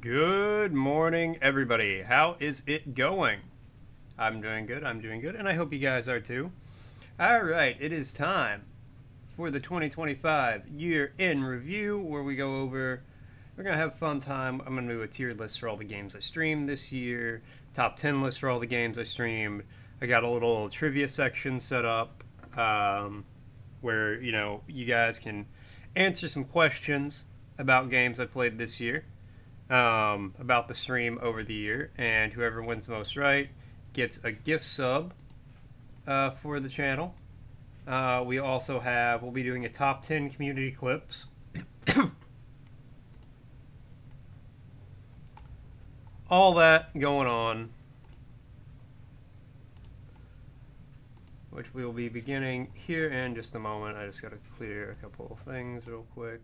Good morning, everybody. How is it going? I'm doing good, and I hope you guys are too. Alright, it is time for the 2025 year in review where we're going to have a fun time. I'm going to do a tier list for all the games I streamed this year, top 10 list for all the games I streamed. I got a little trivia section set up where, you guys can answer some questions about games I played this year. About the stream over the year, and whoever wins the most right gets a gift sub for the channel. We'll be doing a top 10 community clips. All that going on, which we will be beginning here in just a moment. I just got to clear a couple of things real quick.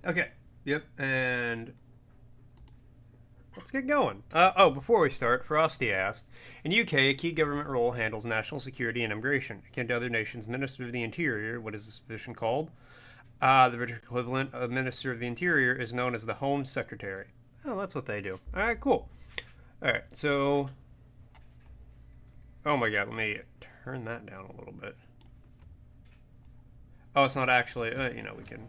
Okay, yep, and let's get going. Before we start, Frosty asked, in UK, a key government role handles national security and immigration. Akin to other nations, Minister of the Interior, what is this position called? The British equivalent of Minister of the Interior is known as the Home Secretary. Oh, that's what they do. All right, cool. All right, so... Oh my god, let me turn that down a little bit. Oh, it's not actually... we can...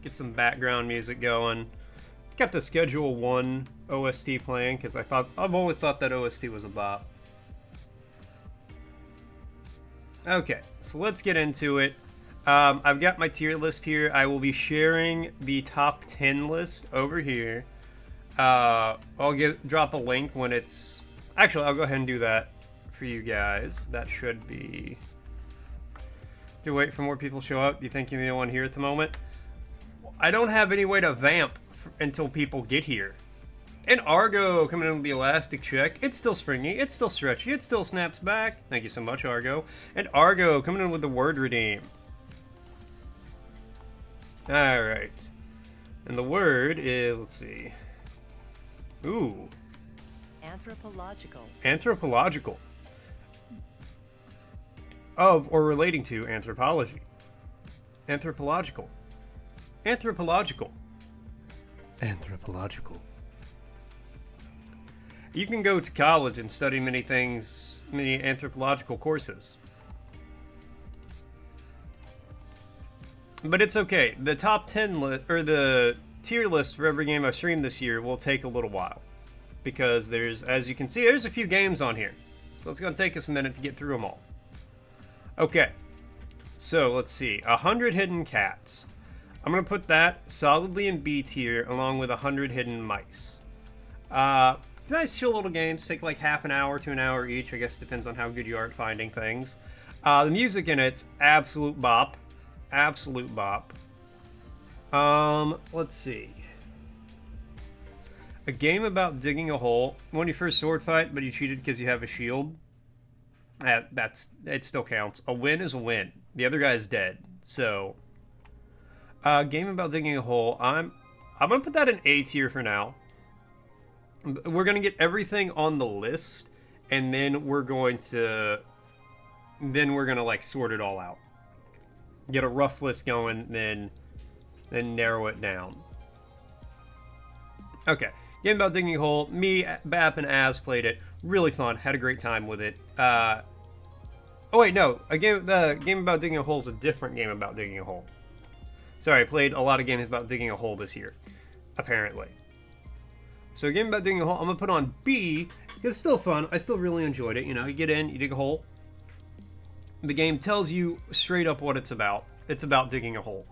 Get some background music going. Got the Schedule 1 OST playing because I've always thought that OST was a bop. Okay, so let's get into it. I've got my tier list here. I will be sharing the top 10 list over here. I'll drop a link when it's... Actually, I'll go ahead and do that for you guys. That should be... Do you wait for more people to show up? Do you think you're the only one here at the moment? I don't have any way to vamp until people get here. And Argo coming in with the elastic check. It's still springy. It's still stretchy. It still snaps back. Thank you so much, Argo. And Argo coming in with the word redeem. Alright. And the word is, let's see. Ooh. Anthropological. Anthropological. Of or relating to anthropology. Anthropological. Anthropological. Anthropological. You can go to college and study many anthropological courses. But it's okay. The top 10 or the tier list for every game I've streamed this year will take a little while. Because as you can see, there's a few games on here. So it's going to take us a minute to get through them all. Okay. So let's see. 100 Hidden Cats. I'm going to put that solidly in B tier along with 100 Hidden Mice. Nice chill little games. Take like half an hour to an hour each. I guess it depends on how good you are at finding things. The music in it's absolute bop. Absolute bop. Let's see. A game about digging a hole. When you first sword fight, but you cheated because you have a shield. It still counts. A win is a win. The other guy is dead. So... game about digging a hole. I'm gonna put that in A tier for now. We're gonna get everything on the list, and then we're gonna like sort it all out. Get a rough list going, then narrow it down. Okay, game about digging a hole. Me, Bap, and Az played it. Really fun. Had a great time with it. Oh wait, no. The game about digging a hole is a different game about digging a hole. Sorry, I played a lot of games about digging a hole this year, apparently. So a game about digging a hole, I'm going to put on B, because it's still fun. I still really enjoyed it. You get in, you dig a hole. The game tells you straight up what it's about. It's about digging a hole.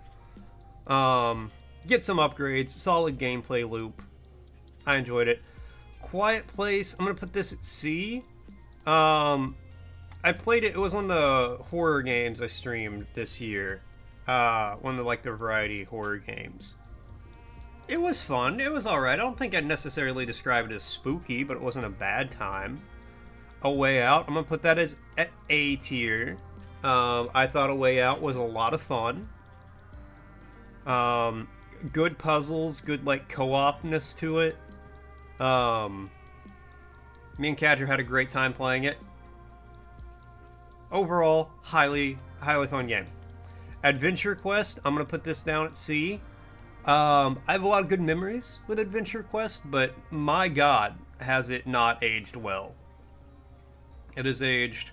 Get some upgrades, solid gameplay loop. I enjoyed it. Quiet Place, I'm going to put this at C. I played it, it was one of the horror games I streamed this year. One of the variety horror games. It was fun. It was alright. I don't think I'd necessarily describe it as spooky, but it wasn't a bad time. A Way Out, I'm going to put that as at A tier. I thought A Way Out was a lot of fun. Good puzzles, good co-opness to it. Me and Cadger had a great time playing it. Overall, highly fun game. Adventure Quest, I'm going to put this down at C. I have a lot of good memories with Adventure Quest, but my god, has it not aged well. It has aged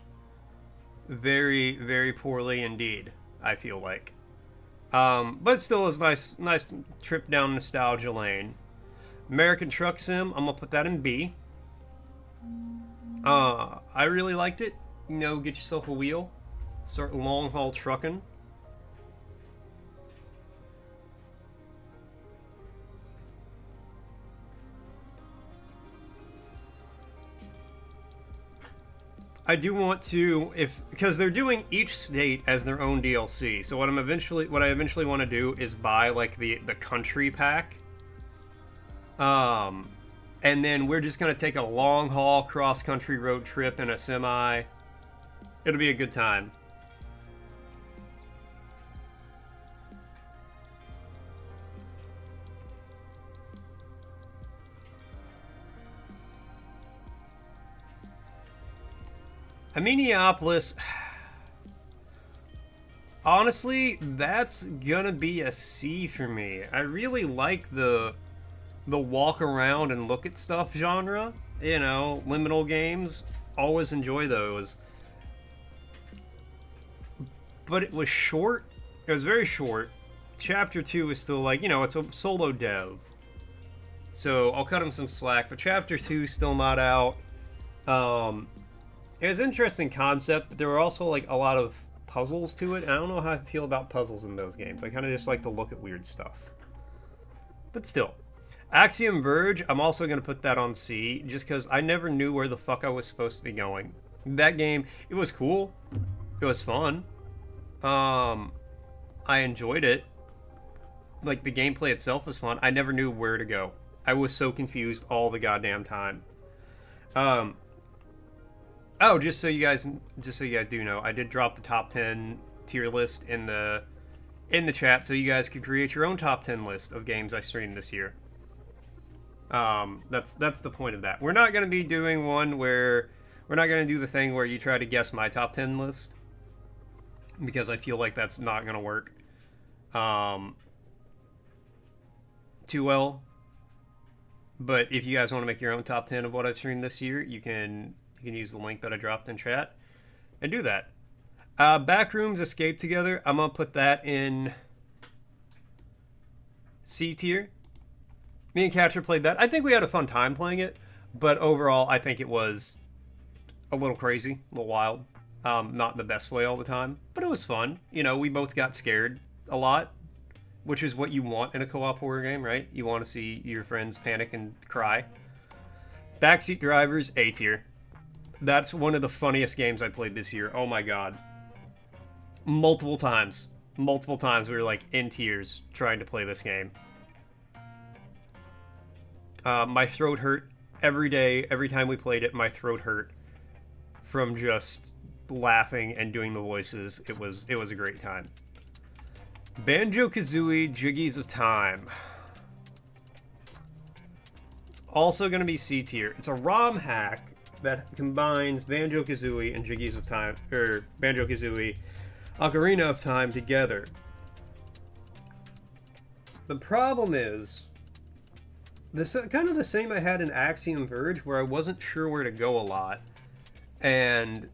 very, very poorly indeed, I feel like. But still is nice trip down nostalgia lane. American Truck Sim, I'm gonna put that in B. I really liked it. You know, get yourself a wheel, start long haul trucking. I do want to, because they're doing each state as their own DLC. So what I eventually want to do is buy like the country pack. And then we're just gonna take a long haul cross country road trip in a semi. It'll be a good time. Minneapolis, honestly, that's gonna be a C for me. I really like the walk around and look at stuff genre. You know, liminal games, always enjoy those. But it was short. It was very short. Chapter 2 is still like, you know, it's a solo dev. So I'll cut him some slack, but Chapter 2 is still not out. It was an interesting concept, but there were also like a lot of puzzles to it, and I don't know how I feel about puzzles in those games. I kind of just like to look at weird stuff. But still. Axiom Verge, I'm also going to put that on C, just because I never knew where the fuck I was supposed to be going. That game, it was cool. It was fun. I enjoyed it. Like, the gameplay itself was fun. I never knew where to go. I was so confused all the goddamn time. Oh, just so you guys do know, I did drop the top 10 tier list in the chat, so you guys could create your own top 10 list of games I streamed this year. That's the point of that. We're not going to be doing one where we're not going to do the thing where you try to guess my top 10 list, because I feel like that's not going to work too well. But if you guys want to make your own top 10 of what I've streamed this year, you can use the link that I dropped in chat and do that. Backrooms Escape Together, I'm going to put that in C tier. Me and Catcher played that. I think we had a fun time playing it, but overall I think it was a little crazy, a little wild. Not in the best way all the time, but it was fun. You know, we both got scared a lot, which is what you want in a co-op horror game, right? You want to see your friends panic and cry. Backseat Drivers, A tier. That's one of the funniest games I played this year. Oh my god. Multiple times we were like in tears trying to play this game. My throat hurt every day. Every time we played it, my throat hurt from just laughing and doing the voices. It was a great time. Banjo-Kazooie Jiggies of Time. It's also going to be C tier. It's a ROM hack that combines Banjo-Kazooie and Jiggies of Time, or Banjo-Kazooie Ocarina of Time together. The problem is, this kind of the same I had in Axiom Verge, where I wasn't sure where to go a lot, and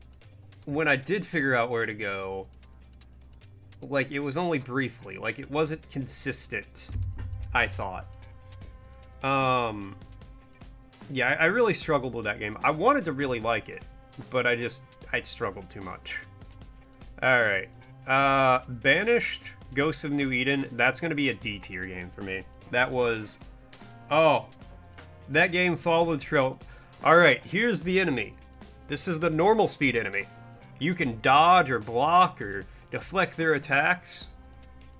when I did figure out where to go, like, it was only briefly, like, it wasn't consistent, I thought. Yeah, I really struggled with that game. I wanted to really like it, but I struggled too much. Alright. Banished Ghosts of New Eden, that's going to be a D tier game for me. That was... Oh. That game followed the trope. Alright, here's the enemy. This is the normal speed enemy. You can dodge or block or deflect their attacks.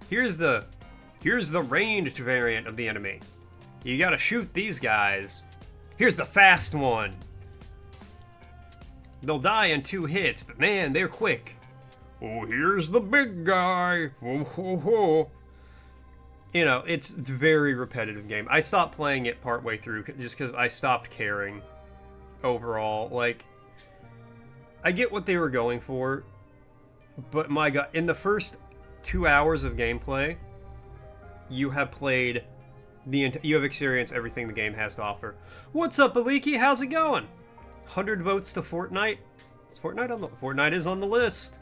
Here's the ranged variant of the enemy. You gotta shoot these guys. Here's the fast one. They'll die in 2 hits, but man, they're quick. Oh, here's the big guy. Oh, ho, ho. you know, it's a very repetitive game. I stopped playing it partway through just because I stopped caring overall. Like, I get what they were going for, but my god, in the first 2 hours of gameplay, you have played you have experienced everything the game has to offer. What's up, Aliki? How's it going? 100 votes to Fortnite. Fortnite is on the list.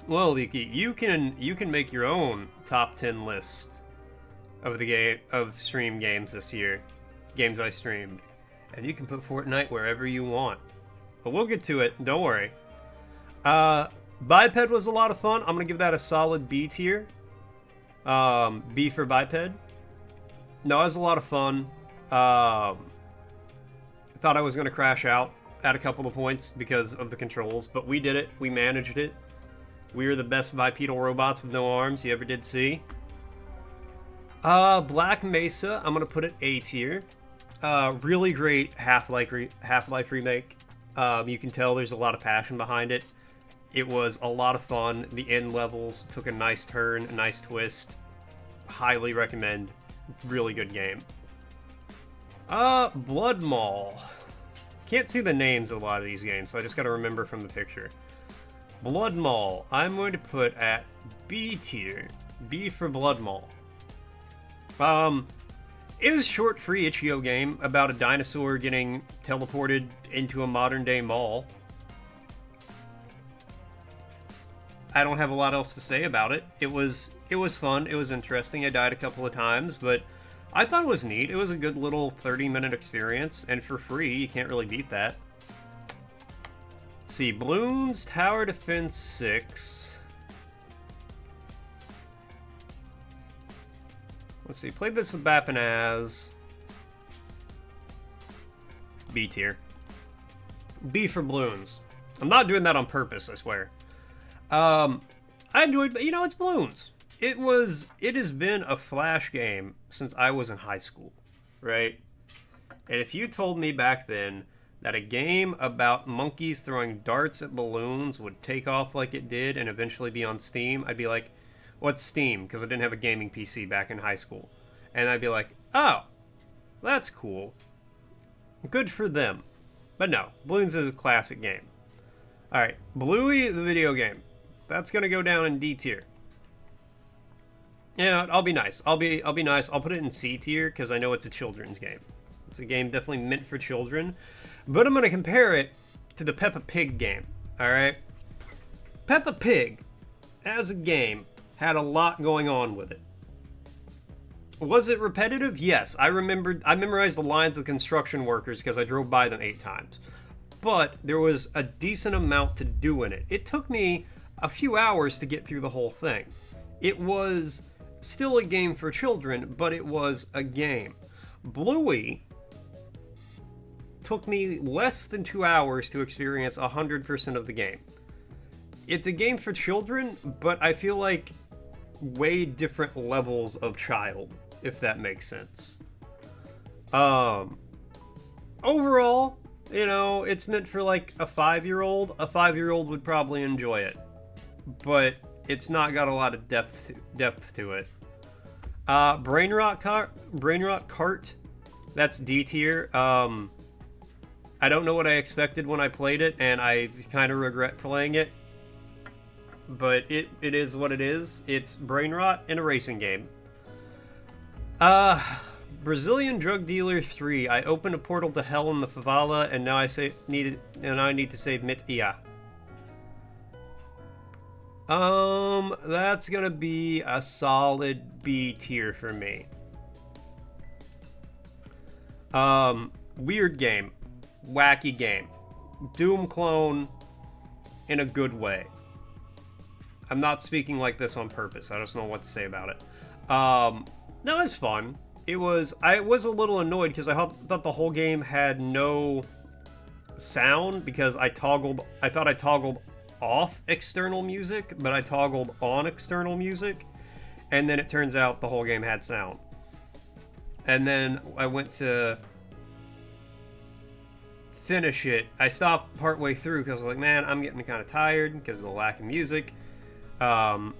Well, Aliki, you can make your own top 10 list of stream games this year, games I streamed, and you can put Fortnite wherever you want. But we'll get to it. Don't worry. Biped was a lot of fun. I'm gonna give that a solid B tier. B for Biped. No, it was a lot of fun. I thought I was gonna crash out at a couple of points because of the controls, but we did it. We managed it. We are the best bipedal robots with no arms you ever did see. Black Mesa, I'm gonna put it A tier. Really great Half-Life remake. You can tell there's a lot of passion behind it. It was a lot of fun. The end levels took a nice turn, a nice twist. Highly recommend. Really good game. Blood Mall. Can't see the names of a lot of these games, so I just gotta remember from the picture. Blood Mall, I'm going to put at B tier. B for Blood Mall. It was a short, free itch.io game about a dinosaur getting teleported into a modern-day mall. I don't have a lot else to say about it. It was fun. It was interesting. I died a couple of times, but I thought it was neat. It was a good little 30-minute experience, and for free, you can't really beat that. Let's see, Bloons Tower Defense 6. Let's see, played this with Bap and Az. B tier. B for Bloons. I'm not doing that on purpose, I swear. I enjoyed, but you know, it's Bloons. It has been a Flash game since I was in high school, right? And if you told me back then that a game about monkeys throwing darts at balloons would take off like it did and eventually be on Steam, I'd be like, what's Steam? Because I didn't have a gaming PC back in high school. And I'd be like, oh, that's cool. Good for them. But no, Bloons is a classic game. Alright, Bluey, the video game. That's gonna go down in D tier. You know, I'll be nice. I'll be nice. I'll put it in C tier because I know it's a children's game. It's a game definitely meant for children. But I'm gonna compare it to the Peppa Pig game. Alright? Peppa Pig, as a game, had a lot going on with it. Was it repetitive? Yes. I memorized the lines of construction workers because I drove by them 8 times. But there was a decent amount to do in it. It took me a few hours to get through the whole thing. It was still a game for children, but it was a game. Bluey took me less than 2 hours to experience 100% of the game. It's a game for children, but I feel like way different levels of child, if that makes sense. Overall, you know, it's meant for like a 5-year-old. A 5-year-old would probably enjoy it, but it's not got a lot of depth to it. Brain Rot Cart, that's D tier. I don't know what I expected when I played it, and I kind of regret playing it. But it is what it is. It's brain rot in a racing game. Brazilian Drug Dealer 3. I opened a portal to hell in the favela, and now I need to save Mitia. That's gonna be a solid B tier for me. Weird game. Wacky game. Doom clone in a good way. I'm not speaking like this on purpose. I just don't know what to say about it. No, it's fun. I was a little annoyed because I thought the whole game had no sound because I thought I toggled off external music, but I toggled on external music, and then it turns out the whole game had sound. And then I went to finish it. I stopped partway through because I was like, man, I'm getting kind of tired because of the lack of music. And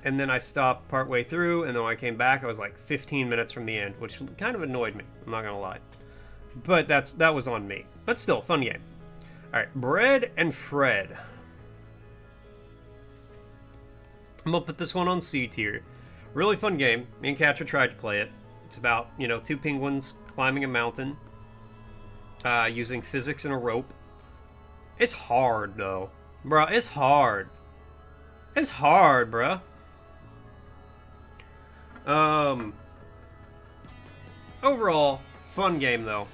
and then I stopped partway through, and then when I came back, I was like 15 minutes from the end, which kind of annoyed me. I'm not gonna lie, but that was on me. But still, fun game. All right, Bread and Fred. I'm gonna put this one on C tier. Really fun game. Me and Catcher tried to play it. It's about, you know, two penguins climbing a mountain, using physics and a rope. It's hard though, bruh. It's hard. It's hard, bruh. Overall, fun game though.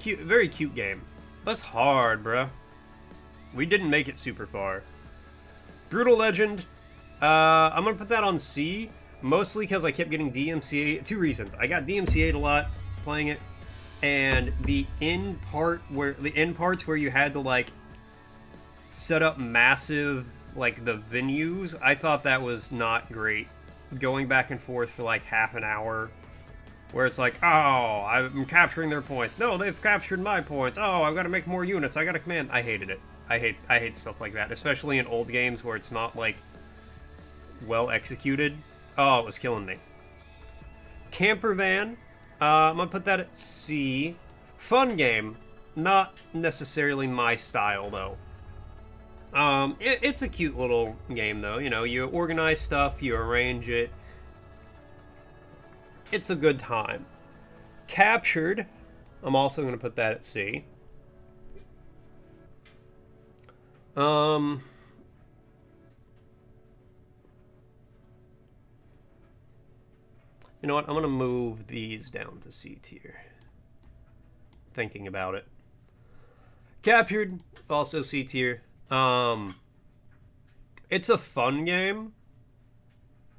Cute, very cute game. But it's hard, bruh. We didn't make it super far. Brutal Legend. I'm gonna put that on C, mostly because I kept getting DMCA. Two reasons. I got DMCA'd a lot playing it, and the end parts where you had to like set up massive like the venues, I thought that was not great. Going back and forth for like half an hour, where it's like, oh, I'm capturing their points. No, they've captured my points. Oh, I've got to make more units. I got to command. I hated it. I hate stuff like that, especially in old games where it's not like well executed. Oh, it was killing me. Camper Van. I'm gonna put that at C. Fun game, not necessarily my style though. It's a cute little game though. You know, you organize stuff, you arrange it. It's a good time. Captured. I'm also gonna put that at C. You know what? I'm going to move these down to C tier. Thinking about it. Captured, also C tier. It's a fun game.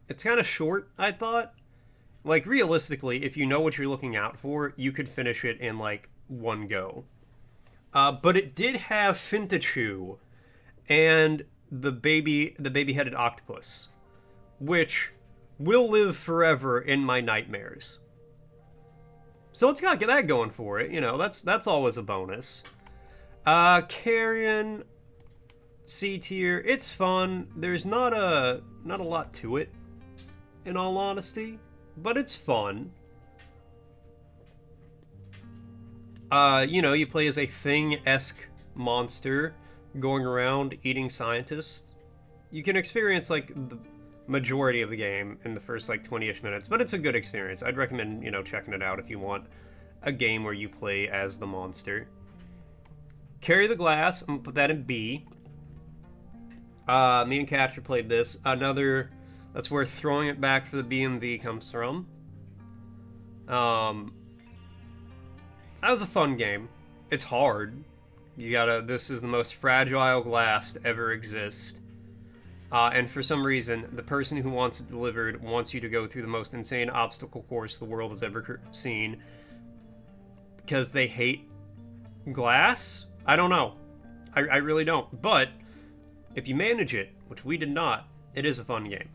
It's kind of short, I thought. Like, realistically, if you know what you're looking out for, you could finish it in, like, one go. But it did have Fintachu and the baby-headed octopus, which will live forever in my nightmares. So it's got that going for it, you know. That's always a bonus. Carrion, C tier. It's fun. There's not a lot to it, in all honesty, but it's fun. You know, you play as a thing-esque monster going around eating scientists. You can experience like the majority of the game in the first like 20-ish minutes, but it's a good experience. I'd recommend, you know, checking it out if you want a game where you play as the monster. Carry the Glass, I'm gonna put that in B. Me and Catcher played this. That's where throwing it back for the BMV comes from. That was a fun game. It's hard. This is the most fragile glass to ever exist. And for some reason, the person who wants it delivered wants you to go through the most insane obstacle course the world has ever seen. Because they hate glass? I don't know. I really don't. But if you manage it, which we did not, it is a fun game.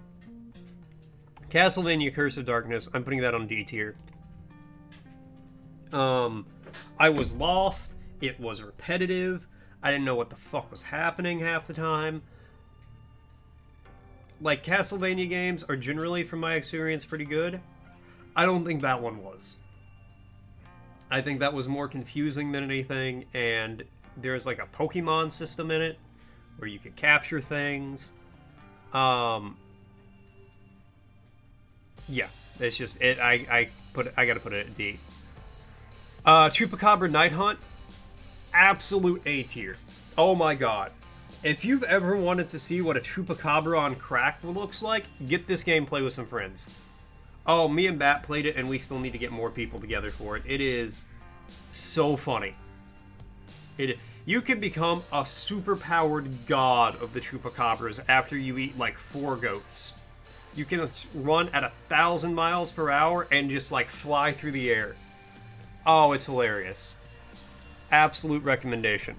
Castlevania Curse of Darkness, I'm putting that on D tier. I was lost. It was repetitive. I didn't know what the fuck was happening half the time. Like, Castlevania games are generally, from my experience, pretty good. I don't think that one was. I think that was more confusing than anything, and there's like a Pokemon system in it where you could capture things. Yeah, it's just it. I gotta put it at D. Chupacabra Night Hunt, absolute A tier. Oh my god. If you've ever wanted to see what a Chupacabra on crack looks like, get this game, play with some friends. Oh, me and Bat played it, and we still need to get more people together for it. It is so funny. You can become a super-powered god of the Chupacabras after you eat, like, 4 goats. You can run at 1,000 miles per hour and just, like, fly through the air. Oh, it's hilarious. Absolute recommendation.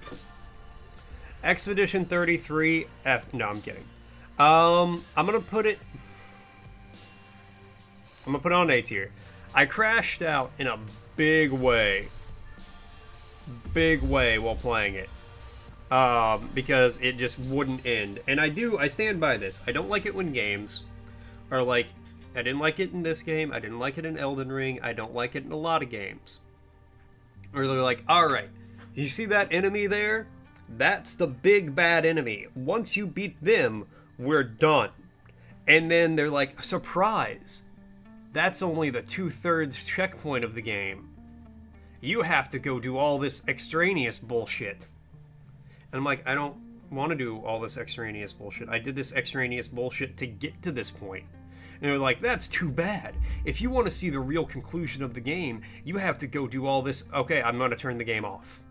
Expedition 33 F. No, I'm kidding. I'm gonna put it on A tier. I crashed out in a big way while playing it. because it just wouldn't end. And I stand by this. I don't like it when games are like, I didn't like it in this game, I didn't like it in Elden Ring, I don't like it in a lot of games. Or they're like, alright, you see that enemy there? That's the big bad enemy. Once you beat them, we're done. And then they're like, surprise! That's only the 2/3 checkpoint of the game. You have to go do all this extraneous bullshit. And I'm like, I don't want to do all this extraneous bullshit. I did this extraneous bullshit to get to this point. And they're like, that's too bad. If you want to see the real conclusion of the game, you have to go do all this. Okay, I'm going to turn the game off.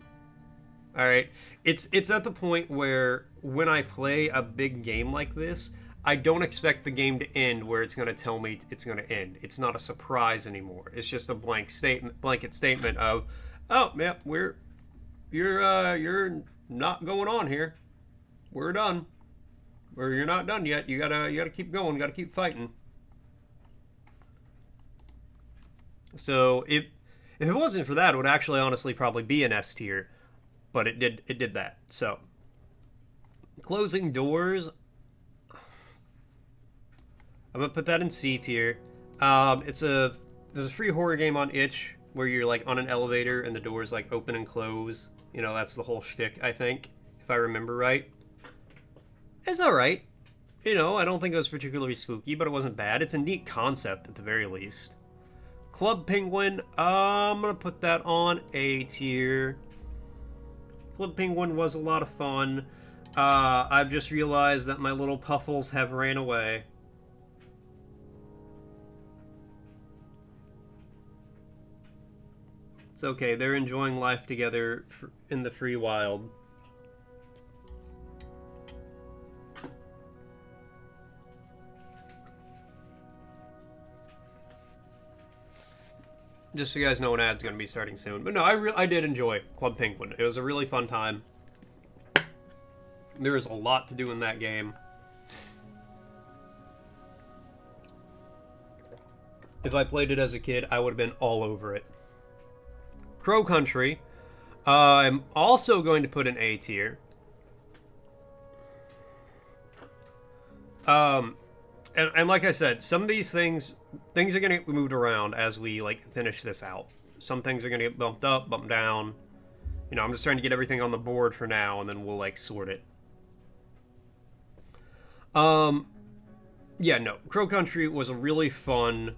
Alright? It's at the point where when I play a big game like this, I don't expect the game to end where it's going to tell me it's going to end. It's not a surprise anymore. It's just a blanket statement of, oh, yeah, you're not going on here. We're done. Or you're not done yet. You gotta keep going. You gotta keep fighting. So if it wasn't for that, it would actually honestly probably be an S tier, but it did that. So closing doors, I'm gonna put that in C tier. There's a free horror game on itch where you're like on an elevator and the doors like open and close. You know, that's the whole shtick, I think, if I remember right. It's alright. You know, I don't think it was particularly spooky, but it wasn't bad. It's a neat concept at the very least. Club Penguin, I'm gonna put that on A tier. Club Penguin was a lot of fun. I've just realized that my little puffles have ran away. It's okay, they're enjoying life together in the free wild. Just so you guys know, an ad's going to be starting soon. But no, I did enjoy Club Penguin. It was a really fun time. There is a lot to do in that game. If I played it as a kid, I would have been all over it. Crow Country, I'm also going to put an A tier. And like I said, some of these things are going to get moved around as we like finish this out. Some things are going to get bumped up, bumped down. You know, I'm just trying to get everything on the board for now, and then we'll like sort it. Yeah, no, Crow Country was a really fun,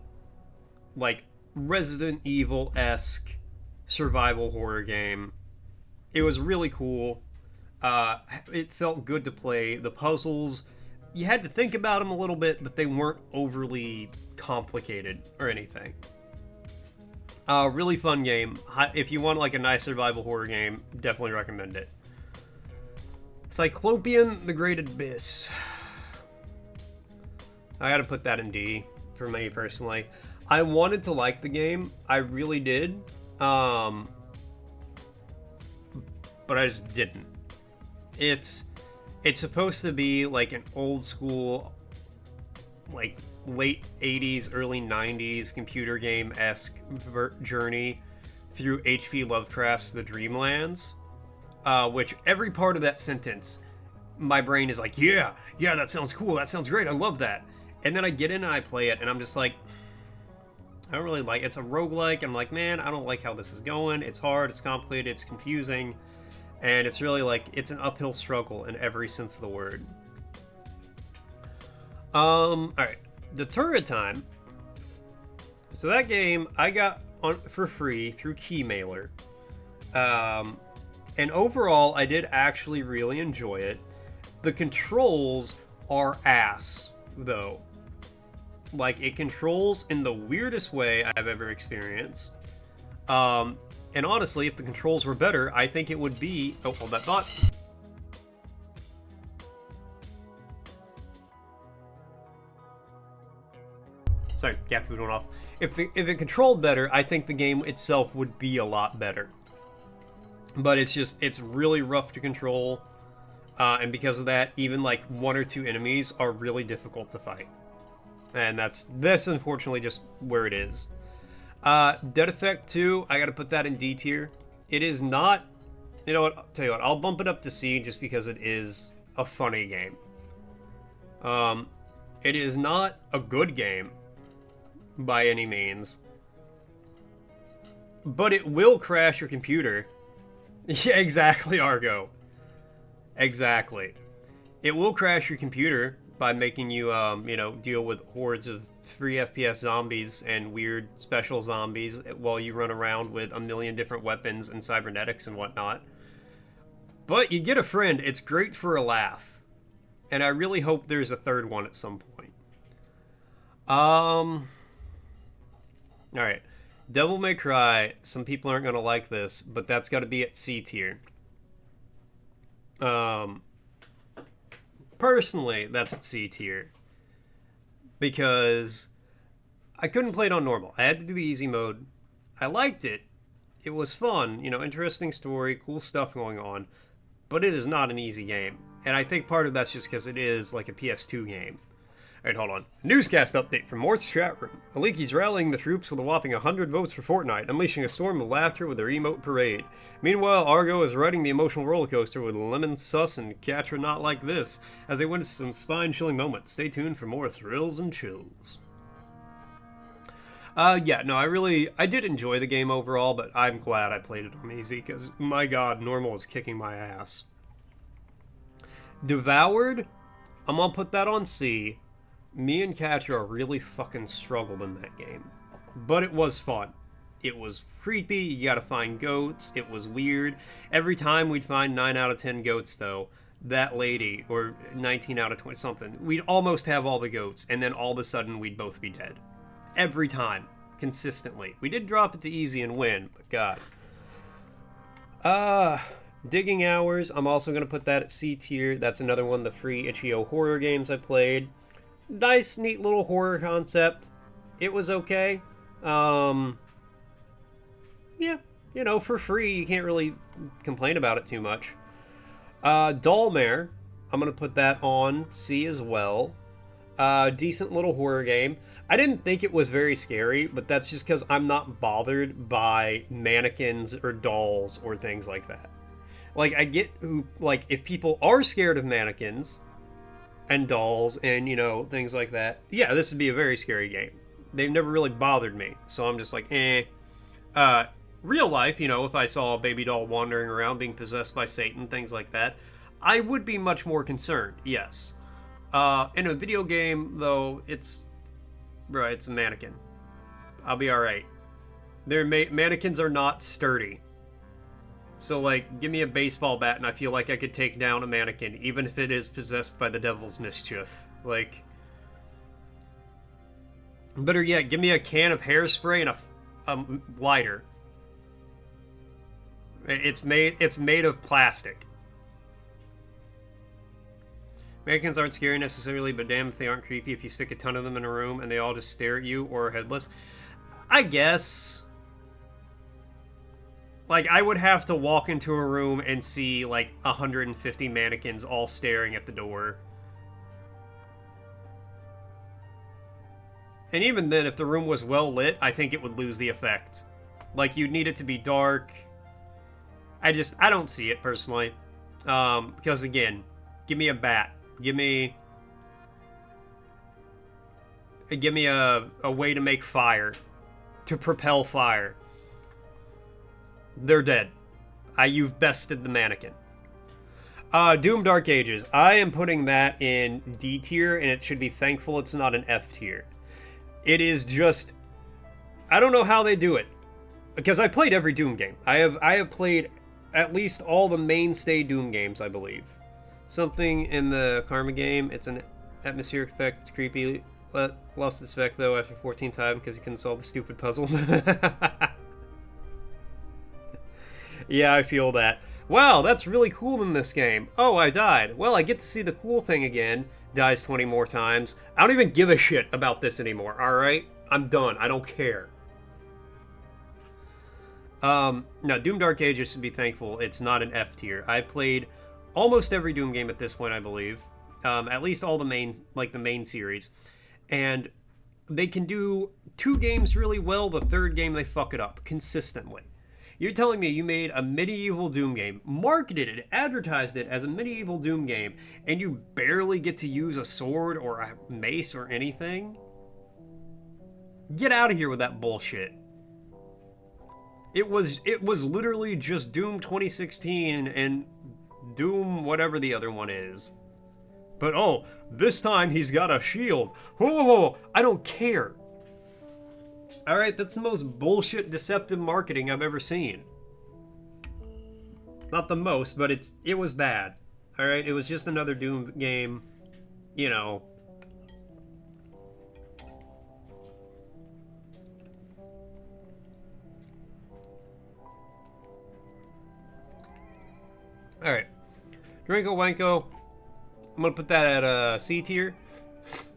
like Resident Evil-esque survival horror game. It was really cool. It felt good to play. The puzzles, you had to think about them a little bit, but they weren't overly complicated or anything. Really fun game. If you want like a nice survival horror game, definitely recommend it. Cyclopean: The Great Abyss. I gotta put that in D for me personally. I wanted to like the game. I really did. But I just didn't. It's supposed to be like an old school, like late 80s, early 90s computer game-esque journey through H.P. Lovecraft's The Dreamlands, which every part of that sentence, my brain is like, yeah, that sounds cool, that sounds great, I love that. And then I get in and I play it, and I'm just like, I don't really like it. It's a roguelike. I'm like, man, I don't like how this is going. It's hard, it's complicated, it's confusing, and it's really like, it's an uphill struggle in every sense of the word. Alright. Datura Time. So that game I got for free through Keymailer. And overall, I did actually really enjoy it. The controls are ass, though. Like, it controls in the weirdest way I've ever experienced. And honestly, if the controls were better, I think it would be... Oh, hold that thought. Sorry, cat food went off. If it controlled better, I think the game itself would be a lot better. But it's really rough to control. And because of that, even like one or two enemies are really difficult to fight. And that's unfortunately just where it is. Dead Effect 2, I gotta put that in D tier. It is not You know what? I'll tell you what. I'll bump it up to C just because it is a funny game. It is not a good game by any means, but it will crash your computer. Yeah, exactly, Argo. Exactly. It will crash your computer by making you, deal with hordes of free FPS zombies and weird special zombies while you run around with a million different weapons and cybernetics and whatnot. But you get a friend. It's great for a laugh. And I really hope there's a third one at some point. Alright. Devil May Cry. Some people aren't going to like this, but that's got to be at C tier. Personally, that's at C tier. Because I couldn't play it on normal. I had to do the easy mode. I liked it. It was fun. Interesting story, cool stuff going on. But it is not an easy game. And I think part of that's just because it is like a PS2 game. Alright, hold on. Newscast update from Mort's chat room. Aliki's rallying the troops with a whopping 100 votes for Fortnite, unleashing a storm of laughter with their emote parade. Meanwhile, Argo is riding the emotional roller coaster with Lemon Sus and Catra Not Like This, as they witness some spine-chilling moments. Stay tuned for more thrills and chills. I did enjoy the game overall, but I'm glad I played it on easy, because, my god, normal is kicking my ass. Devoured, I'm gonna put that on C. Me and Catra really fucking struggled in that game. But it was fun. It was creepy, you gotta find goats, it was weird. Every time we'd find 9 out of 10 goats, though, that lady, or 19 out of 20 something, we'd almost have all the goats, and then all of a sudden we'd both be dead. Every time. Consistently. We did drop it to easy and win, but god. Digging Hours, I'm also going to put that at C tier. That's another one of the free itch.io horror games I played. Nice, neat little horror concept. It was okay. Yeah, for free, you can't really complain about it too much. Dollmare, I'm going to put that on C as well. Decent little horror game. I didn't think it was very scary, but that's just because I'm not bothered by mannequins or dolls or things like that. Like, I get who, like, if people are scared of mannequins and dolls and, things like that, yeah, this would be a very scary game. They've never really bothered me, so I'm just like, eh. Real life, if I saw a baby doll wandering around being possessed by Satan, things like that, I would be much more concerned, yes. In a video game, though, it's a mannequin. I'll be alright. Mannequins are not sturdy. So, like, give me a baseball bat and I feel like I could take down a mannequin, even if it is possessed by the devil's mischief. Like, better yet, give me a can of hairspray and a lighter. It's made of plastic. Mannequins aren't scary necessarily, but damn if they aren't creepy if you stick a ton of them in a room and they all just stare at you or are headless. I guess. Like, I would have to walk into a room and see, like, 150 mannequins all staring at the door. And even then, if the room was well lit, I think it would lose the effect. Like, you'd need it to be dark. I don't see it, personally. Because, again, give me a bat. Give me a way to make fire. To propel fire. They're dead. You've bested the mannequin. Doom Dark Ages. I am putting that in D tier, and it should be thankful it's not an F tier. It is just... I don't know how they do it. Because I played every Doom game. I have played at least all the mainstay Doom games, I believe. Something in the Karma game. It's an atmospheric effect. It's creepy. Lost its effect, though, after 14 times because you couldn't solve the stupid puzzle. Yeah, I feel that. Wow, that's really cool in this game. Oh, I died. Well, I get to see the cool thing again. Dies 20 more times. I don't even give a shit about this anymore, alright? I'm done. I don't care. Now, Doom Dark Ages should be thankful it's not an F tier. I played almost every Doom game at this point, I believe. At least all the main series. And they can do 2 games really well. The 3rd game, they fuck it up consistently. You're telling me you made a medieval Doom game, marketed it, advertised it as a medieval Doom game, and you barely get to use a sword or a mace or anything? Get out of here with that bullshit. It was literally just Doom 2016 and Doom whatever the other one is. But oh, this time he's got a shield. Whoa, whoa, whoa. I don't care. Alright, that's the most bullshit deceptive marketing I've ever seen. Not the most, but it was bad. Alright, it was just another Doom game. You know. Alright. Drinko Wanko. I'm gonna put that at C tier.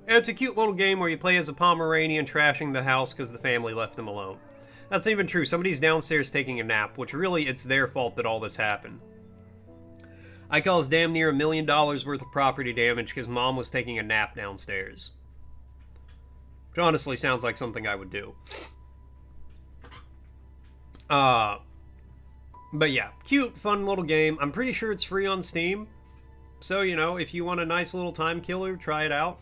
It's a cute little game where you play as a Pomeranian trashing the house because the family left him alone. That's not even true. Somebody's downstairs taking a nap, which really it's their fault that all this happened. I caused damn near $1 million worth of property damage because mom was taking a nap downstairs. Which honestly sounds like something I would do. But yeah, cute, fun little game. I'm pretty sure it's free on Steam. So, you know, if you want a nice little time killer, try it out.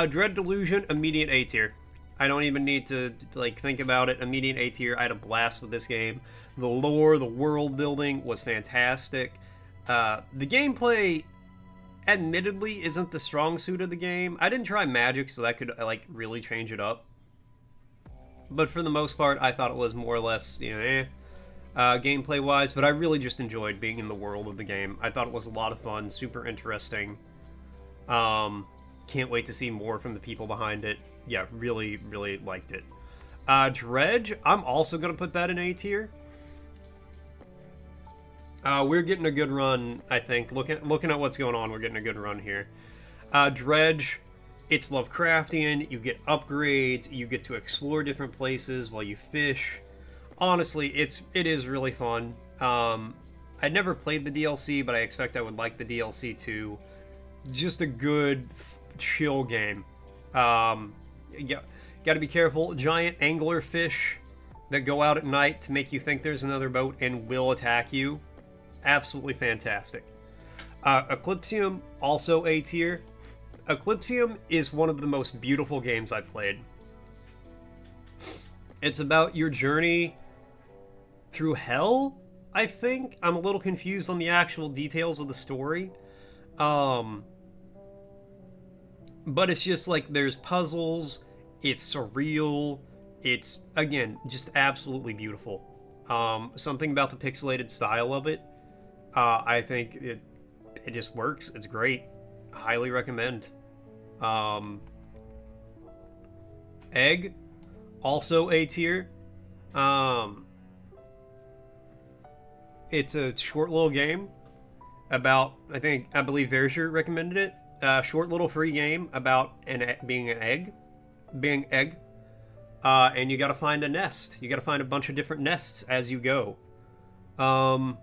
Dread Delusion, immediate A tier. I don't even need to, like, think about it. Immediate A tier. I had a blast with this game. The lore, the world building was fantastic. The gameplay, admittedly, isn't the strong suit of the game. I didn't try magic, so that could, like, really change it up. But for the most part, I thought it was more or less, you know, gameplay-wise. But I really just enjoyed being in the world of the game. I thought it was a lot of fun, super interesting. Can't wait to see more from the people behind it. Yeah, really, really liked it. Dredge, I'm also going to put that in A tier. We're getting a good run, I think. Looking at what's going on, we're getting a good run here. Dredge, it's Lovecraftian. You get upgrades. You get to explore different places while you fish. Honestly, it is really fun. I'd never played the DLC, but I expect I would like the DLC too. Just a good, chill game. Yeah, gotta be careful. Giant angler fish that go out at night to make you think there's another boat and will attack you. Absolutely fantastic. Eclipsium, also A tier. Eclipsium is one of the most beautiful games I've played. It's about your journey through hell, I think. I'm a little confused on the actual details of the story. But it's just like there's puzzles, it's surreal, it's, again, just absolutely beautiful. Something about the pixelated style of it, I think it just works. It's great. Highly recommend. Egg, also A tier. It's a short little game about, I believe Versher recommended it. Short little free game about being egg, and you gotta find a nest. You gotta find a bunch of different nests as you go. Yeah,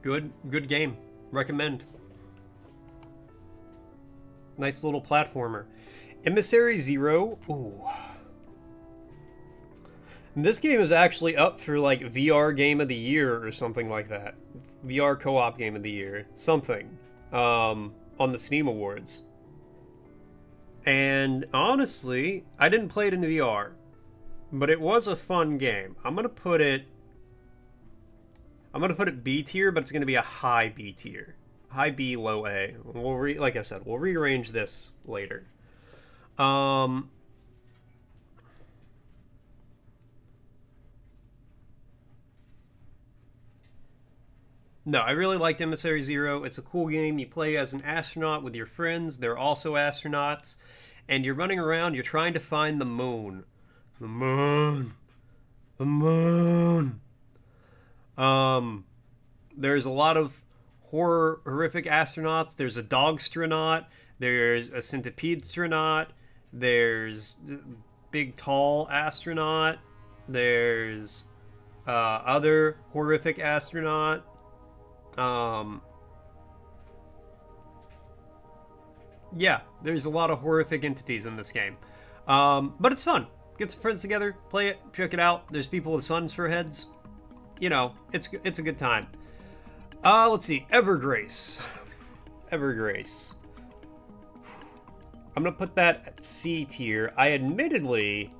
good game. Recommend. Nice little platformer. Emissary Zero. Ooh. This game is actually up for, like, VR Game of the Year or something like that. VR Co-op Game of the Year. Something. On the Steam Awards. And, honestly, I didn't play it in VR. But it was a fun game. I'm gonna put it B tier, but it's gonna be a high B tier. High B, low A. Like I said, we'll rearrange this later. No, I really liked Emissary Zero. It's a cool game. You play as an astronaut with your friends. They're also astronauts. And you're running around. You're trying to find the moon. The moon. The moon. There's a lot of horrific astronauts. There's a dog-stronaut. There's a centipede-stronaut. There's big, tall astronaut. There's other horrific astronaut. Yeah, there's a lot of horrific entities in this game. But it's fun. Get some friends together, play it, check it out. There's people with suns for heads. You know, it's a good time. Let's see, Evergrace. Evergrace. I'm gonna put that at C tier. I admittedly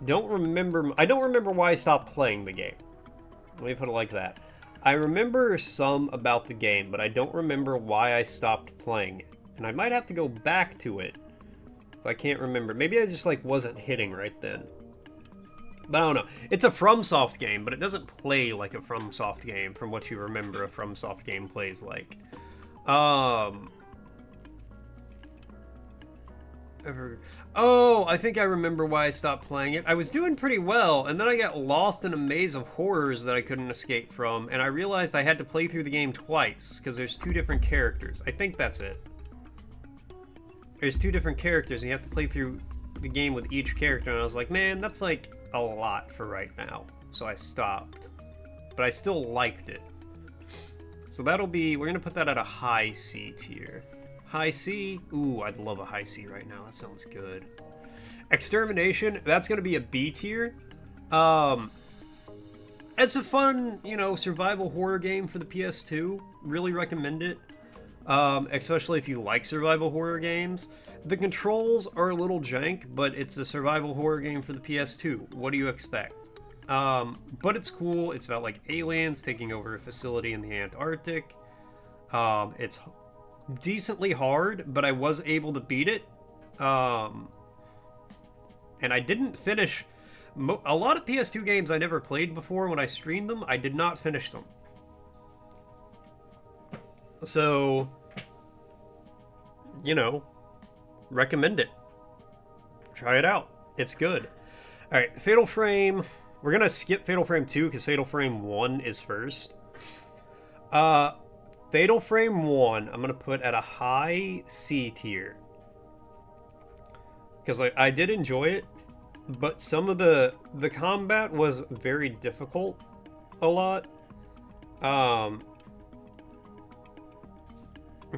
don't remember. I don't remember why I stopped playing the game. Let me put it like that. I remember some about the game, but I don't remember why I stopped playing it. And I might have to go back to it if I can't remember. Maybe I just like wasn't hitting right then. But I don't know. It's a FromSoft game, but it doesn't play like a FromSoft game from what you remember a FromSoft game plays like. Oh, I think I remember why I stopped playing it. I was doing pretty well, and then I got lost in a maze of horrors that I couldn't escape from, and I realized I had to play through the game twice, because there's two different characters. I think that's it. There's two different characters, and you have to play through the game with each character, and I was like, man, that's like a lot for right now. So I stopped. But I still liked it. So that'll be, we're going to put that at a high C tier. High C? Ooh, I'd love a high C right now. That sounds good. Extermination, that's going to be a B tier. It's a fun, you know, survival horror game for the PS2. Really recommend it. Especially if you like survival horror games. The controls are a little jank, but it's a survival horror game for the PS2. What do you expect? But it's cool. It's about like aliens taking over a facility in the Antarctic. It's decently hard, but I was able to beat it. And I didn't finish a lot of PS2 games I never played before. When I streamed them, I did not finish them. So, you know, recommend it. Try it out. It's good. Alright, Fatal Frame. We're going to skip Fatal Frame 2 because Fatal Frame 1 is first. Fatal Frame 1, I'm going to put at a high C tier. Because I did enjoy it, but some of the combat was very difficult a lot. I'm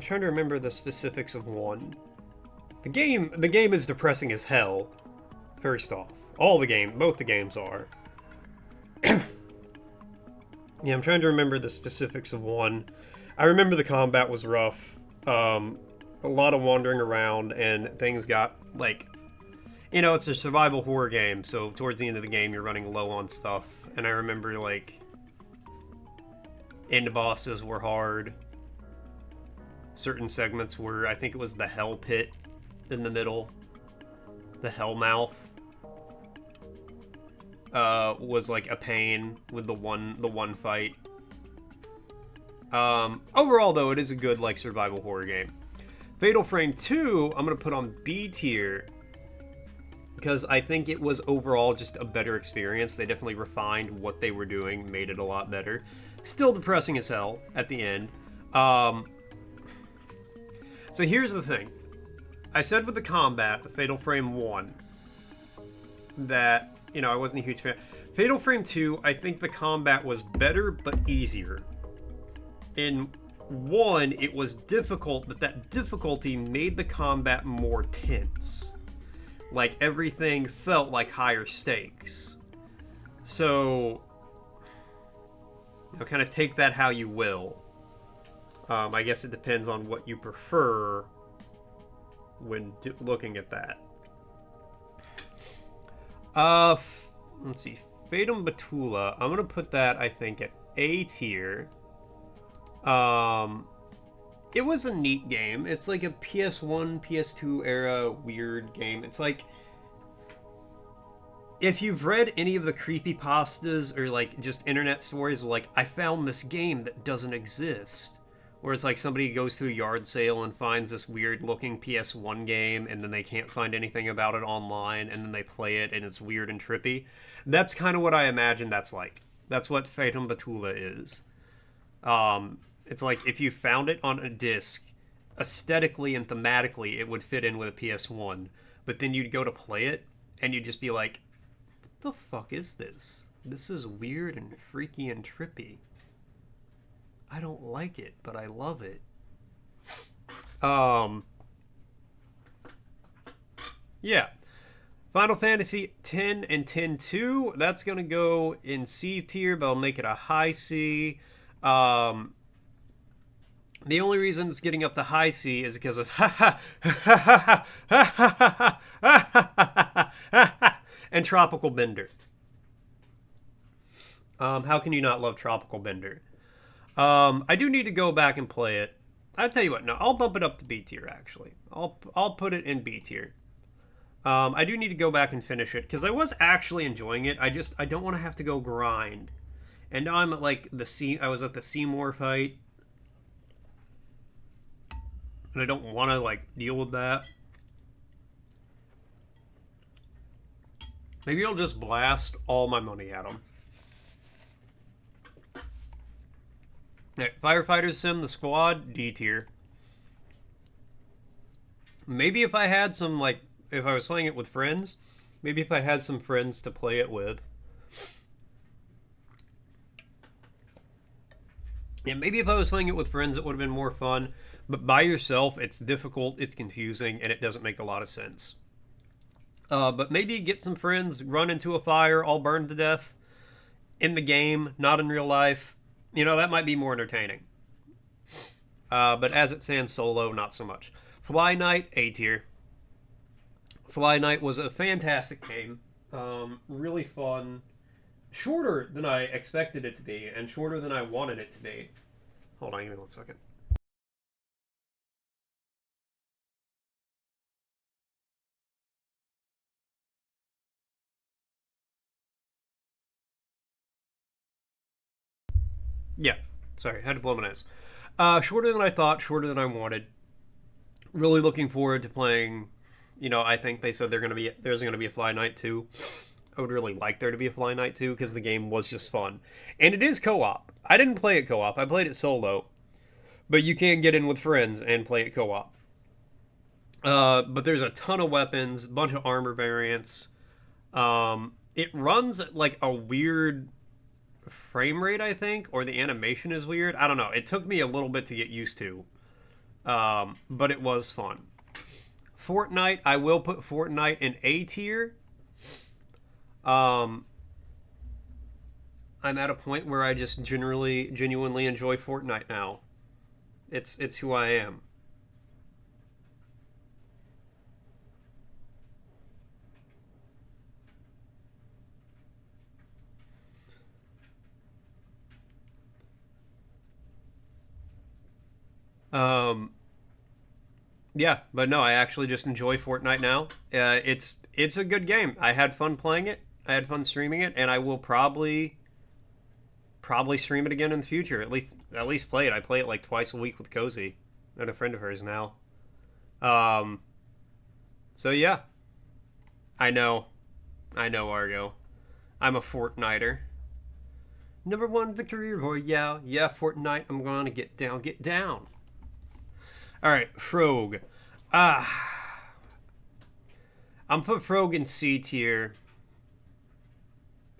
trying to remember the specifics of 1. The game is depressing as hell, first off. Both the games are. Yeah, I'm trying to remember the specifics of 1. I remember the combat was rough. A lot of wandering around, and things got, like... You know, it's a survival horror game, so towards the end of the game, you're running low on stuff. And I remember, like... end bosses were hard. Certain segments were... I think it was the Hell Pit in the middle. The Hell Mouth. Was like a pain with the one fight. Overall, though, it is a good, like, survival horror game. Fatal Frame 2, I'm going to put on B tier, because I think it was overall just a better experience. They definitely refined what they were doing, made it a lot better. Still depressing as hell at the end. So here's the thing. I said with the combat, the Fatal Frame 1, that, you know, I wasn't a huge fan. Fatal Frame 2, I think the combat was better, but easier. In 1, it was difficult, but that difficulty made the combat more tense. Like, everything felt like higher stakes. So, you know, kind of take that how you will. I guess it depends on what you prefer when looking at that. Let's see. Fatum Batula. I'm gonna put that, I think, at A tier. It was a neat game. It's like a PS1, PS2 era weird game. It's like, if you've read any of the creepypastas or like just internet stories, like, I found this game that doesn't exist. Where it's like somebody goes to a yard sale and finds this weird looking PS1 game, and then they can't find anything about it online, and then they play it and it's weird and trippy. That's kind of what I imagine that's like. That's what Fatum Batula is. It's like if you found it on a disc, aesthetically and thematically it would fit in with a PS1, but then you'd go to play it and you'd just be like, what the fuck is this? This is weird and freaky and trippy. I don't like it, but I love it. Yeah. Final Fantasy 10 and 10-2. That's going to go in C tier, but I'll make it a high C. The only reason it's getting up to high C is because of and Tropical Bender. How can you not love Tropical Bender? I do need to go back and play it. I'll tell you what. No, I'll bump it up to B tier. Actually, I'll put it in B tier. I do need to go back and finish it because I was actually enjoying it. I don't want to have to go grind. And now I'm at like I was at the Seymour fight, and I don't want to like deal with that. Maybe I'll just blast all my money at them. Right, Firefighter Sim, the squad, D tier. Maybe if I had some like. If I was playing it with friends, maybe if I had some friends to play it with. Yeah, maybe if I was playing it with friends, it would have been more fun. But by yourself, it's difficult, it's confusing, and it doesn't make a lot of sense. But maybe get some friends, run into a fire, all burned to death in the game, not in real life. You know, that might be more entertaining. But as it stands solo, not so much. Fly Night, A tier. Fly Night was a fantastic game. Really fun. Shorter than I expected it to be, and shorter than I wanted it to be. Hold on, give me 1 second. Yeah, sorry, had to blow my nose. Shorter than I thought, shorter than I wanted. Really looking forward to playing. You know, I think they said there's going to be a Fly Night 2. I would really like there to be a Fly Night 2 because the game was just fun. And it is co-op. I didn't play it co-op. I played it solo. But you can get in with friends and play it co-op. But there's a ton of weapons, a bunch of armor variants. It runs at like a weird frame rate, I think, or the animation is weird. I don't know. It took me a little bit to get used to. But it was fun. Fortnite, I will put Fortnite in A tier. I'm at a point where I just genuinely enjoy Fortnite now. It's who I am. Um, yeah, but no, I actually just enjoy Fortnite now. It's a good game. I had fun playing it. I had fun streaming it, and I will probably stream it again in the future. At least play it. I play it like twice a week with Cozy and a friend of hers now. Um, so yeah, I know, Argo. I'm a Fortniter. Number one victory royale. Yeah, Fortnite. I'm gonna get down, get down. All right, Frog. I'm put Frog in C tier.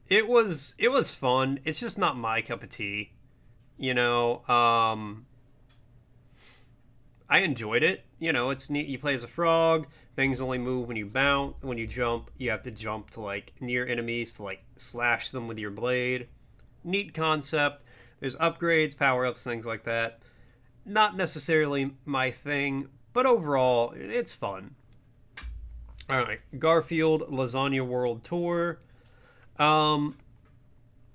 It was fun. It's just not my cup of tea. You know, I enjoyed it. You know, it's neat. You play as a frog. Things only move when you bounce. When you jump, you have to jump to like near enemies to like slash them with your blade. Neat concept. There's upgrades, power ups, things like that. Not necessarily my thing, but overall, it's fun. All right, Garfield Lasagna World Tour. I'm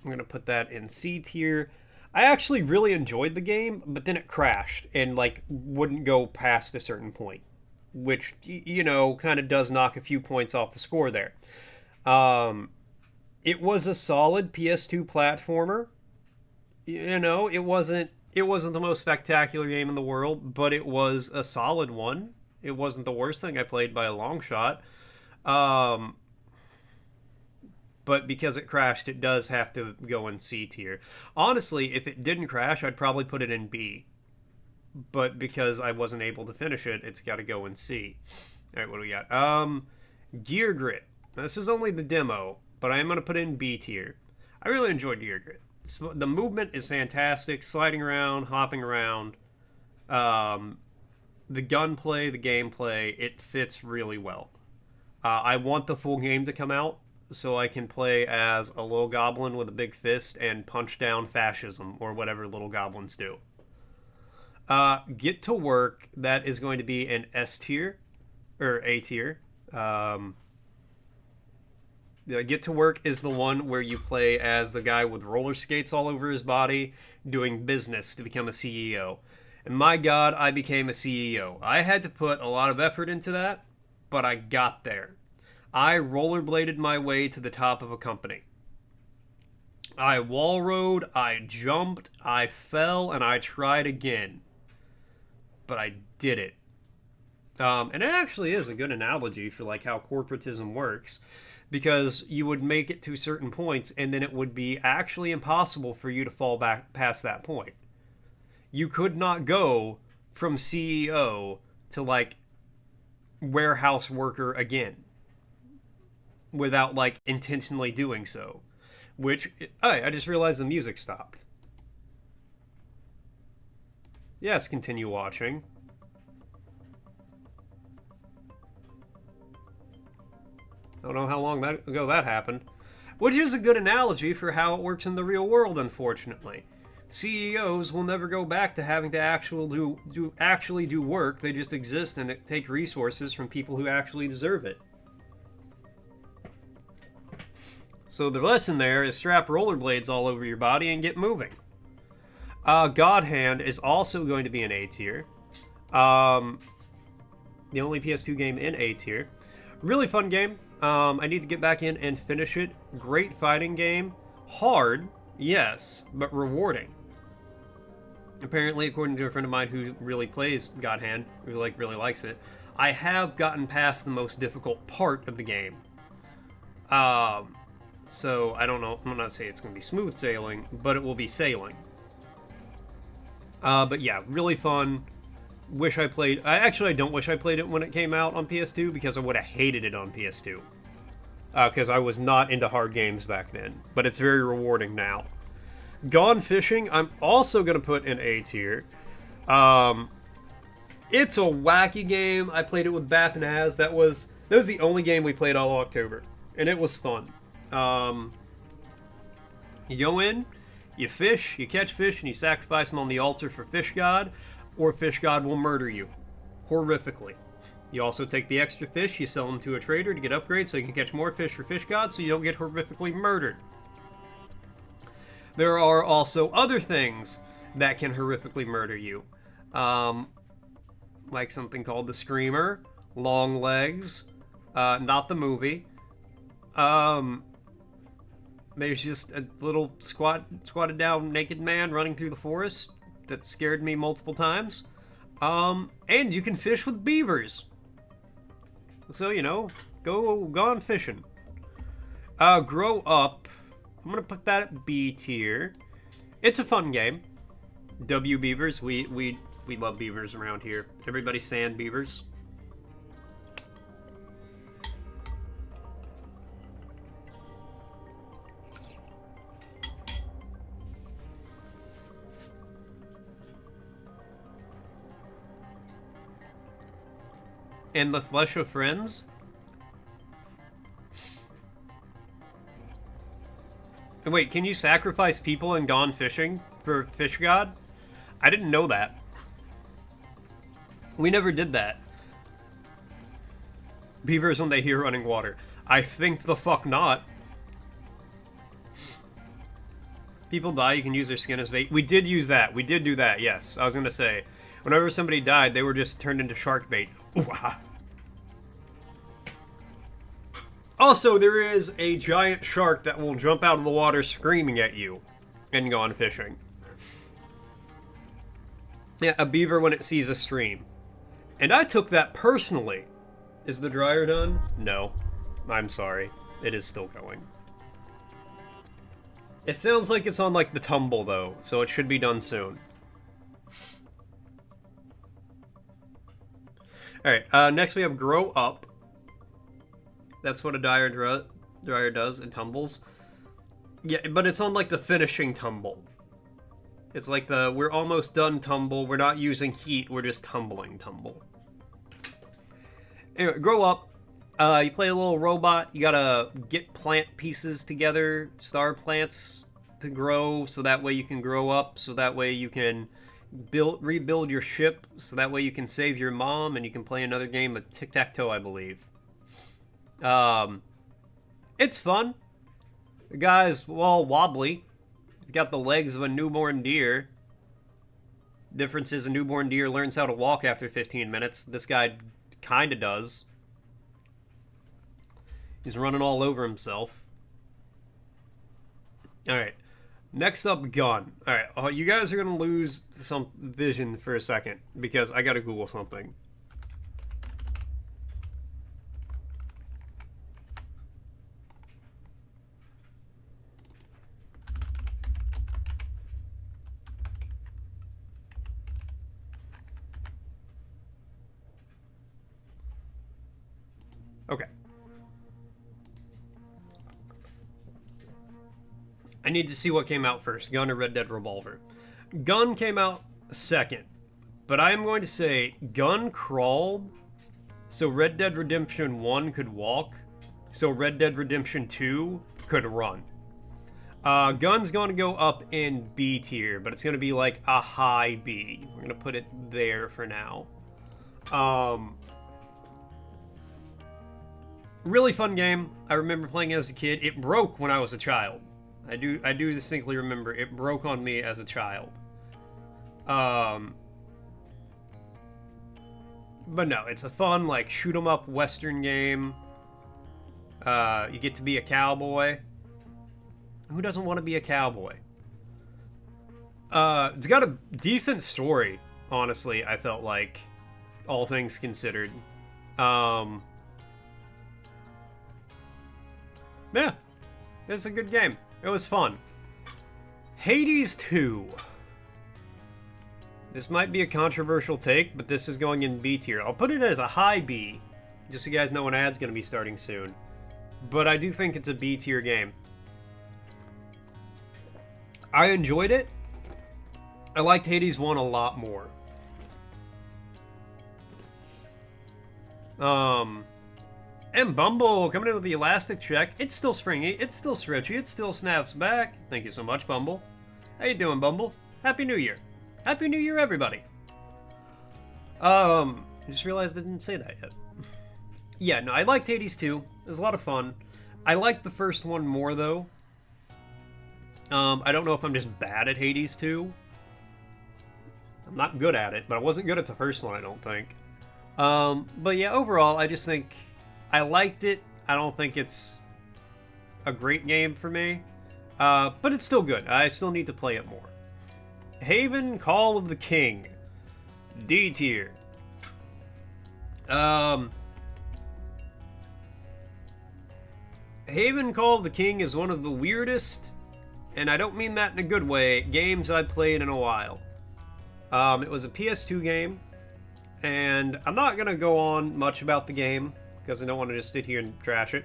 gonna put that in C tier. I actually really enjoyed the game, but then it crashed and like wouldn't go past a certain point, which you know kind of does knock a few points off the score there. Um, it was a solid PS2 platformer. You know, it wasn't the most spectacular game in the world, but it was a solid one. It wasn't the worst thing I played by a long shot. Um, but because it crashed, it does have to go in C tier. Honestly, if it didn't crash, I'd probably put it in B. But because I wasn't able to finish it, it's got to go in C. All right, what do we got? Gear Grit. This is only the demo, but I am going to put it in B tier. I really enjoyed Gear Grit. The movement is fantastic, sliding around, hopping around. The gunplay, the gameplay, it fits really well. I want the full game to come out so I can play as a little goblin with a big fist and punch down fascism or whatever little goblins do. Get to Work, that is going to be an S tier or A tier. Get to Work is the one where you play as the guy with roller skates all over his body doing business to become a CEO. And my God, I became a CEO. I had to put a lot of effort into that, but I got there. I rollerbladed my way to the top of a company. I wall rode, I jumped, I fell, and I tried again. But I did it. And it actually is a good analogy for like how corporatism works, because you would make it to certain points and then it would be actually impossible for you to fall back past that point. You could not go from CEO to like warehouse worker again without like intentionally doing so. Which I just realized the music stopped. Yes, continue watching. I don't know how long ago that happened. Which is a good analogy for how it works in the real world, unfortunately. CEOs will never go back to having to actually do work. They just exist and take resources from people who actually deserve it. So the lesson there is strap rollerblades all over your body and get moving. God Hand is also going to be an A tier. The only PS2 game in A tier. Really fun game. I need to get back in and finish it. Great fighting game. Hard, yes, but rewarding. Apparently, according to a friend of mine who really plays God Hand, who really likes it, I have gotten past the most difficult part of the game. So I don't know. I'm not saying it's going to be smooth sailing, but it will be sailing. But yeah, really fun. I don't wish I played it when it came out on PS2 because I would have hated it on PS2. Because I was not into hard games back then. But it's very rewarding now. Gone Fishing, I'm also going to put in A tier. It's a wacky game. I played it with Bap and Az. That was the only game we played all October. And it was fun. You go in, you fish, you catch fish, and you sacrifice them on the altar for Fish God, or Fish God will murder you. Horrifically. You also take the extra fish, you sell them to a trader to get upgrades so you can catch more fish for Fish God so you don't get horrifically murdered. There are also other things that can horrifically murder you. Like something called the Screamer, Long Legs, not the movie. There's just a little squatted down naked man running through the forest that scared me multiple times. And you can fish with beavers. So, go on fishing. Grow Up. I'm gonna put that at B tier. It's a fun game. W Beavers. We love beavers around here. Everybody stand beavers. In the Flesh of Friends. Wait, can you sacrifice people in Gone Fishing for Fish God? I didn't know that. We never did that. Beavers when they hear running water. I think the fuck not. People die, you can use their skin as bait. We did use that. We did do that, yes. I was gonna say. Whenever somebody died, they were just turned into shark bait. Ooh, ah. Also, there is a giant shark that will jump out of the water screaming at you and go on fishing. Yeah, a beaver when it sees a stream. And I took that personally. Is the dryer done? No. I'm sorry. It is still going. It sounds like it's on, like, the tumble, though, so it should be done soon. Alright, next we have Grow Up. That's what a dryer does, it tumbles. Yeah, but it's on, like, the finishing tumble. It's like the, we're almost done tumble, we're not using heat, we're just tumbling tumble. Anyway, Grow Up. You play a little robot. You gotta get plant pieces together, star plants to grow, so that way you can grow up, so that way you can rebuild your ship, so that way you can save your mom, and you can play another game of tic-tac-toe, I believe. It's fun. The guy's all wobbly. He's got the legs of a newborn deer. Difference is a newborn deer learns how to walk after 15 minutes. This guy kind of does. He's running all over himself. Alright. Next up, gun. Alright, you guys are going to lose some vision for a second, because I got to Google something. Okay. I need to see what came out first, Gun or Red Dead Revolver. Gun came out second, but I am going to say Gun crawled, so Red Dead Redemption 1 could walk, so Red Dead Redemption 2 could run. Gun's going to go up in B tier, but it's going to be like a high B. We're going to put it there for now. Really fun game. I remember playing it as a kid. It broke when I was a child. I do distinctly remember it broke on me as a child. But no, it's a fun, like, shoot 'em up Western game. You get to be a cowboy. Who doesn't want to be a cowboy? It's got a decent story, honestly, I felt like, all things considered. Yeah, it's a good game. It was fun. Hades 2. This might be a controversial take, but this is going in B tier. I'll put it as a high B, just so you guys know an ad's going to be starting soon. But I do think it's a B tier game. I enjoyed it. I liked Hades 1 a lot more. And Bumble coming in with the elastic check. It's still springy. It's still stretchy. It still snaps back. Thank you so much, Bumble. How you doing, Bumble? Happy New Year. Happy New Year, everybody. I just realized I didn't say that yet. Yeah, no, I liked Hades 2. It was a lot of fun. I liked the first one more, though. I don't know if I'm just bad at Hades 2. I'm not good at it, but I wasn't good at the first one, I don't think. But yeah, overall, I just think I liked it. I don't think it's a great game for me. But it's still good. I still need to play it more. Haven Call of the King. D tier. Haven Call of the King is one of the weirdest, and I don't mean that in a good way, games I've played in a while. It was a PS2 game, and I'm not going to go on much about the game, because I don't want to just sit here and trash it.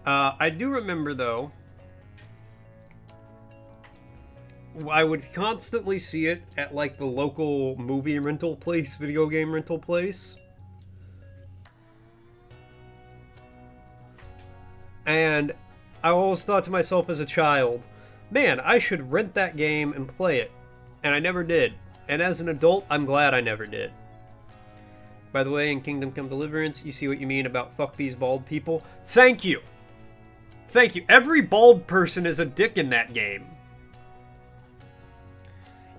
I do remember, though, I would constantly see it at, like, the local movie rental place, video game rental place. And I always thought to myself as a child, man, I should rent that game and play it. And I never did. And as an adult, I'm glad I never did. By the way, in Kingdom Come Deliverance, you see what you mean about fuck these bald people? Thank you! Thank you. Every bald person is a dick in that game.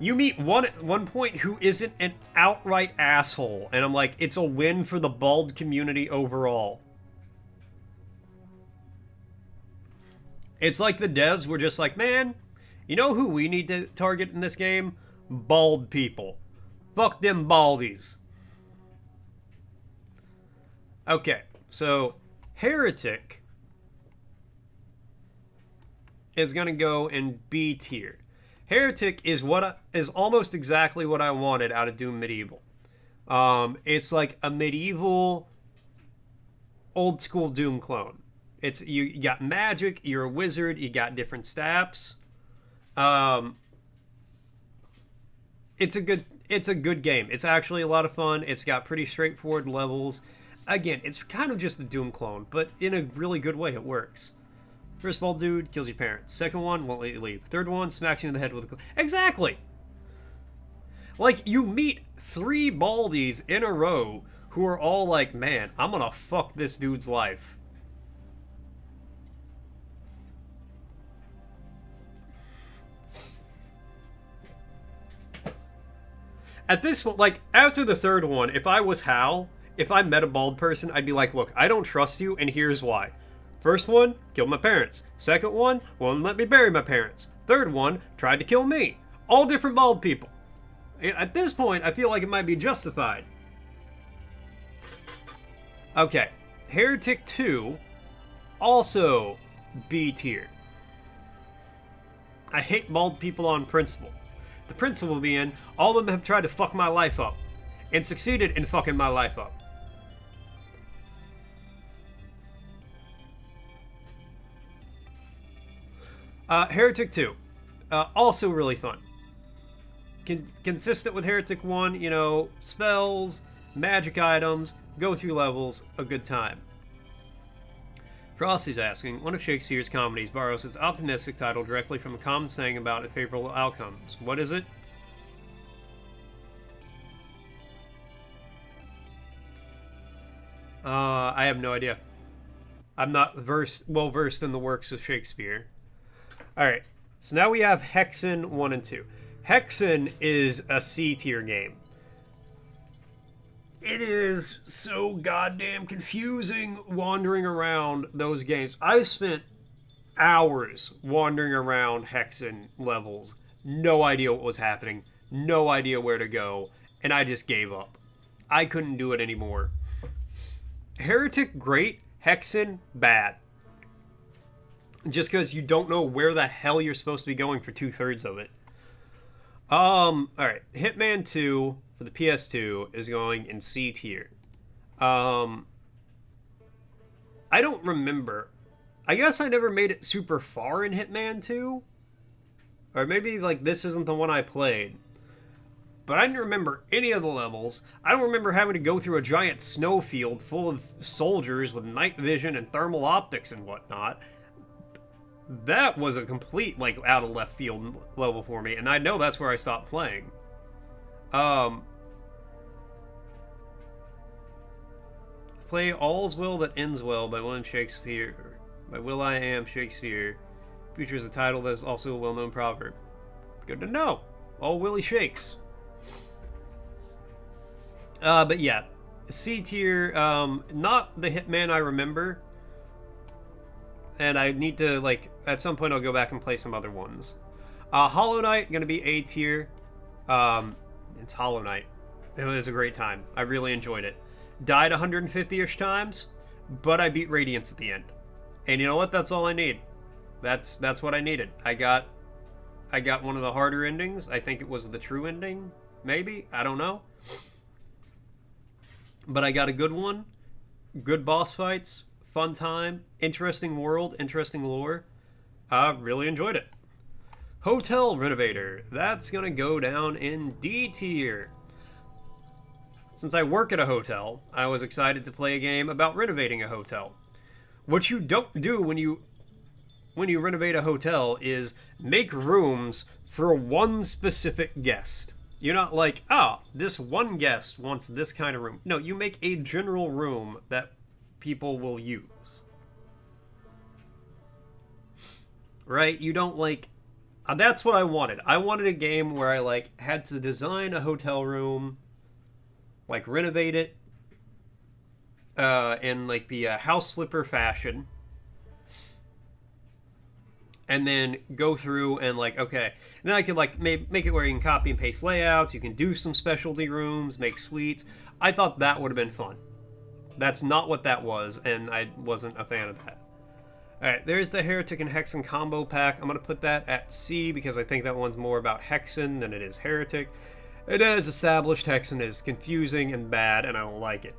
You meet one at one point who isn't an outright asshole, and I'm like, it's a win for the bald community overall. It's like the devs were just like, man, you know who we need to target in this game? Bald people. Fuck them baldies. Okay, so Heretic is going to go in B tier. Heretic is is almost exactly what I wanted out of Doom Medieval. It's like a medieval, old school Doom clone. It's you got magic. You're a wizard. You got different stats. It's a good game. It's actually a lot of fun. It's got pretty straightforward levels. Again, it's kind of just a Doom clone, but in a really good way it works. First of all, dude, kills your parents. Second one, won't let you leave. Third one, smacks you in the head with a... Exactly! Like, you meet 3 baldies in a row who are all like, man, I'm gonna fuck this dude's life. At this point, like, after the third one, if I was Hal, if I met a bald person, I'd be like, look, I don't trust you, and here's why. First one, killed my parents. Second one, won't let me bury my parents. Third one, tried to kill me. All different bald people. At this point, I feel like it might be justified. Okay, Heretic 2, also B tier. I hate bald people on principle. The principle being, all of them have tried to fuck my life up, and succeeded in fucking my life up. Heretic 2, also really fun. Consistent with Heretic 1, you know, spells, magic items, go through levels, a good time. Frosty's asking, one of Shakespeare's comedies borrows its optimistic title directly from a common saying about favorable outcomes. What is it? I have no idea. I'm not well versed in the works of Shakespeare. Alright, so now we have Hexen 1 and 2. Hexen is a C tier game. It is so goddamn confusing wandering around those games. I spent hours wandering around Hexen levels. No idea what was happening. No idea where to go. And I just gave up. I couldn't do it anymore. Heretic, great. Hexen, bad. Just because you don't know where the hell you're supposed to be going for 2/3 of it. Alright. Hitman 2 for the PS2 is going in C tier. I don't remember. I guess I never made it super far in Hitman 2. Or maybe, like, this isn't the one I played. But I didn't remember any of the levels. I don't remember having to go through a giant snowfield full of soldiers with night vision and thermal optics and whatnot. That was a complete, like, out of left field level for me, and I know that's where I stopped playing. Play All's Well That Ends Well by William Shakespeare. By Will.I.Am Shakespeare. Features a title that is also a well-known proverb. Good to know. All Willie Shakes. But yeah. C tier, not the Hitman I remember. And I need to, like, at some point I'll go back and play some other ones. Hollow Knight, gonna be A tier. It's Hollow Knight. It was a great time. I really enjoyed it. Died 150-ish times, but I beat Radiance at the end. And you know what? That's all I need. That's what I needed. I got one of the harder endings. I think it was the true ending. Maybe. I don't know. But I got a good one. Good boss fights. Fun time. Interesting world. Interesting lore. Really enjoyed it. Hotel Renovator. That's going to go down in D tier. Since I work at a hotel, I was excited to play a game about renovating a hotel. What you don't do when you renovate a hotel is make rooms for one specific guest. You're not like, this one guest wants this kind of room. No, you make a general room that people will use. Right? You don't, like... that's what I wanted. I wanted a game where I, like, had to design a hotel room, like, renovate it, in, like, the house flipper fashion. And then go through and, like, okay. And then I could, like, make it where you can copy and paste layouts. You can do some specialty rooms, make suites. I thought that would have been fun. That's not what that was, and I wasn't a fan of that. Alright, there's the Heretic and Hexen combo pack. I'm going to put that at C because I think that one's more about Hexen than it is Heretic. It is established Hexen is confusing and bad, and I don't like it.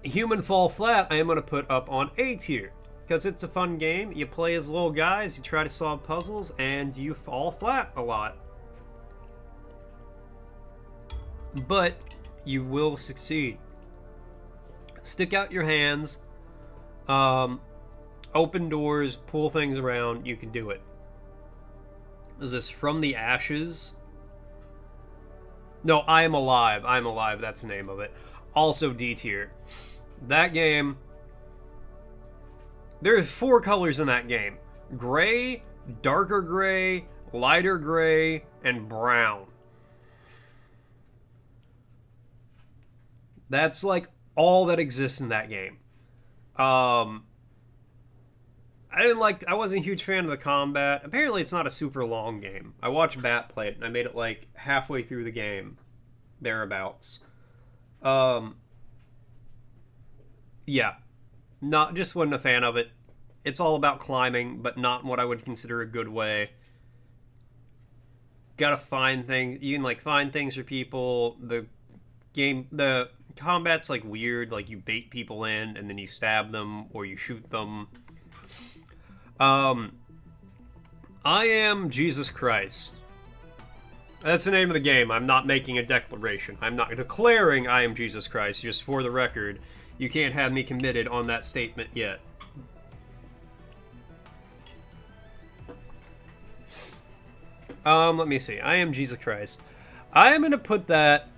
Human Fall Flat, I am going to put up on A tier. Because it's a fun game. You play as little guys, you try to solve puzzles, and you fall flat a lot. But You will succeed. Stick out your hands. Open doors, pull things around. You can do it. Is this From the Ashes? No, I Am Alive. I Am Alive, that's the name of it. Also D tier. That game... There's 4 colors in that game. Gray, darker gray, lighter gray, and brown. That's like all that exists in that game. I wasn't a huge fan of the combat. Apparently it's not a super long game. I watched Bat play it and I made it like halfway through the game. Thereabouts. Yeah. Just wasn't a fan of it. It's all about climbing, but not in what I would consider a good way. Gotta find things. You can like find things for people. The combat's like weird. Like you bait people in and then you stab them or you shoot them. I Am Jesus Christ. That's the name of the game. I'm not making a declaration. I'm not declaring I am Jesus Christ. Just for the record, you can't have me committed on that statement yet. Let me see. I Am Jesus Christ. I am going to put that...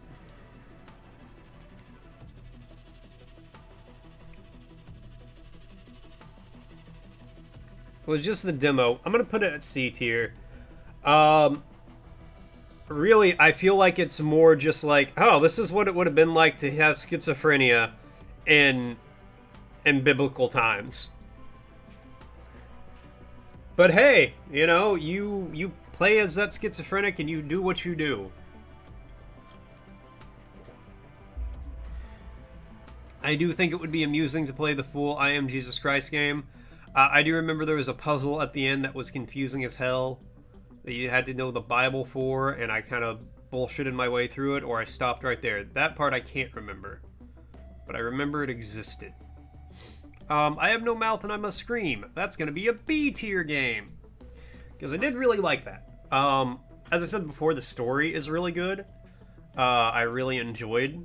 It was just the demo. I'm going to put it at C tier. Really, I feel like it's more just like, oh, this is what it would have been like to have schizophrenia in biblical times. But hey, you know, you play as that schizophrenic and you do what you do. I do think it would be amusing to play the full I Am Jesus Christ game. I do remember there was a puzzle at the end that was confusing as hell that you had to know the Bible for, and I kind of bullshitted my way through it, or I stopped right there. That part I can't remember, but I remember it existed. I Have No Mouth and I Must Scream. That's going to be a B tier game, because I did really like that. As I said before, the story is really good. I really enjoyed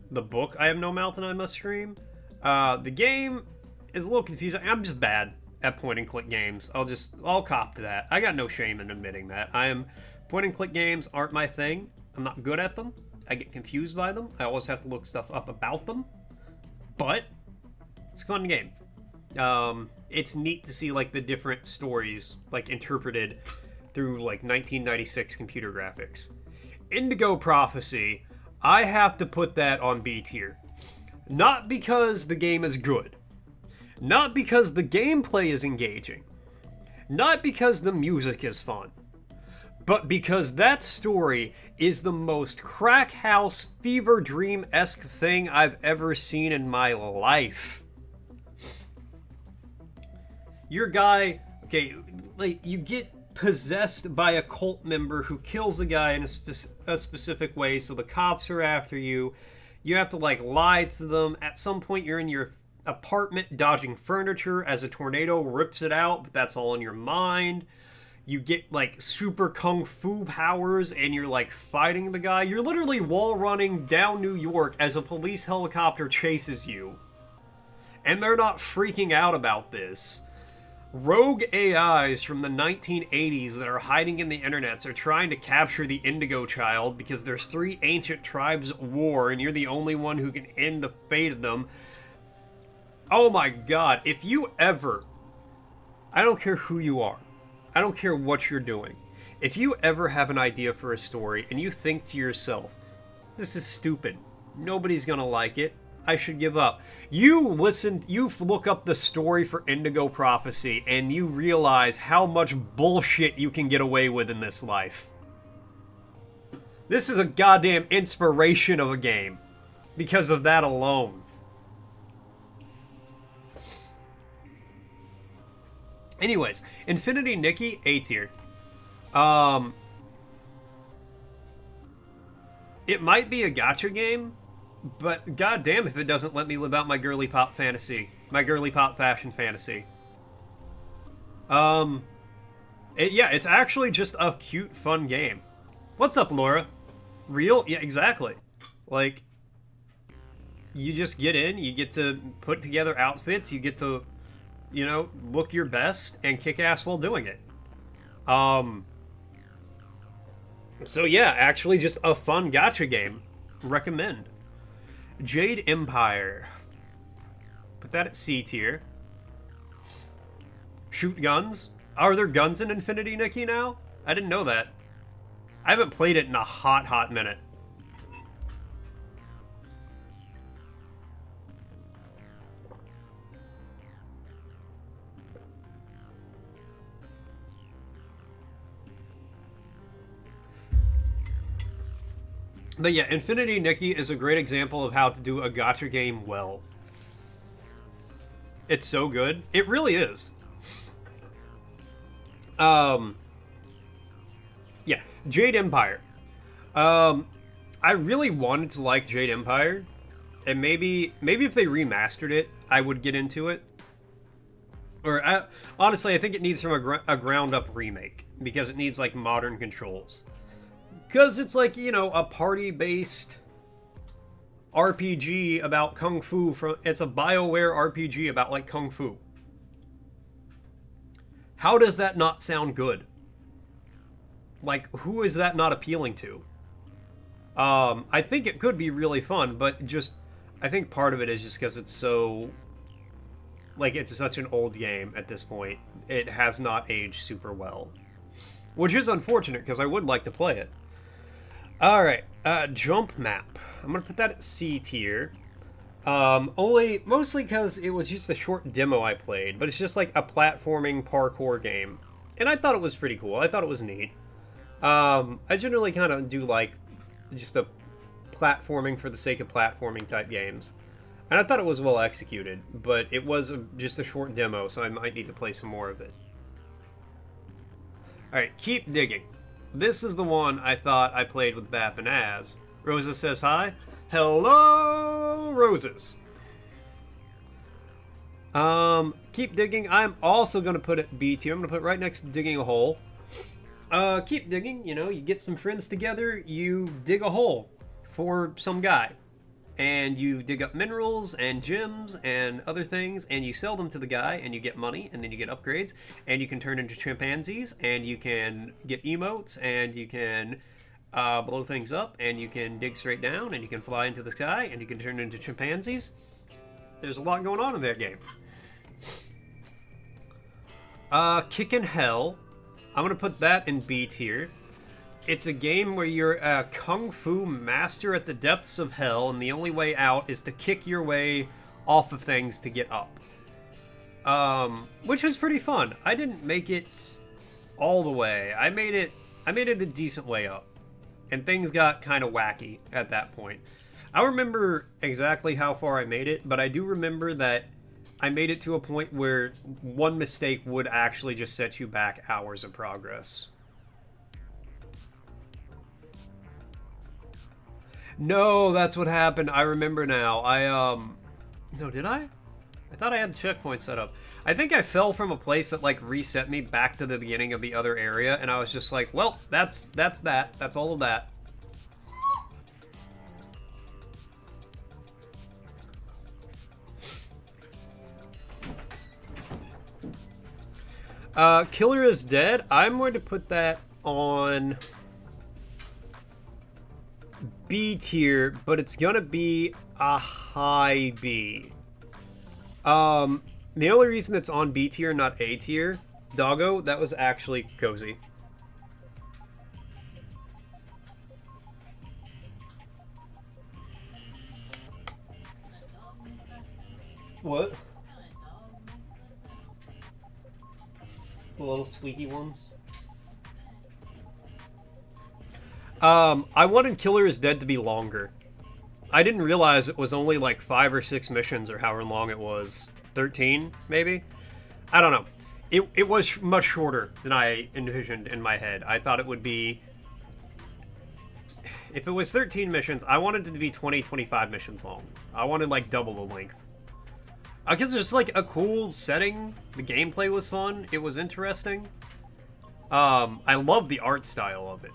the book I Have No Mouth and I Must Scream. The game is a little confusing. I'm just bad at point and click games. I'll cop to that. I got no shame in admitting that. Point and click games aren't my thing. I'm not good at them. I get confused by them. I always have to look stuff up about them. But it's a fun game. It's neat to see like the different stories like interpreted through like 1996 computer graphics. Indigo Prophecy, I have to put that on B tier. Not because the game is good. Not because the gameplay is engaging. Not because the music is fun. But because that story is the most crack house fever dream-esque thing I've ever seen in my life. Your guy, okay, like you get possessed by a cult member who kills a guy in a specific way, so the cops are after you. You have to like lie to them. At some point you're in your apartment dodging furniture as a tornado rips it out, but that's all in your mind. You get like super kung fu powers and you're like fighting the guy. You're literally wall running down New York as a police helicopter chases you. And they're not freaking out about this. Rogue AIs from the 1980s that are hiding in the internets are trying to capture the Indigo Child because there's 3 ancient tribes at war and you're the only one who can end the fate of them. Oh my god, if you ever... I don't care who you are. I don't care what you're doing. If you ever have an idea for a story and you think to yourself, this is stupid, nobody's gonna like it, I should give up. You look up the story for Indigo Prophecy and you realize how much bullshit you can get away with in this life. This is a goddamn inspiration of a game because of that alone. Anyways, Infinity Nikki, A tier. It might be a gacha game, but goddamn if it doesn't let me live out my girly pop fantasy. My girly pop fashion fantasy. Yeah, it's actually just a cute, fun game. What's up, Laura? Real? Yeah, exactly. Like, you just get in, you get to put together outfits, you get to, look your best and kick ass while doing it. So yeah, actually just a fun gacha game. Recommend. Jade Empire. Put that at C tier. Shoot guns. Are there guns in Infinity, Nikki, now? I didn't know that. I haven't played it in a hot minute. But yeah, Infinity, Nikki, is a great example of how to do a gacha game well. It's so good. It really is. Yeah, Jade Empire. I really wanted to like Jade Empire, and maybe if they remastered it, I would get into it. Or honestly, I think it needs from a ground up remake because it needs like modern controls. Because it's like, a party based RPG about kung fu. It's a BioWare RPG about like kung fu. How does that not sound good? Like, who is that not appealing to? I think it could be really fun, but I think part of it is just because it's so, like, it's such an old game at this point. It has not aged super well. Which is unfortunate, because I would like to play it. Alright, Jump Map. I'm going to put that at C tier. Mostly because it was just a short demo I played, but it's just like a platforming parkour game. And I thought it was pretty cool. I thought it was neat. I generally kind of do like just a platforming for the sake of platforming type games. And I thought it was well executed, but it was just a short demo, so I might need to play some more of it. Alright, Keep Digging. This is the one I thought I played with Bap and Az. Rosa says hi. Hello, Roses. Keep Digging. I'm also going to put it B tier. I'm going to put it right next to Digging a Hole. Keep Digging. You get some friends together. You dig a hole for some guy. And you dig up minerals and gems and other things, and you sell them to the guy, and you get money, and then you get upgrades, and you can turn into chimpanzees, and you can get emotes, and you can blow things up, and you can dig straight down, and you can fly into the sky, and you can turn into chimpanzees. There's a lot going on in that game. Kickin' Hell. I'm going to put that in B tier. It's a game where you're a kung fu master at the depths of hell, and the only way out is to kick your way off of things to get up. Which was pretty fun. I didn't make it all the way. I made it a decent way up. And things got kind of wacky at that point. I don't remember exactly how far I made it, but I do remember that I made it to a point where one mistake would actually just set you back hours of progress. No, that's what happened. I remember now. No, did I? I thought I had the checkpoint set up. I think I fell from a place that, like, reset me back to the beginning of the other area, and I was just like, well, that's that. That's all of that. Killer is Dead. I'm going to put that on B tier, but it's gonna be a high B. The only reason it's on B tier, not A tier, Doggo, that was actually cozy. What? The little squeaky ones? I wanted Killer is Dead to be longer. I didn't realize it was only like 5 or 6 missions or however long it was. 13, maybe? I don't know. It was much shorter than I envisioned in my head. I thought it would be... If it was 13 missions, I wanted it to be 20, 25 missions long. I wanted like double the length. Because it's like a cool setting. The gameplay was fun. It was interesting. I love the art style of it.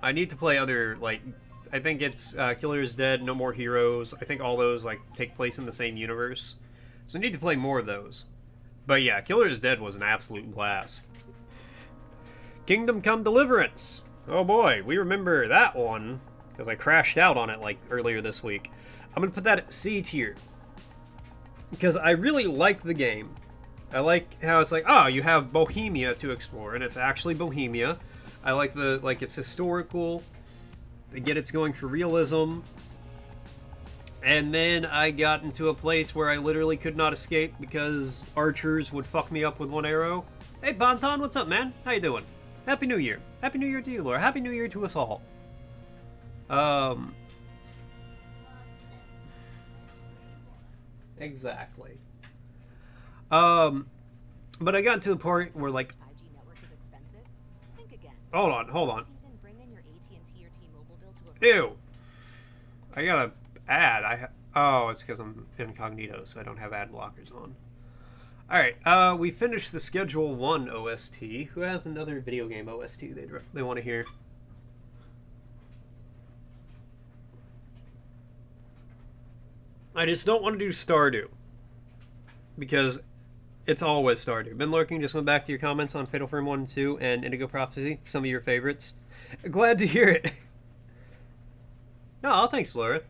I need to play other, like, I think it's Killer is Dead, No More Heroes. I think all those like take place in the same universe. So I need to play more of those. But yeah, Killer is Dead was an absolute blast. Kingdom Come Deliverance. Oh boy, we remember that one because I crashed out on it like earlier this week. I'm gonna put that at C tier because I really like the game. I like how it's like, oh, you have Bohemia to explore, and it's actually Bohemia. I like it's historical. They get it's going for realism. And then I got into a place where I literally could not escape because archers would fuck me up with one arrow. Hey, Bonton, what's up, man? How you doing? Happy New Year. Happy New Year to you, Laura. Happy New Year to us all. Exactly. But I got to the point where, like... 5G network is expensive? Think again. Hold on. Season, bring in your AT&T or T-Mobile bill to a... Ew. I got an ad. Oh, it's because I'm incognito, so I don't have ad blockers on. Alright, we finished the Schedule 1 OST. Who has another video game OST they want to hear? I just don't want to do Stardew. Because it's always Stardew. Ben Lurking just went back to your comments on Fatal Frame 1 and 2 and Indigo Prophecy, some of your favorites. Glad to hear it. No, thanks, Laura.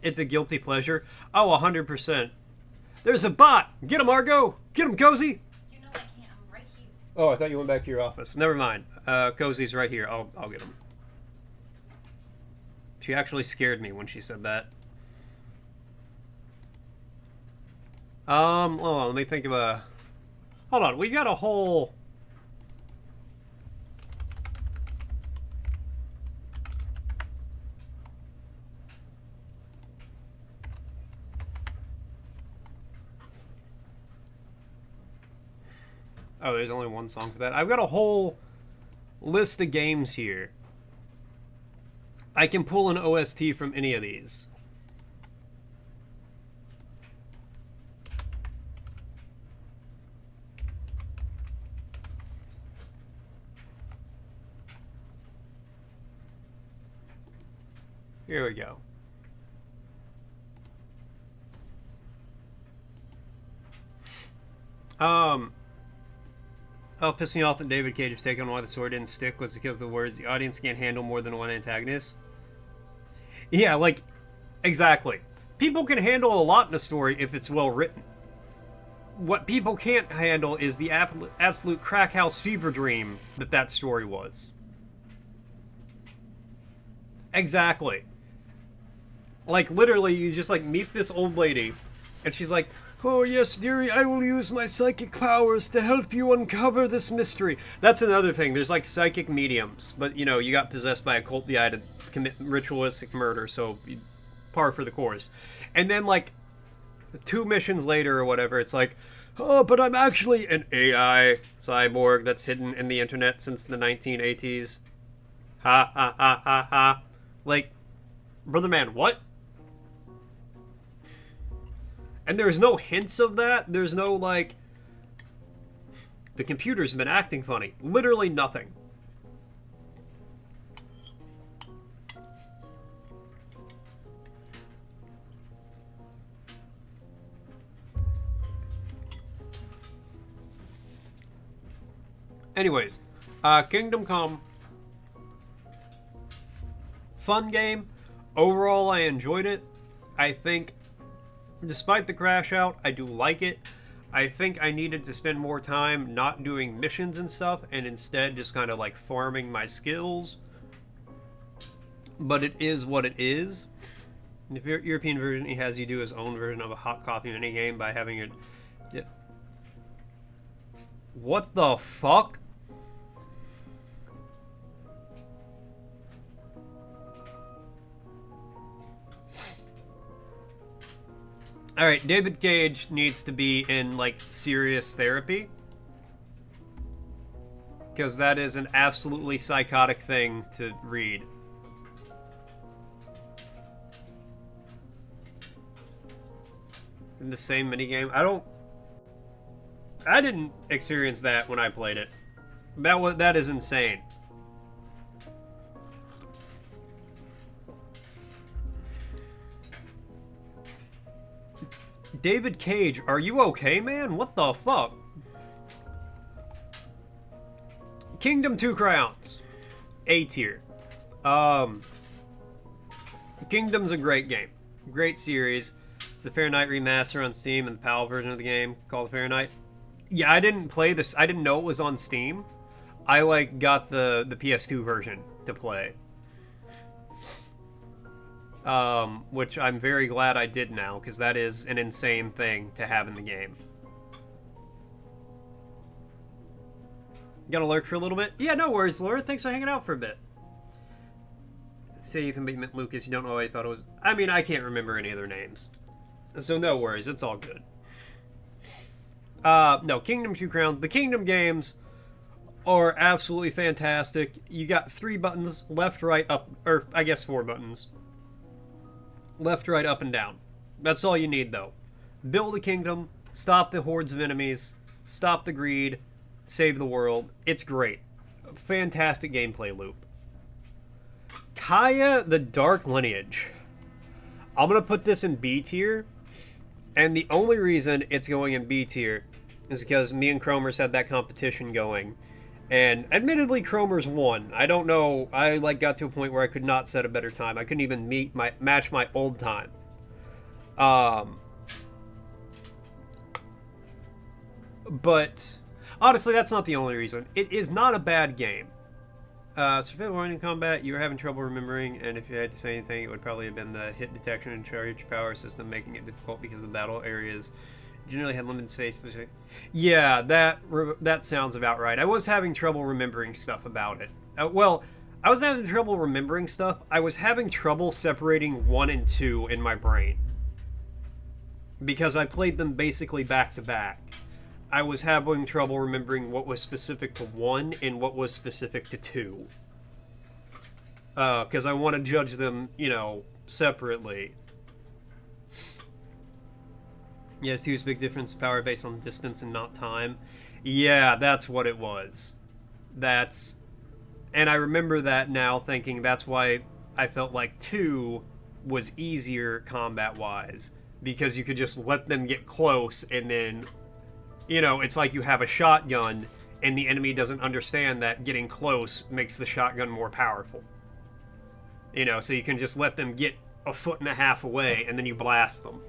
It's a guilty pleasure. Oh, 100%. There's a bot! Get him, Argo! Get him, Cozy! You know I can't. I'm right here. Oh, I thought you went back to your office. Never mind. Cozy's right here. I'll get him. She actually scared me when she said that. Hold on, let me think of a... Hold on, we got a whole... Oh, there's only one song for that. I've got a whole list of games here. I can pull an OST from any of these. Here we go. Oh, pissed me off that David Cage was taken on why the sword didn't stick was because the words, the audience can't handle more than one antagonist. Yeah, like, exactly. People can handle a lot in a story if it's well written. What people can't handle is the absolute crack house fever dream that story was. Exactly. Like, literally, you just, like, meet this old lady, and she's like, oh, yes, dearie, I will use my psychic powers to help you uncover this mystery. That's another thing. There's, like, psychic mediums. But, you know, you got possessed by a cult guy to commit ritualistic murder, so par for the course. And then, like, 2 missions later or whatever, it's like, oh, but I'm actually an AI cyborg that's hidden in the internet since the 1980s. Ha, ha, ha, ha, ha. Like, brother man, what? And there's no hints of that. There's no, like, the computer's been acting funny. Literally nothing. Anyways, Kingdom Come. Fun game. Overall, I enjoyed it. I think, despite the crash out, I do like it. I think I needed to spend more time not doing missions and stuff, and instead just kind of like farming my skills. But it is what it is. The European version, he has you do his own version of a hot coffee minigame by having it... What the fuck? Alright, David Cage needs to be in, like, serious therapy. Because that is an absolutely psychotic thing to read. in the same minigame. I didn't experience that when I played it. That is insane. David Cage, are you okay, man? What the fuck? Kingdom 2 Crowns. A tier. Kingdom's a great game. Great series. It's the Fahrenheit remaster on Steam and the PAL version of the game called Fahrenheit. Yeah, I didn't play this. I didn't know it was on Steam. I got the PS2 version to play. Which I'm very glad I did now, because that is an insane thing to have in the game. Gonna lurk for a little bit? Yeah, no worries, Laura. Thanks for hanging out for a bit. Say Ethan but you meant Lucas. You don't know what I thought it was. I mean, I can't remember any of their names. So no worries. It's all good. No, Kingdom 2 Crowns. The Kingdom games are absolutely fantastic. You got 3 buttons, left, right, up, or I guess 4 buttons. Left, right, up, and down. That's all you need, though. Build a kingdom, stop the hordes of enemies, stop the greed, save the world. It's great. Fantastic gameplay loop. Kaya the Dark Lineage. I'm going to put this in B tier, and the only reason it's going in B tier is because me and Chromers had that competition going. And admittedly, Chromers won. I don't know. I got to a point where I could not set a better time. I couldn't even match my old time. But honestly, that's not the only reason. It is not a bad game. Survival running combat, you were having trouble remembering, and if you had to say anything, it would probably have been the hit detection and charge power system, making it difficult because the battle areas generally had limited space. Yeah, that sounds about right. I was having trouble remembering stuff about it. Well, I was having trouble remembering stuff. I was having trouble separating 1 and 2 in my brain. Because I played them basically back to back. I was having trouble remembering what was specific to 1 and what was specific to 2. Because I want to judge them, separately. Yes, 2's big difference, power based on distance and not time. Yeah, that's what it was. And I remember that now, thinking that's why I felt like 2 was easier combat-wise. Because you could just let them get close, and then, it's like you have a shotgun, and the enemy doesn't understand that getting close makes the shotgun more powerful. So you can just let them get a foot and a half away, and then you blast them.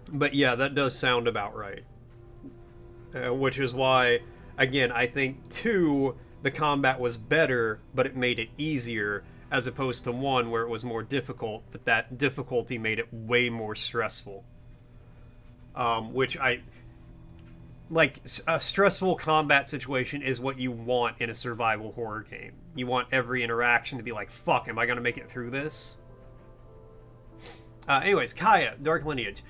But yeah, that does sound about right. Which is why, again, I think 2, the combat was better, but it made it easier, as opposed to 1, where it was more difficult, but that difficulty made it way more stressful. Which a stressful combat situation is what you want in a survival horror game. You want every interaction to be like, fuck, am I going to make it through this? Anyways, Kaya, Dark Lineage.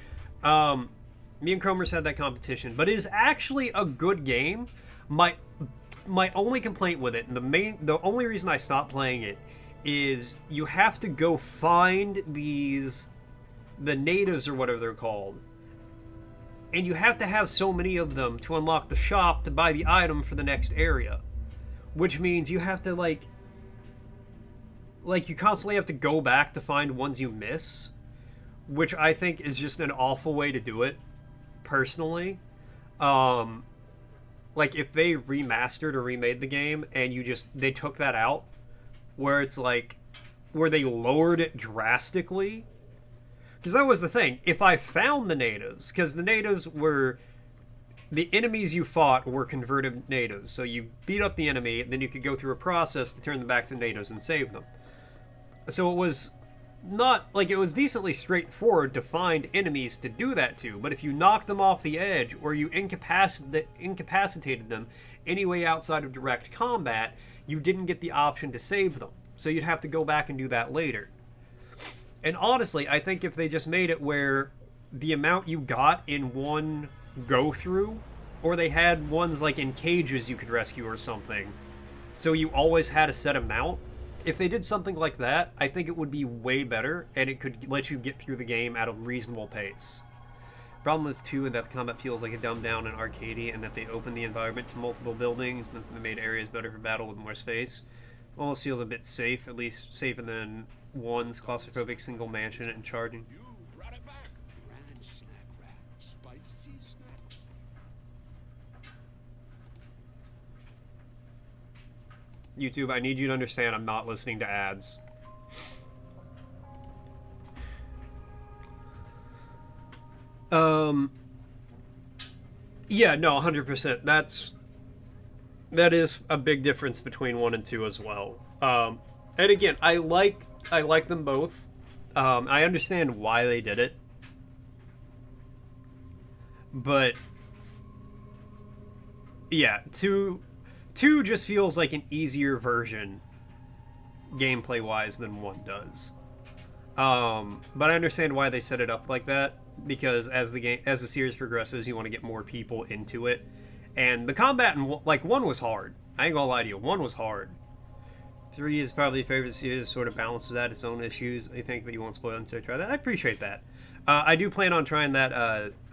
Me and Chromers had that competition, but it is actually a good game. My only complaint with it, and the only reason I stopped playing it, is you have to go find the natives or whatever they're called. And you have to have so many of them to unlock the shop to buy the item for the next area. Which means you have to, you constantly have to go back to find ones you miss. Which I think is just an awful way to do it, personally. If they remastered or remade the game, and they took that out, where it's where they lowered it drastically. Because that was the thing. If I found the natives, because the natives were... The enemies you fought were converted natives. So you beat up the enemy, and then you could go through a process to turn them back to natives and save them. So it was not... it was decently straightforward to find enemies to do that to. But if you knocked them off the edge, or you incapacitated them any way outside of direct combat, you didn't get the option to save them. So you'd have to go back and do that later. And honestly, I think if they just made it where the amount you got in one go-through, or they had ones in cages you could rescue or something, so you always had a set amount, if they did something like that, I think it would be way better, and it could let you get through the game at a reasonable pace. Problem is, too, that the combat feels like a dumbed down and arcadey, and that they opened the environment to multiple buildings, and they made areas better for battle with more space. Almost feels a bit safe, at least safer than one's claustrophobic single mansion and charging. You brought it back. Grand snack wrap. Spicy snack. YouTube, I need you to understand I'm not listening to ads. Yeah, no, 100%. That is a big difference between 1 and 2 as well. And again, I like them both. I understand why they did it. But yeah, 2 just feels like an easier version gameplay wise than 1 does. But I understand why they set it up like that, because as the series progresses, you want to get more people into it. And the combat in 1 was hard. I ain't gonna lie to you, 1 was hard. 3 is probably your favorite series, sort of balances out its own issues, I think, but you won't spoil until I try that. I appreciate that. I do plan on trying that,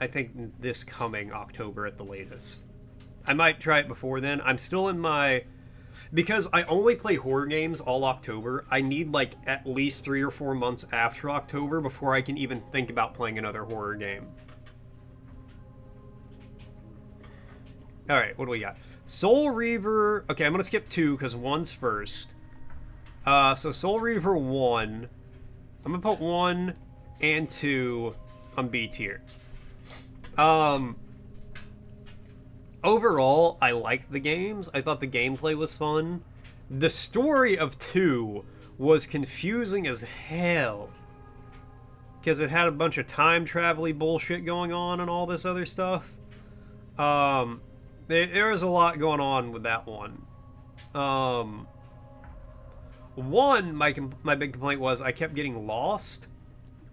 I think, this coming October at the latest. I might try it before then. I'm still in my... Because I only play horror games all October, I need, like, at least 3 or 4 months after October before I can even think about playing another horror game. Alright, what do we got? Soul Reaver... Okay, I'm gonna skip 2, because 1's first. So Soul Reaver 1... I'm gonna put 1 and 2 on B tier. Overall, I liked the games. I thought the gameplay was fun. The story of 2 was confusing as hell, because it had a bunch of time travel-y bullshit going on and all this other stuff. There was a lot going on with that one. 1, my big complaint was I kept getting lost.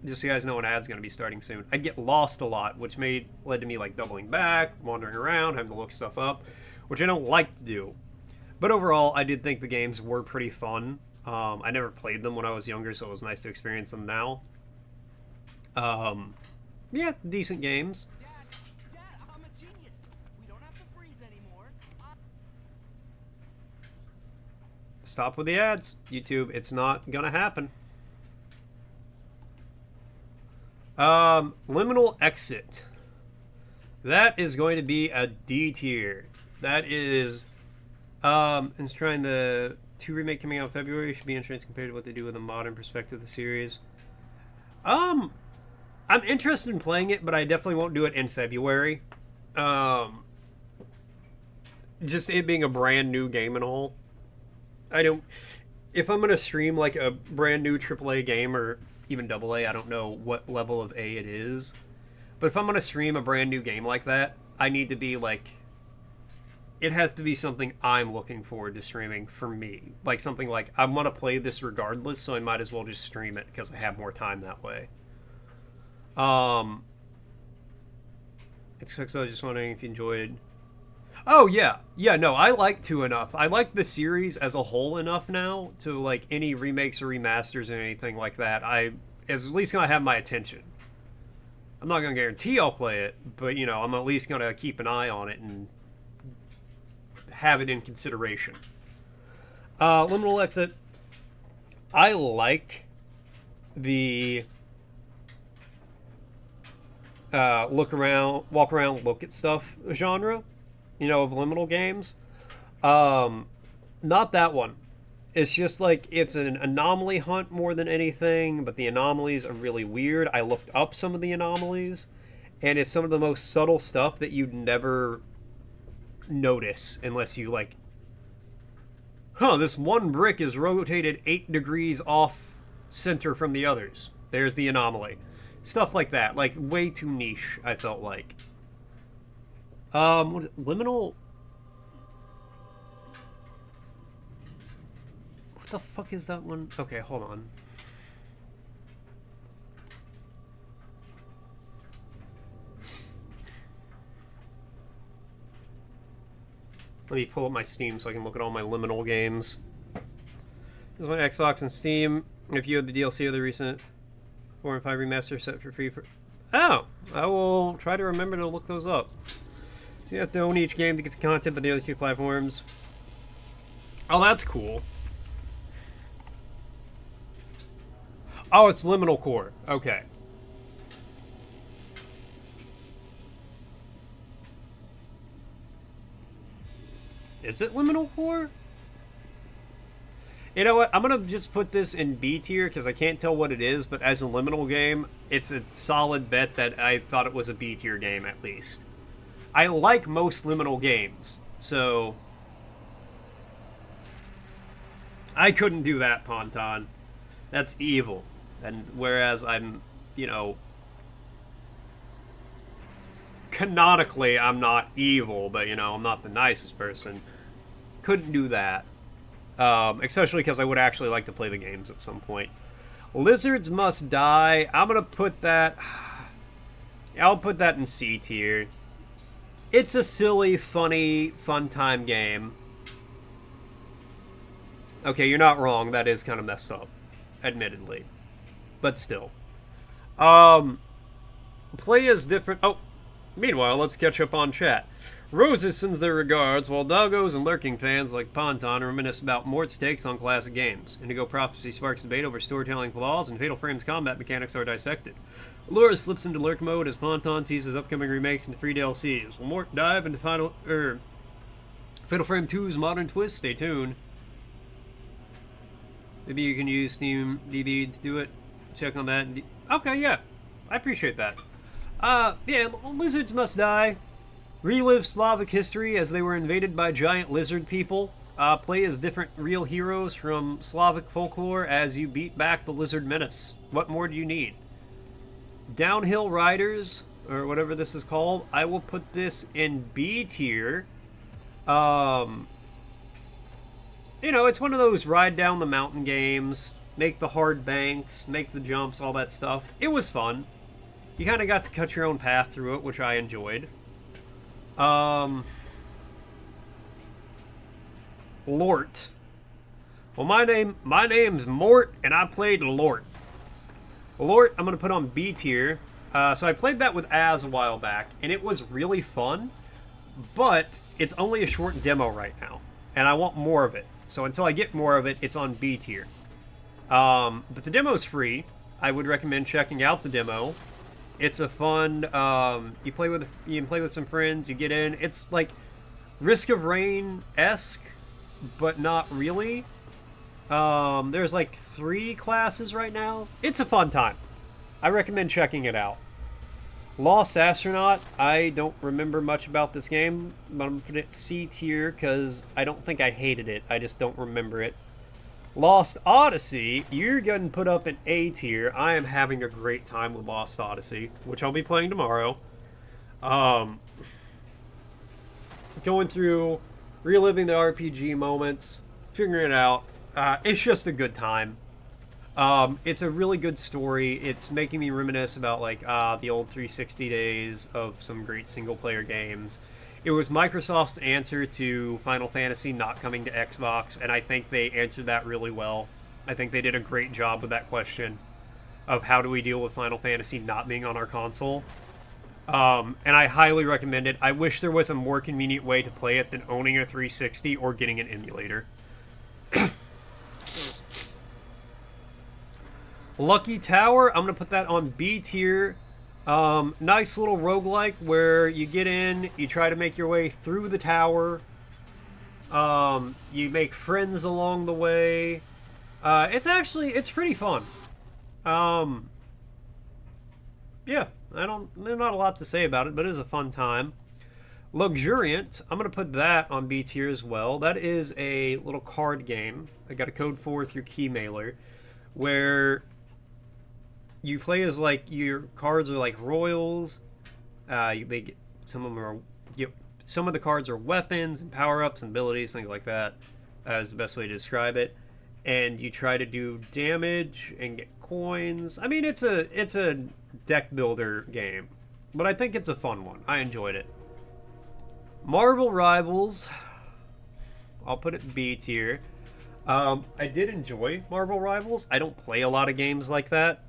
Just so you guys know, an ad's going to be starting soon. I'd get lost a lot, which led to me like doubling back, wandering around, having to look stuff up, which I don't like to do. But overall, I did think the games were pretty fun. I never played them when I was younger, so it was nice to experience them now. Yeah, decent games. Dad, I'm a genius. We don't have to freeze anymore. Stop with the ads, YouTube. It's not gonna happen. Liminal Exit. That is going to be a D tier. That is, it's trying the 2 remake coming out in February. Should be interesting compared to what they do with a modern perspective of the series. I'm interested in playing it, but I definitely won't do it in February. Just it being a brand new game and all. If I'm gonna stream like a brand new AAA game, or even AA, I don't know what level of A it is. But if I'm going to stream a brand new game like that, I need to be like... It has to be something I'm looking forward to streaming for me. Like something like, I want to play this regardless, so I might as well just stream it because I have more time that way. It's because I was just wondering if you enjoyed... Oh, yeah. Yeah, no, I like 2 enough. I like the series as a whole enough now to, like, any remakes or remasters or anything like that. It's at least going to have my attention. I'm not going to guarantee I'll play it, but, you know, I'm at least going to keep an eye on it and have it in consideration. Liminal Exit. I like the walk around, look at stuff genre. You know, of liminal games. Not that one. It's just like, it's an anomaly hunt more than anything, but the anomalies are really weird. I looked up some of the anomalies, and it's some of the most subtle stuff that you'd never notice unless you, like, this one brick is rotated 8 degrees off center from the others. There's the anomaly. Stuff like that. Like, way too niche, I felt like. Liminal... What the fuck is that one? Okay, hold on. Let me pull up my Steam so I can look at all my Liminal games. This one Xbox and Steam. If you have the DLC of the recent 4 and 5 remaster set for free for... Oh! I will try to remember to look those up. You have to own each game to get the content of the other 2 platforms. Oh, that's cool. Oh, it's Liminal Core. Okay. Is it Liminal Core? You know what? I'm going to just put this in B tier because I can't tell what it is, but as a Liminal game, it's a solid bet that I thought it was a B tier game at least. I like most Liminal games, so... I couldn't do that, Ponton. That's evil. And whereas I'm, you know... Canonically, I'm not evil, but, you know, I'm not the nicest person. Couldn't do that. Especially because I would actually like to play the games at some point. Lizards Must Die. I'm going to put that... I'll put that in C tier. It's a silly, funny, fun time game. Okay, you're not wrong. That is kind of messed up. Admittedly. But still. Play is different... Oh, meanwhile, let's catch up on chat. Roses sends their regards, while doggos and lurking fans like Ponton reminisce about Mort's takes on classic games. Indigo Prophecy sparks debate over storytelling flaws, and Fatal Frame's combat mechanics are dissected. Allura slips into lurk mode as Ponton teases upcoming remakes and free DLCs. Will Mort dive into Fatal Frame 2's modern twist? Stay tuned. Maybe you can use Steam DB to do it. Check on that. Okay, yeah. I appreciate that. Yeah, Lizards Must Die. Relive Slavic history as they were invaded by giant lizard people. Play as different real heroes from Slavic folklore as you beat back the lizard menace. What more do you need? Downhill Riders, or whatever this is called. I will put this in B tier. You know, it's one of those ride down the mountain games. Make the hard banks, make the jumps, all that stuff. It was fun. You kind of got to cut your own path through it, which I enjoyed. Lort. Well, my name's Mort, and I played Lort. Lort, I'm gonna put on B tier. So I played that with Az a while back, and it was really fun, but it's only a short demo right now, and I want more of it. So until I get more of it, it's on B tier. But the demo's free. I would recommend checking out the demo. It's a fun, you can play with some friends, you get in. It's like Risk of Rain-esque, but not really. There's like 3 classes right now. It's a fun time. I recommend checking it out. Lost Astronaut, I don't remember much about this game, but I'm going to put it C tier because I don't think I hated it. I just don't remember it. Lost Odyssey, you're going to put up an A tier. I am having a great time with Lost Odyssey, which I'll be playing tomorrow. Going through, reliving the RPG moments, figuring it out. It's just a good time. It's a really good story. It's making me reminisce about like the old 360 days of some great single-player games. It was Microsoft's answer to Final Fantasy not coming to Xbox, and I think they answered that really well. I think they did a great job with that question of how do we deal with Final Fantasy not being on our console. And I highly recommend it. I wish there was a more convenient way to play it than owning a 360 or getting an emulator. Lucky Tower, I'm going to put that on B tier. Nice little roguelike where you get in, you try to make your way through the tower. You make friends along the way. It's pretty fun. Yeah, there's not a lot to say about it, but it is a fun time. Luxuriant, I'm going to put that on B tier as well. That is a little card game. I got a code for through Keymailer, where you play as like your cards are like royals. They get some of them are some of the cards are weapons and power ups and abilities, things like that. Is the best way to describe it. And you try to do damage and get coins. I mean, it's a deck builder game, but I think it's a fun one. I enjoyed it. Marvel Rivals, I'll put it B tier. I did enjoy Marvel Rivals. I don't play a lot of games like that.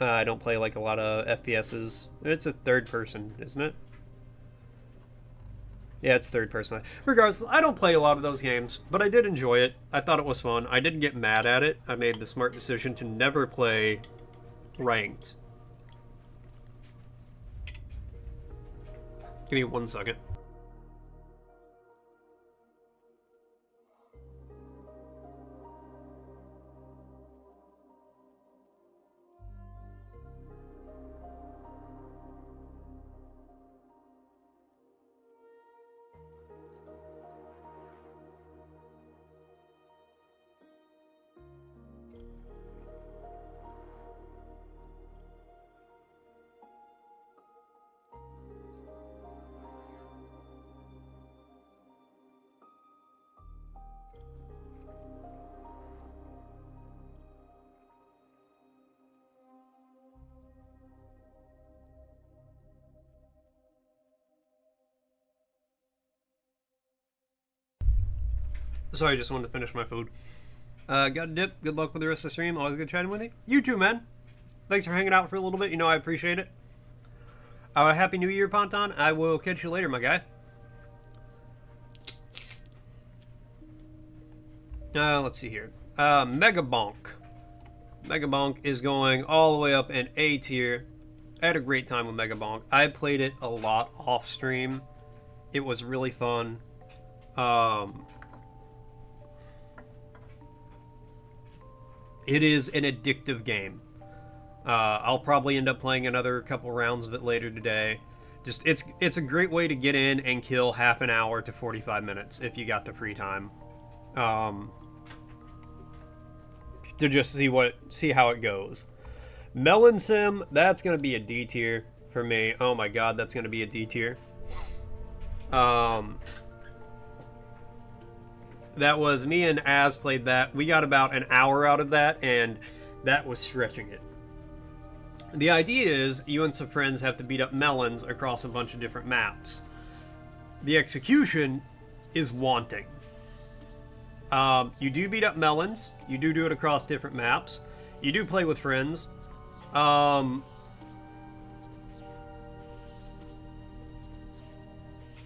I don't play like a lot of FPSs. It's a third person, isn't it? Yeah, it's third person. Regardless, I don't play a lot of those games, but I did enjoy it. I thought it was fun. I didn't get mad at it. I made the smart decision to never play ranked. Give me 1 second. Sorry, just wanted to finish my food. Got a dip. Good luck with the rest of the stream. Always good chatting with you. You too, man. Thanks for hanging out for a little bit. You know I appreciate it. Happy New Year, Ponton. I will catch you later, my guy. Let's see here. Mega Bonk. Mega Bonk is going all the way up in A tier. I had a great time with Mega Bonk. I played it a lot off stream. It was really fun. It is an addictive game. I'll probably end up playing another couple rounds of it later today. Just it's a great way to get in and kill half an hour to 45 minutes if you got the free time. To just see how it goes. Melon Sim, that's gonna be a D tier for me. Oh my god, that's gonna be a D tier. That was me and Az played that. We got about an hour out of that, and that was stretching it. The idea is you and some friends have to beat up melons across a bunch of different maps. The execution is wanting. You do beat up melons. You do it across different maps. You do play with friends.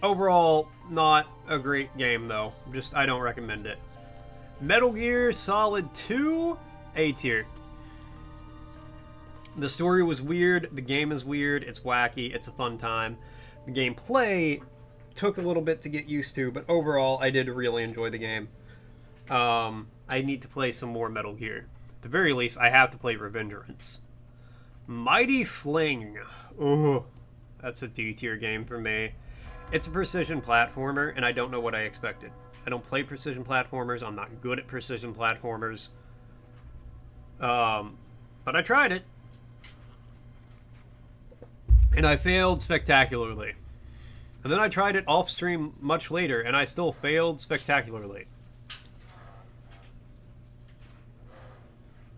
Overall, not a great game, though. I don't recommend it. Metal Gear Solid 2, A tier. The story was weird. The game is weird. It's wacky. It's a fun time. The gameplay took a little bit to get used to, but overall, I did really enjoy the game. I need to play some more Metal Gear. At the very least, I have to play Revengeance. Mighty Fling. Ooh, that's a D tier game for me. It's a precision platformer, and I don't know what I expected. I don't play precision platformers. I'm not good at precision platformers. But I tried it. And I failed spectacularly. And then I tried it off stream much later, and I still failed spectacularly.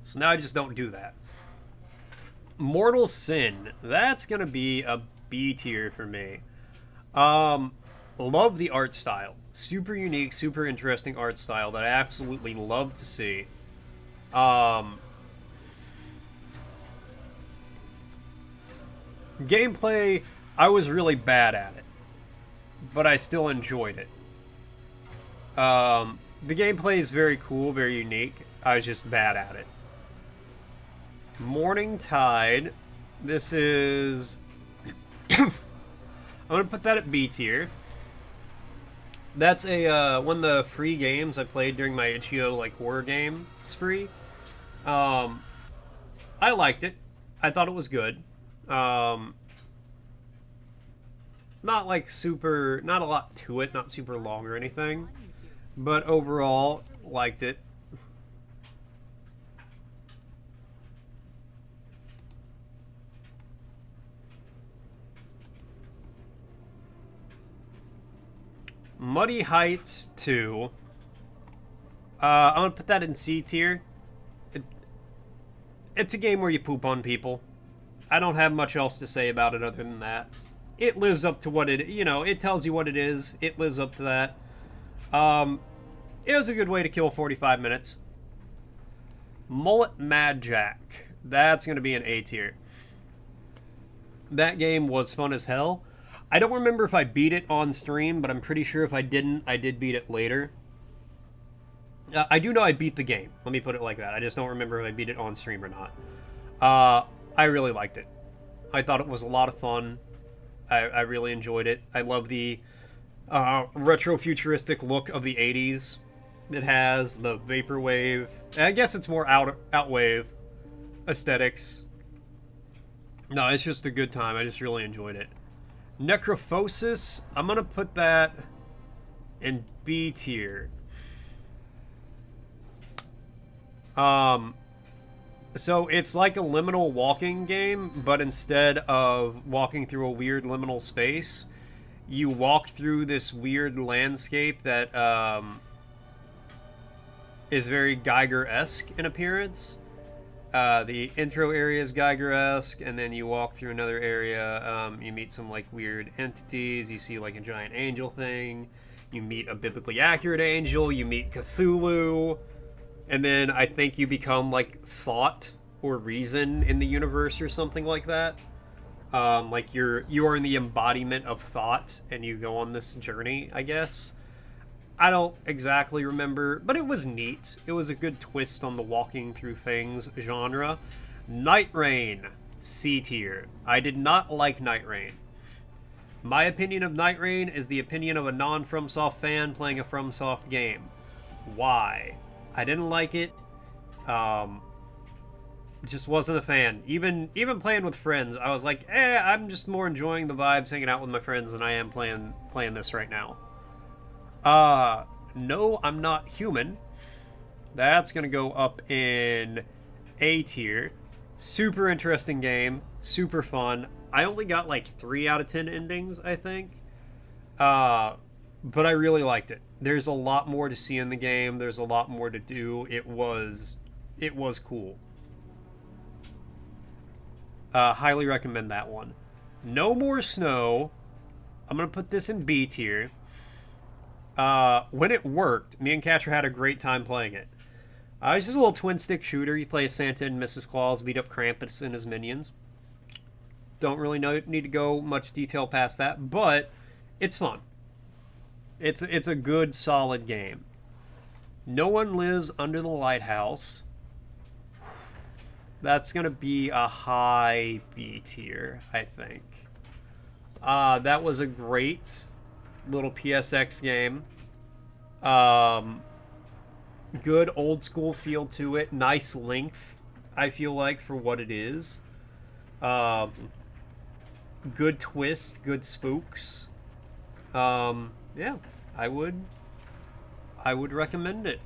So now I just don't do that. Mortal Sin. That's going to be a B tier for me. Love the art style. Super unique, super interesting art style that I absolutely love to see. Gameplay, I was really bad at it, but I still enjoyed it. The gameplay is very cool, very unique. I was just bad at it. Morning Tide. This is... I'm going to put that at B tier. That's one of the free games I played during my itch.io horror game spree. I liked it. I thought it was good. Not not a lot to it, not super long or anything. But overall, liked it. Muddy Heights 2. I'm gonna put that in C tier. It's a game where you poop on people. I don't have much else to say about it other than that. It lives up to what it tells you what it is. It lives up to that. it was a good way to kill 45 minutes. Mullet Mad Jack. That's going to be an A tier. That game was fun as hell. I don't remember if I beat it on stream, but I'm pretty sure if I didn't, I did beat it later. I do know I beat the game. Let me put it like that. I just don't remember if I beat it on stream or not. I really liked it. I thought it was a lot of fun. I really enjoyed it. I love the retro-futuristic look of the 80s. It has the vaporwave. I guess it's more outwave aesthetics. No, it's just a good time. I just really enjoyed it. Necrophosis, I'm going to put that in B tier. So it's like a liminal walking game, but instead of walking through a weird liminal space, you walk through this weird landscape that is very Geiger-esque in appearance. The intro area is Geiger-esque, and then you walk through another area, you meet some like weird entities, you see like a giant angel thing, you meet a biblically accurate angel, you meet Cthulhu, and then I think you become like thought or reason in the universe or something like that. Like you are in the embodiment of thought, and you go on this journey, I guess. I don't exactly remember, but it was neat. It was a good twist on the walking through things genre. Night Rain, C tier. I did not like Night Rain. My opinion of Night Rain is the opinion of a non-FromSoft fan playing a FromSoft game. Why? I didn't like it. Just wasn't a fan. Even playing with friends, I was like, I'm just more enjoying the vibes, hanging out with my friends, than I am playing this right now. No, I'm Not Human. That's gonna go up in A tier. Super interesting game, super fun. I only got like 3 out of 10 endings, I think. But I really liked it. There's a lot more to see in the game. There's a lot more to do. It was cool. Highly recommend that one. No More Snow. I'm gonna put this in B tier. When it worked, me and Catcher had a great time playing it. It's just a little twin-stick shooter. You play as Santa and Mrs. Claus, beat up Krampus and his minions. Don't really need to go much detail past that, but it's fun. It's a good, solid game. No One Lives Under the Lighthouse. That's going to be a high B tier, I think. That was a great little PSX game. Good old school feel to it. Nice length, I feel like, for what it is. Good twist, good spooks. Yeah, I would recommend it.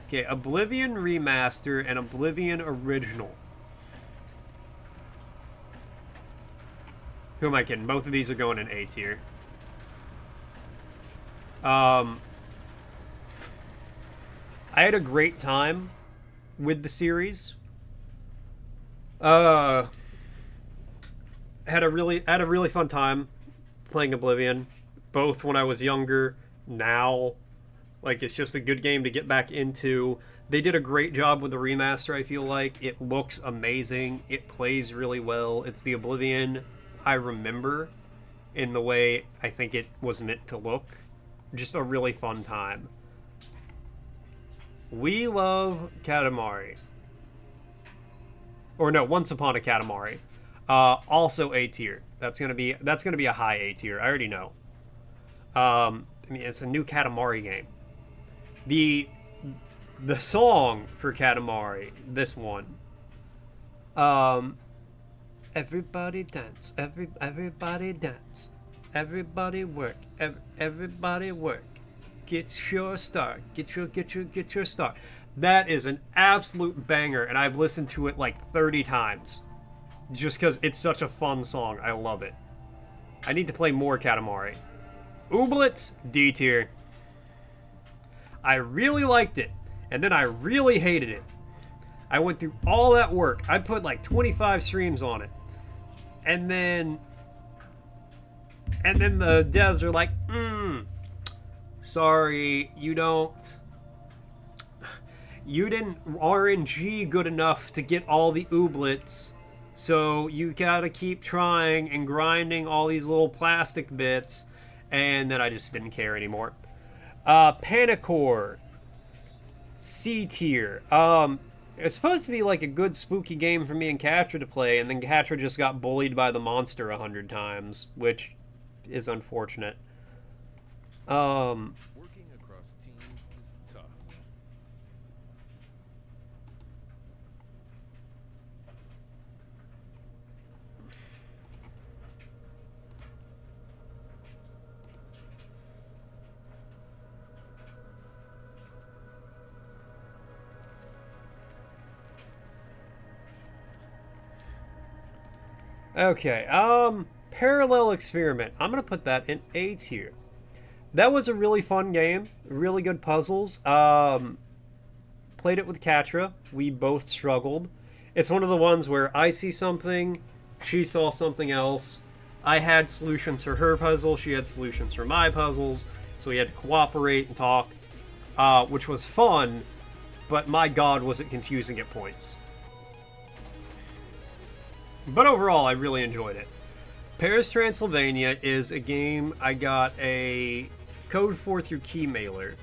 Okay, Oblivion Remaster and Oblivion Original. Who am I kidding? Both of these are going in A tier. I had a great time with the series. Had a really fun time playing Oblivion, both when I was younger, now. Like, it's just a good game to get back into. They did a great job with the remaster, I feel like. It looks amazing. It plays really well. It's the Oblivion I remember in the way I think it was meant to look. Just a really fun time. We Love Katamari. Or no, Once Upon a Katamari. Also A tier. That's gonna be a high A tier. I already know. I mean, it's a new Katamari game. The song for Katamari, this one. Everybody dance, everybody dance, everybody work, everybody work. Get your start, get your start. That is an absolute banger, and I've listened to it like 30 times. Just because it's such a fun song. I love it. I need to play more Katamari. Ooblets, D tier. I really liked it, and then I really hated it. I went through all that work. I put like 25 streams on it. And then the devs are like, sorry, you didn't RNG good enough to get all the ooblets, so you gotta keep trying and grinding all these little plastic bits, and then I just didn't care anymore. Panicore, C tier. It's supposed to be like a good spooky game for me and Katra to play, and then Katra just got bullied by the monster 100 times, which is unfortunate. Working across teams is tough. Okay, Parallel Experiment. I'm gonna put that in A tier. That was a really fun game, really good puzzles. Played it with Katra. We both struggled. It's one of the ones where I see something, she saw something else. I had solutions for her puzzle, she had solutions for my puzzles, so we had to cooperate and talk, which was fun, but my god was it confusing at points. But overall, I really enjoyed it. Paris, Transylvania is a game I got a code for through Keymailer.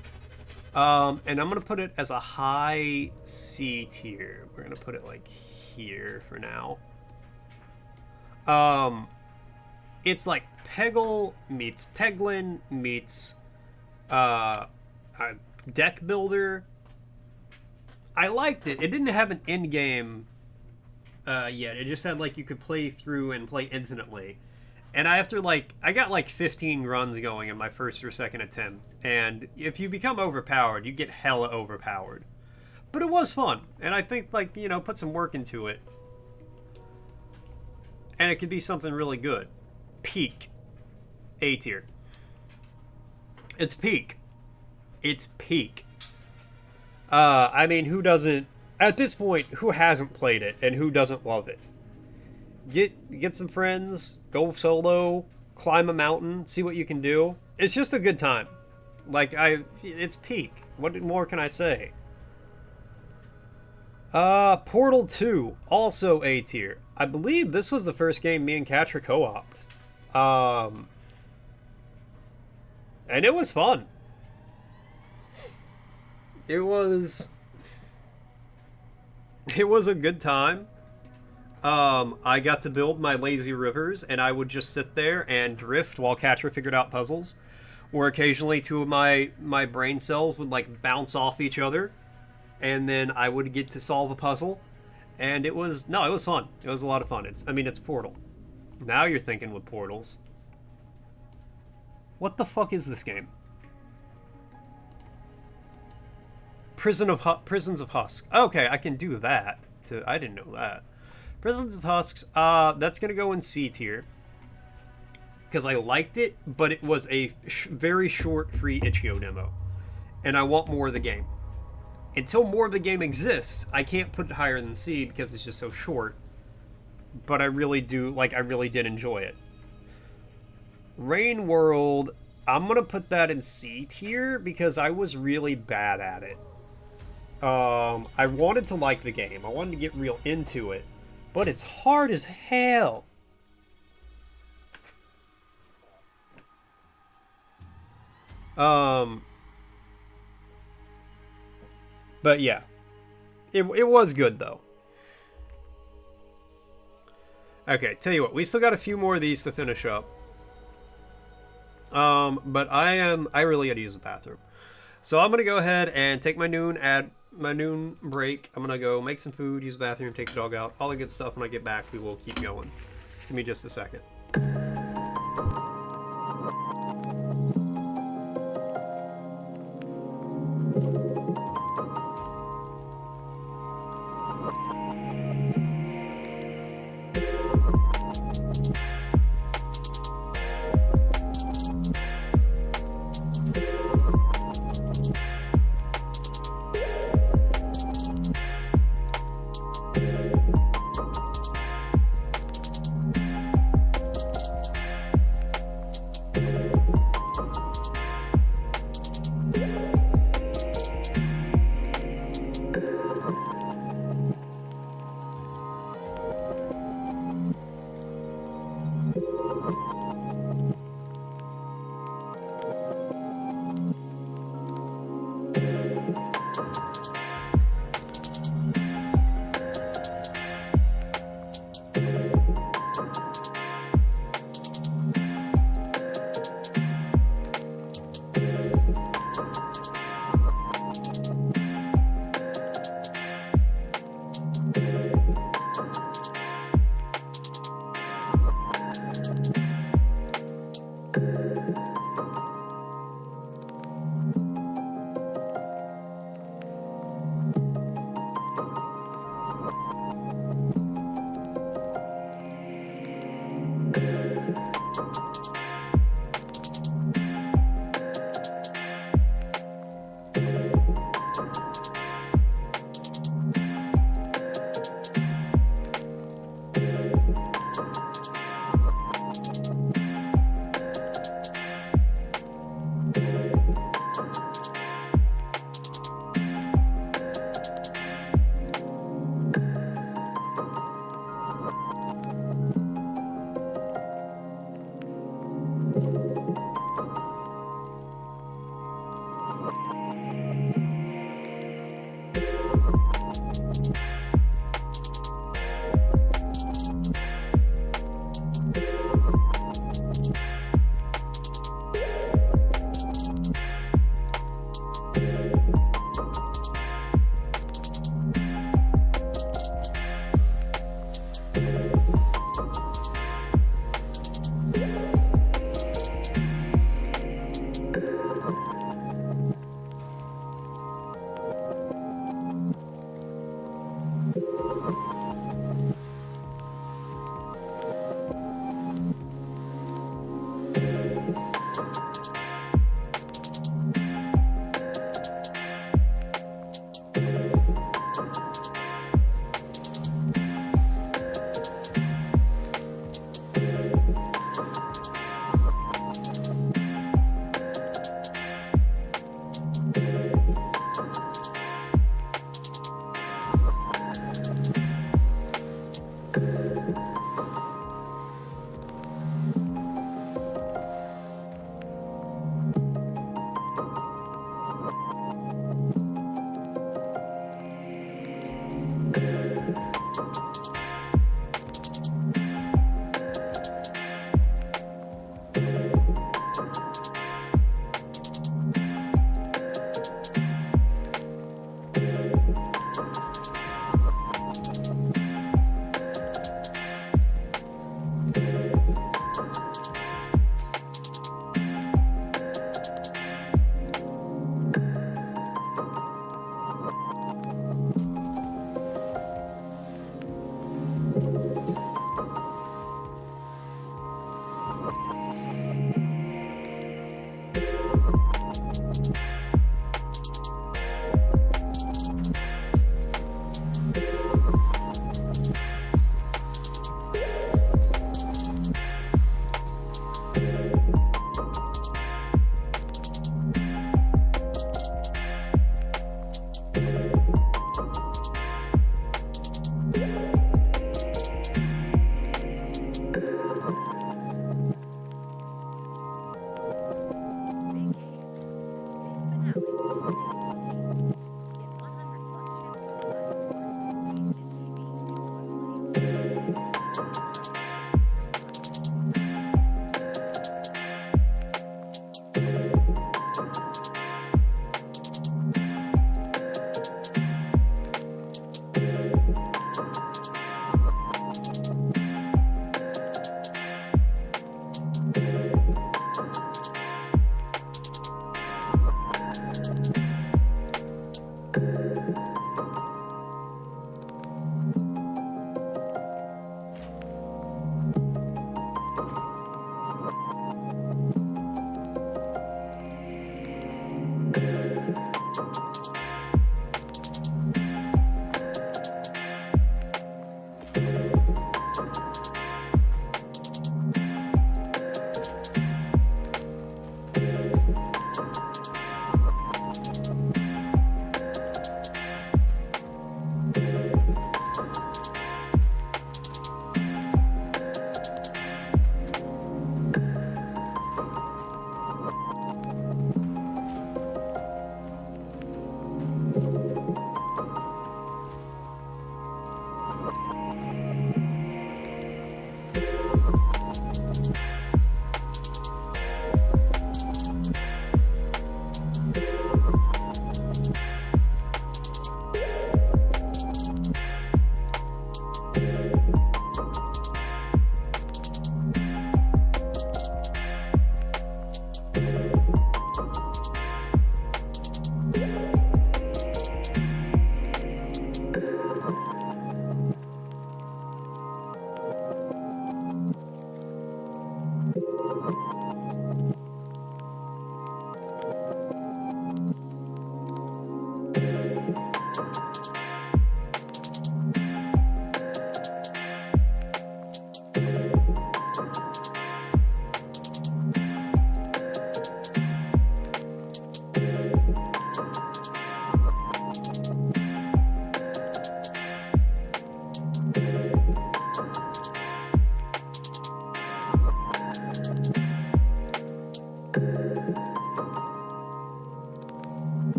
And I'm going to put it as a high C tier. We're going to put it like here for now. It's like Peggle meets Peglin meets a deck builder. I liked it. It didn't have an end game yet. It just had like you could play through and play infinitely. And I got like 15 runs going in my first or second attempt. And if you become overpowered, you get hella overpowered. But it was fun. And I think like, you know, put some work into it. And it could be something really good. Peak. A tier. It's peak. It's peak. I mean, who doesn't... At this point, who hasn't played it and who doesn't love it? Get some friends, go solo, climb a mountain, see what you can do. It's just a good time. It's peak. What more can I say? Portal 2, also A tier. I believe this was the first game me and Katra co-opted. And it was fun. It was a good time. I got to build my lazy rivers, and I would just sit there and drift while Katra figured out puzzles. Or occasionally two of my brain cells would like bounce off each other, and then I would get to solve a puzzle. And it was fun. It was a lot of fun. It's Portal. Now you're thinking with portals. What the fuck is this game? Prisons of Husk. Okay, I can do that. I didn't know that. Prisons of Husks, that's going to go in C tier. Because I liked it, but it was a very short free itch.io demo. And I want more of the game. Until more of the game exists, I can't put it higher than C because it's just so short. But I really did enjoy it. Rain World, I'm going to put that in C tier because I was really bad at it. I wanted to like the game. I wanted to get real into it. But it's hard as hell. But yeah. It was good, though. Okay, tell you what. We still got a few more of these to finish up. But I really gotta use the bathroom. So I'm gonna go ahead and take my noon break. I'm gonna go make some food, use the bathroom, take the dog out, all the good stuff. When I get back, we will keep going. Give me just a second.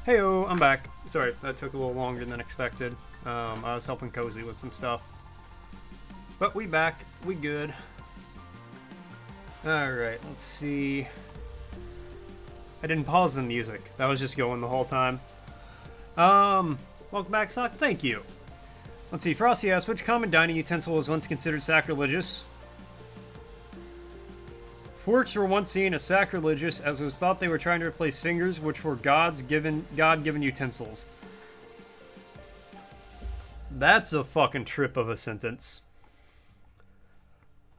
Heyo, I'm back. Sorry, that took a little longer than expected. I was helping Cozy with some stuff. But we back. We good. Alright, let's see. I didn't pause the music. That was just going the whole time. Welcome back, Sock. Thank you. Let's see. Frosty asks, which common dining utensil was once considered sacrilegious? Forks were once seen as sacrilegious, as it was thought they were trying to replace fingers, which were God-given utensils. That's a fucking trip of a sentence.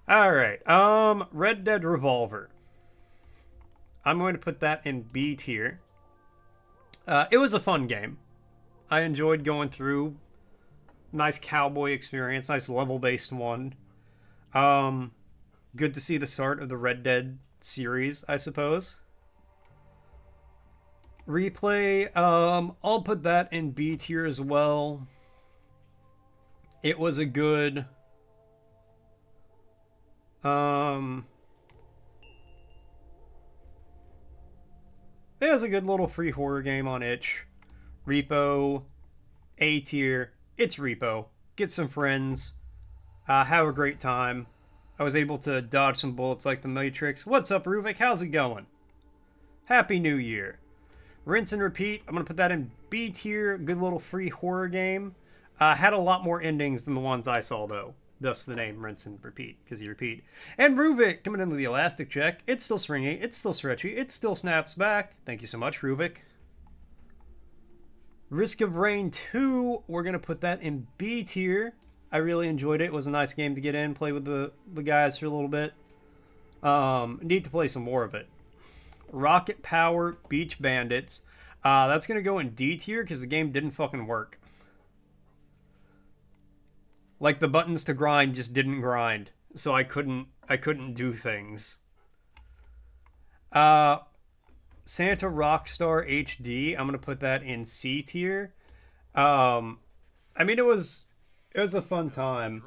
Alright, Red Dead Revolver. I'm going to put that in B tier. It was a fun game. I enjoyed going through. Nice cowboy experience, nice level-based one. Good to see the start of the Red Dead series, I suppose. Replay, I'll put that in B tier as well. It was a good... it was a good little free horror game on itch. Repo, A tier. It's Repo. Get some friends. Have a great time. I was able to dodge some bullets like the Matrix. What's up, Ruvik? How's it going? Happy New Year. Rinse and Repeat. I'm going to put that in B tier. Good little free horror game. Had a lot more endings than the ones I saw, though. Thus the name Rinse and Repeat, because you repeat. And Ruvik coming in with the elastic check. It's still stringy. It's still stretchy. It still snaps back. Thank you so much, Ruvik. Risk of Rain 2. We're going to put that in B tier. I really enjoyed it. It was a nice game to get in, play with the guys for a little bit. Need to play some more of it. Rocket Power Beach Bandits. That's going to go in D tier because the game didn't fucking work. Like, the buttons to grind just didn't grind. So I couldn't do things. Santa Rockstar HD. I'm going to put that in C tier. I mean, it was a fun time.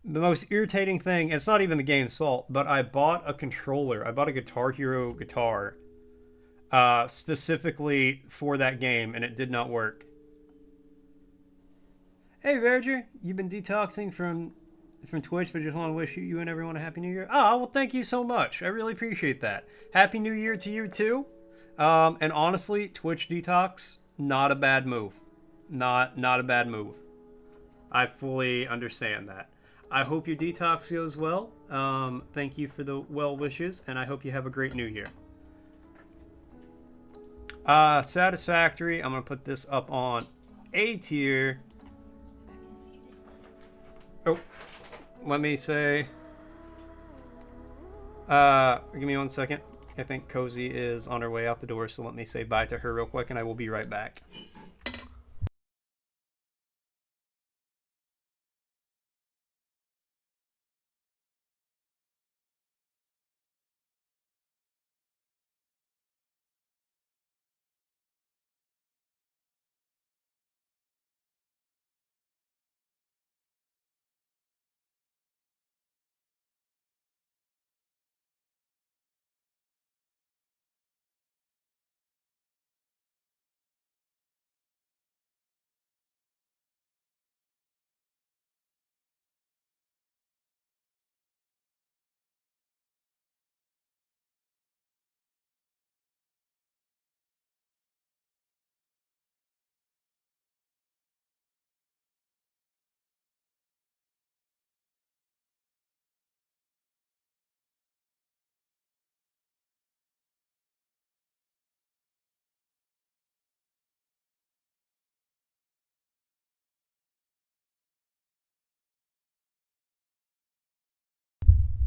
The most irritating thing, it's not even the game's fault, but I bought a controller. I bought a Guitar Hero guitar specifically for that game, and it did not work. Hey, Verger, you've been detoxing from Twitch, but just want to wish you and everyone a Happy New Year. Oh, well, thank you so much. I really appreciate that. Happy New Year to you, too. And honestly, Twitch detox, not a bad move. Not a bad move. I fully understand that. I hope your detox goes well. Thank you for the well wishes, and I hope you have a great new year. Satisfactory. I'm gonna put this up on A tier. Oh, let me say. Give me 1 second. I think Cozy is on her way out the door, so let me say bye to her real quick, and I will be right back.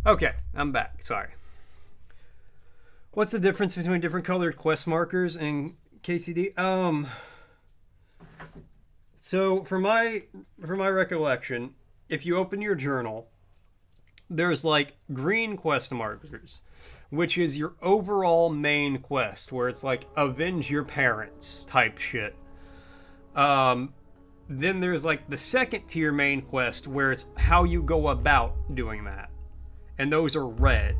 Okay, I'm back. Sorry. What's the difference between different colored quest markers and KCD? So for my recollection, if you open your journal, there's like green quest markers, which is your overall main quest, where it's like avenge your parents type shit. Then there's like the second tier main quest, where it's how you go about doing that, and those are red.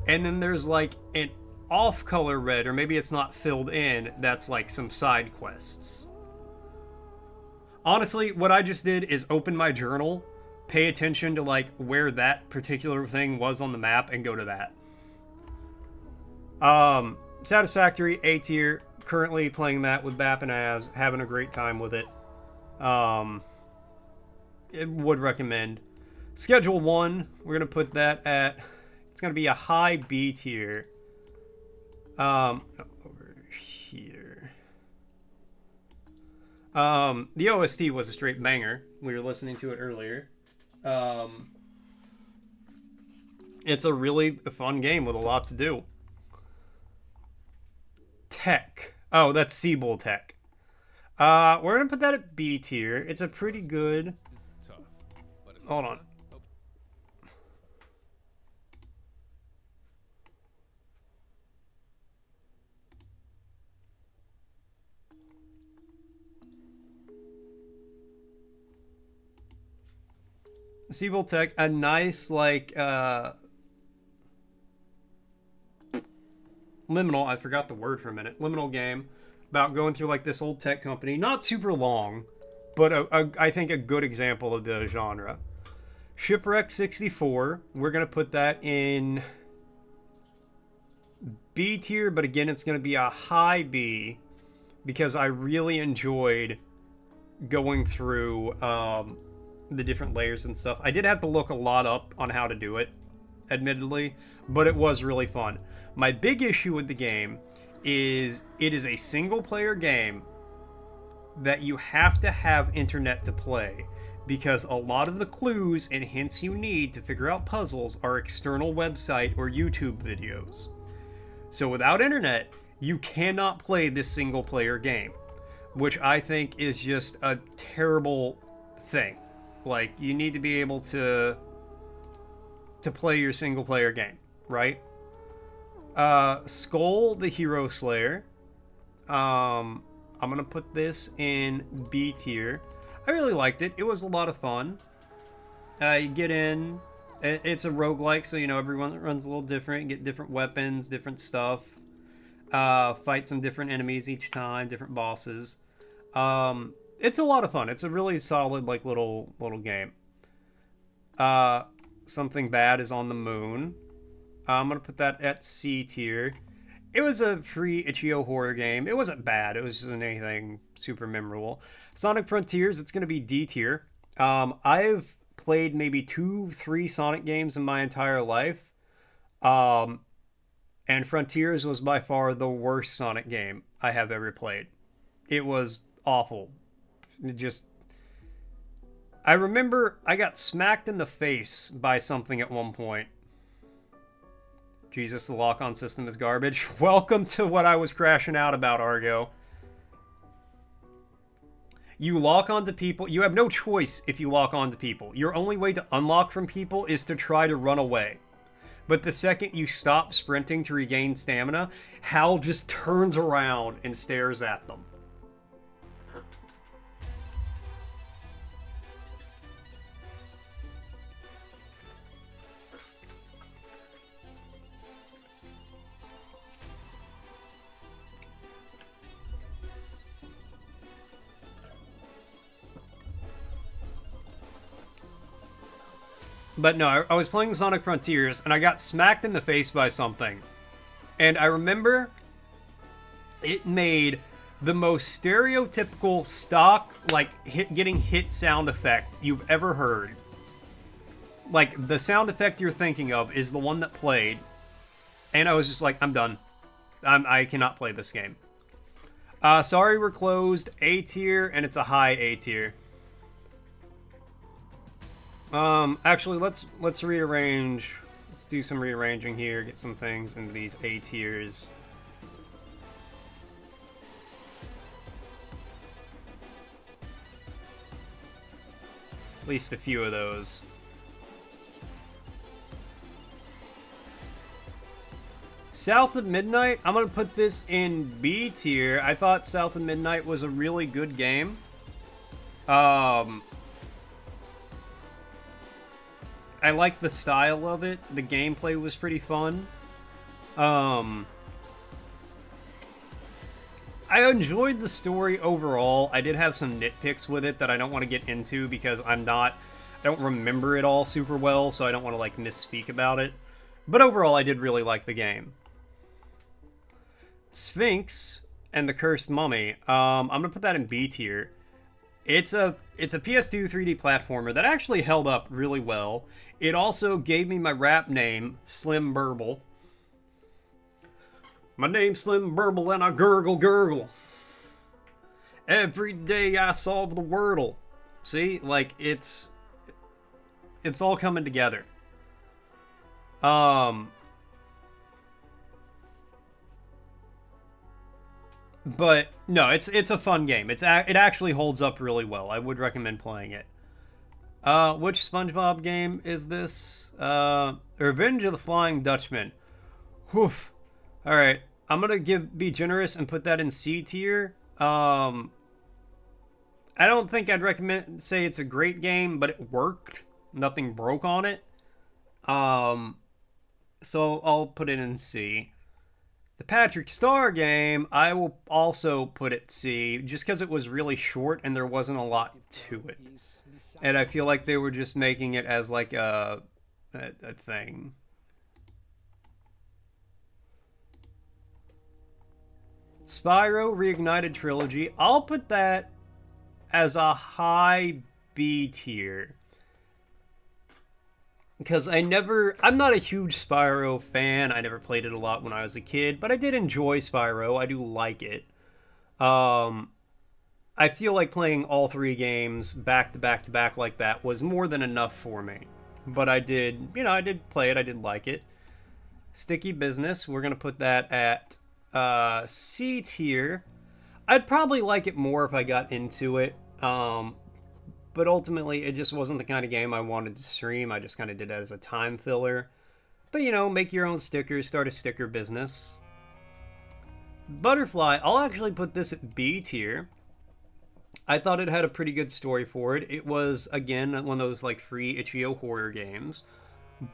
And then there's like an off color red, or maybe it's not filled in, that's like some side quests. Honestly, what I just did is open my journal, pay attention to like where that particular thing was on the map, and go to that. Satisfactory, A tier. Currently playing that with Bap and Az, having a great time with it. It would recommend. Schedule 1, we're gonna put that at, it's gonna be a high B tier. No, over here. The OST was a straight banger. We were listening to it earlier. It's a really fun game with a lot to do. Tech. Oh, that's Seabull Tech. We're gonna put that at B tier. It's a pretty good. Hold on. Seabull Tech, a nice like liminal. I forgot the word for a minute. Liminal game about going through like this old tech company. Not super long, but I think a good example of the genre. Shipwreck 64. We're gonna put that in B tier, but again, it's gonna be a high B because I really enjoyed going through the different layers and stuff. I did have to look a lot up on how to do it, admittedly, but it was really fun. My big issue with the game is it is a single player game that you have to have internet to play, because a lot of the clues and hints you need to figure out puzzles are external website or YouTube videos. So without internet, you cannot play this single player game, which I think is just a terrible thing. Like, you need to be able to play your single player game, right? Skull the Hero Slayer. I'm gonna put this in B tier. I really liked it. It was a lot of fun. You get in. It's a roguelike, so you know everyone runs a little different. Get different weapons, different stuff. Fight some different enemies each time, different bosses. It's a lot of fun. It's a really solid like little game. Something Bad is on the Moon. I'm gonna put that at C tier. It was a free itch.io horror game. It wasn't bad. It wasn't anything super memorable. Sonic Frontiers, it's going to be D tier. I've played maybe 2-3 Sonic games in my entire life. And Frontiers was by far the worst Sonic game I have ever played. It was awful. I remember I got smacked in the face by something at one point. Jesus, the lock-on system is garbage. Welcome to what I was crashing out about, Argo. You lock onto people. You have no choice if you lock onto people. Your only way to unlock from people is to try to run away. But the second you stop sprinting to regain stamina, Hal just turns around and stares at them. But no, I was playing Sonic Frontiers, and I got smacked in the face by something. And I remember it made the most stereotypical stock, like, getting hit sound effect you've ever heard. Like, the sound effect you're thinking of is the one that played. And I was just like, I'm done. I cannot play this game. Sorry, we're closed. A tier, and it's a high A tier. Actually, let's rearrange. Let's do some rearranging here. Get some things into these A tiers. At least a few of those. South of Midnight, I'm gonna put this in B tier. I thought South of Midnight was a really good game. I like the style of it. The gameplay was pretty fun. I enjoyed the story overall. I did have some nitpicks with it that I don't want to get into because I don't remember it all super well, so I don't want to like misspeak about it. But overall, I did really like the game. Sphinx and the Cursed Mummy. I'm gonna put that in B tier. It's a PS2 3D platformer that actually held up really well. It also gave me my rap name, Slim Burble. My name's Slim Burble and I gurgle gurgle. Every day I solve the wordle. See? Like, it's all coming together. But no, it's a fun game. It actually holds up really well. I would recommend playing it. Which SpongeBob game is this? Revenge of the Flying Dutchman. Whew. All right, I'm gonna be generous and put that in C tier. I don't think I'd say it's a great game, but it worked. Nothing broke on it. So I'll put it in C. The Patrick Star game, I will also put it C, just because it was really short and there wasn't a lot to it. And I feel like they were just making it as like a thing. Spyro Reignited Trilogy, I'll put that as a high B tier. Because I'm not a huge Spyro fan. I never played it a lot when I was a kid, but I did enjoy Spyro. I do like it. I feel like playing all 3 games back to back to back like that was more than enough for me. But I did play it. I did like it. Sticky Business, we're going to put that at C tier. I'd probably like it more if I got into it. But ultimately, it just wasn't the kind of game I wanted to stream. I just kind of did it as a time filler. But, make your own stickers, start a sticker business. Butterfly, I'll actually put this at B tier. I thought it had a pretty good story for it. It was, again, one of those, like, free itch.io horror games.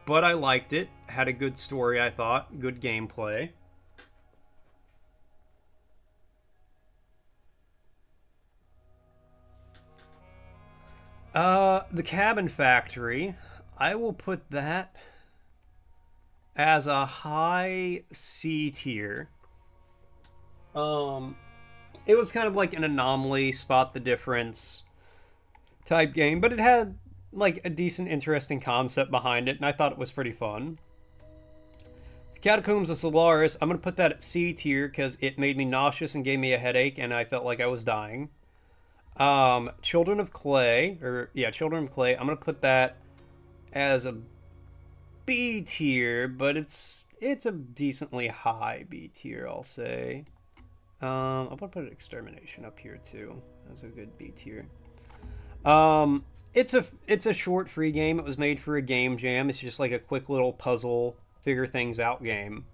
But I liked it. Had a good story, I thought. Good gameplay. The Cabin Factory, I will put that as a high C tier. It was kind of like an anomaly, spot the difference type game, but it had like a decent, interesting concept behind it, and I thought it was pretty fun. Catacombs of Solaris, I'm going to put that at C tier because it made me nauseous and gave me a headache, and I felt like I was dying. Children of Clay, Children of Clay, I'm going to put that as a B tier, but it's a decently high B tier, I'll say. I'm going to put Extermination up here, too. That's a good B tier. It's a short free game. It was made for a game jam. It's just like a quick little puzzle, figure things out game.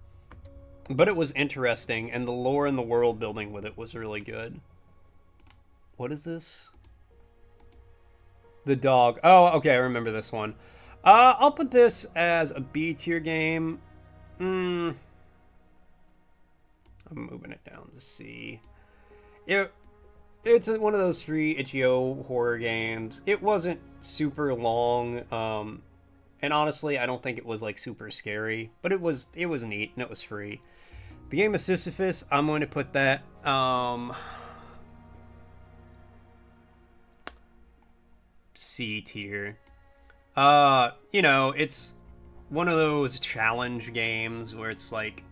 But it was interesting, and the lore and the world building with it was really good. What is this? The dog. Oh, okay, I remember this one. I'll put this as a B tier game. I'm moving it down to C. It's one of those free itch.io horror games. It wasn't super long, and honestly, I don't think it was like super scary, but it was neat and it was free. The game of Sisyphus, I'm going to put that C tier. You know, it's one of those challenge games where it's like,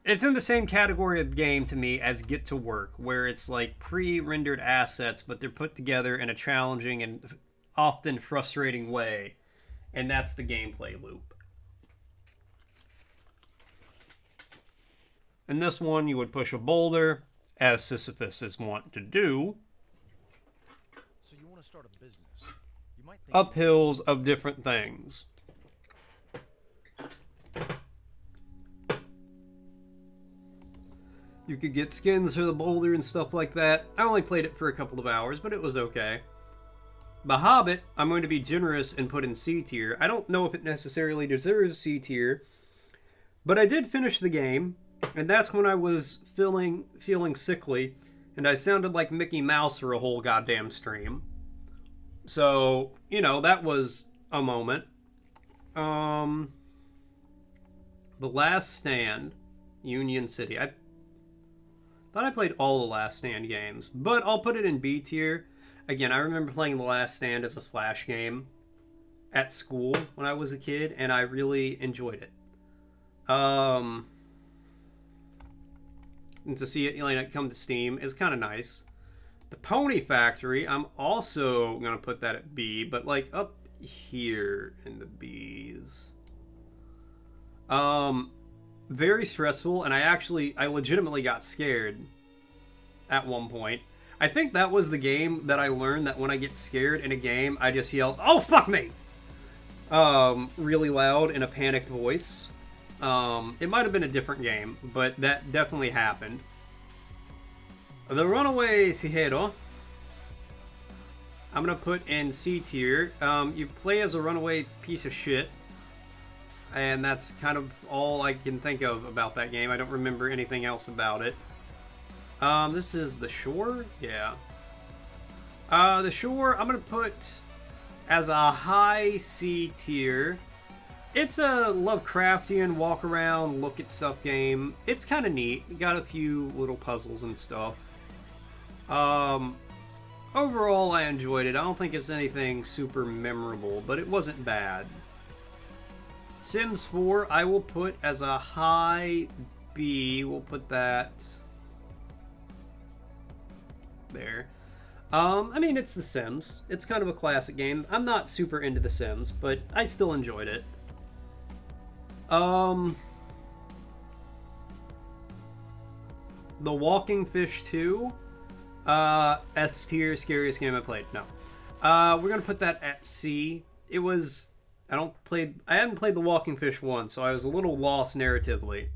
it's in the same category of game to me as Get to Work, where it's like pre-rendered assets, but they're put together in a challenging and often frustrating way, and that's the gameplay loop. In this one, you would push a boulder, as Sisyphus is wont to do, So you want to start a business? You might think up hills of different things. You could get skins for the boulder and stuff like that. I only played it for a couple of hours, but it was okay. The Hobbit, I'm going to be generous and put in C tier. I don't know if it necessarily deserves C tier, but I did finish the game, and that's when I was feeling sickly, and I sounded like Mickey Mouse for a whole goddamn stream. So, you know, that was a moment. The Last Stand, Union City. I thought I played all the Last Stand games, but I'll put it in B tier. Again, I remember playing The Last Stand as a Flash game at school when I was a kid, and I really enjoyed it. And to see it, you know, come to Steam is kind of nice. The Pony Factory, I'm also going to put that at B, but like up here in the Bs. Very stressful, and I legitimately got scared at one point. I think that was the game that I learned that when I get scared in a game, I just yell, "Oh, fuck me!" Really loud in a panicked voice. It might have been a different game, but that definitely happened. The Runaway Fijero, I'm going to put in C tier. You play as a runaway piece of shit, and that's kind of all I can think of about that game. I don't remember anything else about it. This is The Shore? Yeah. The Shore, I'm going to put as a high C tier. It's a Lovecraftian walk around, look at stuff game. It's kind of neat. You got a few little puzzles and stuff. Overall, I enjoyed it. I don't think it's anything super memorable, but it wasn't bad. Sims 4, I will put as a high B. We'll put that there. I mean, it's The Sims. It's kind of a classic game. I'm not super into The Sims, but I still enjoyed it. The Walking Fish 2, S tier, scariest game I played. No. We're gonna put that at C. It was, I haven't played The Walking Fish 1, so I was a little lost narratively.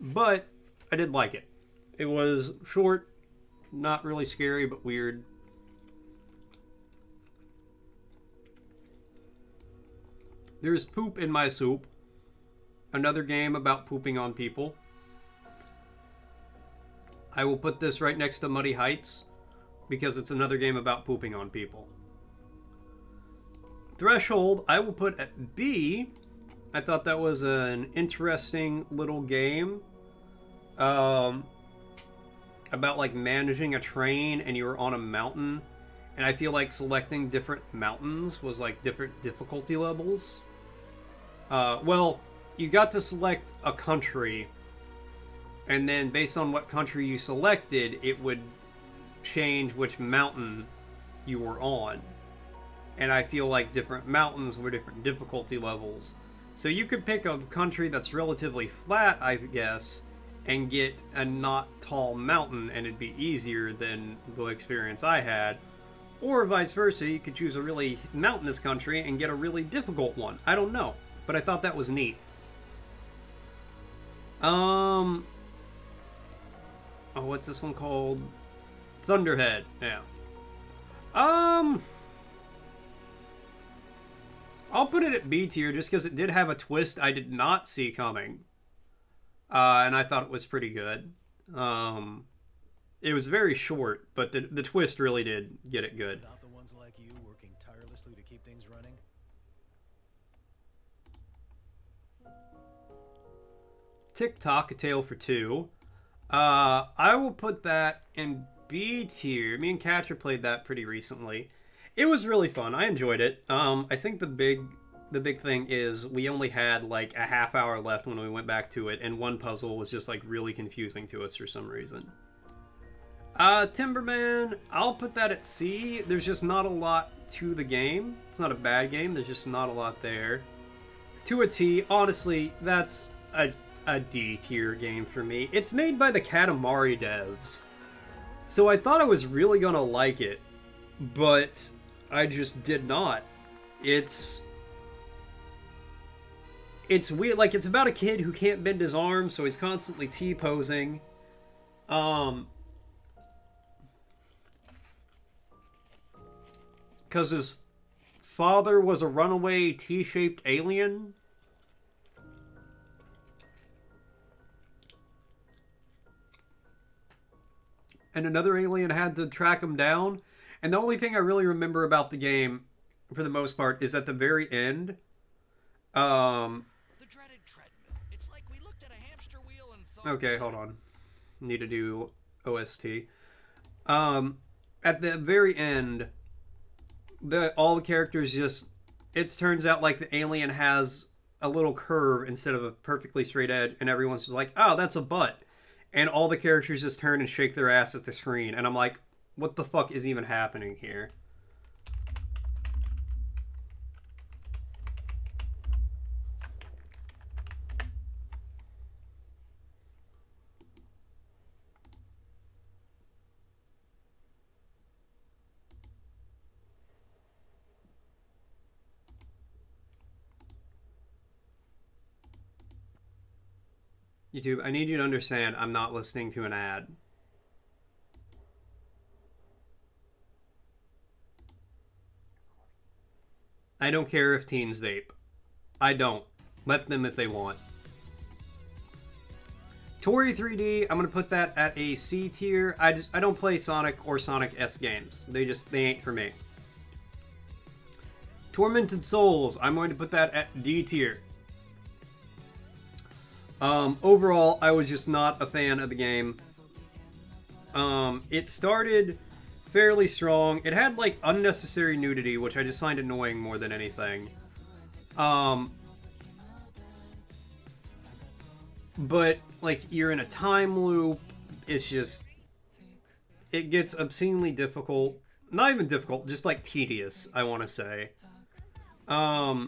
But I did like it. It was short, not really scary, but weird. There's Poop in My Soup. Another game about pooping on people. I will put this right next to Muddy Heights because it's another game about pooping on people. Threshold, I will put at B. I thought that was an interesting little game. About like managing a train and you were on a mountain. And I feel like selecting different mountains was like different difficulty levels. Well, you got to select a country. And then based on what country you selected, it would change which mountain you were on. And I feel like different mountains were different difficulty levels. So you could pick a country that's relatively flat, I guess, and get a not tall mountain, and it'd be easier than the experience I had. Or vice versa, you could choose a really mountainous country and get a really difficult one. I don't know, but I thought that was neat. Oh, what's this one called? Thunderhead, yeah. I'll put it at B tier just because it did have a twist I did not see coming. And I thought it was pretty good. It was very short, but the twist really did get it good. Without the ones like you working tirelessly to keep things running. TikTok, A Tale for Two. I will put that in B tier. Me and Catcher played that pretty recently. It was really fun. I enjoyed it. I think the big thing is we only had like a half hour left when we went back to it, and one puzzle was just like really confusing to us for some reason. Timberman, I'll put that at C. There's just not a lot to the game. It's not a bad game. There's just not a lot there. To a T, honestly, that's a D tier game for me. It's made by the Katamari devs. So I thought I was really gonna like it, but I just did not. It's weird. Like, it's about a kid who can't bend his arm, so he's constantly T-posing. Because his father was a runaway T-shaped alien. And another alien had to track him down. And the only thing I really remember about the game, for the most part, is at the very end. The dreaded treadmill. It's like we looked at a hamster wheel and thought. Okay, hold on. Need to do OST. At the very end, all the characters just... It turns out like the alien has a little curve instead of a perfectly straight edge, and everyone's just like, oh, that's a butt. And all the characters just turn and shake their ass at the screen. And I'm like, what the fuck is even happening here? YouTube, I need you to understand I'm not listening to an ad. I don't care if teens vape. I don't. Let them if they want. Tori 3D, I'm gonna put that at a C tier. I don't play Sonic or Sonic S games. They ain't for me. Tormented Souls, I'm going to put that at D tier. Overall, I was just not a fan of the game. It started fairly strong. It had, like, unnecessary nudity, which I just find annoying more than anything. But, like, you're in a time loop. It's just... It gets obscenely difficult. Not even difficult, just, like, tedious, I want to say. I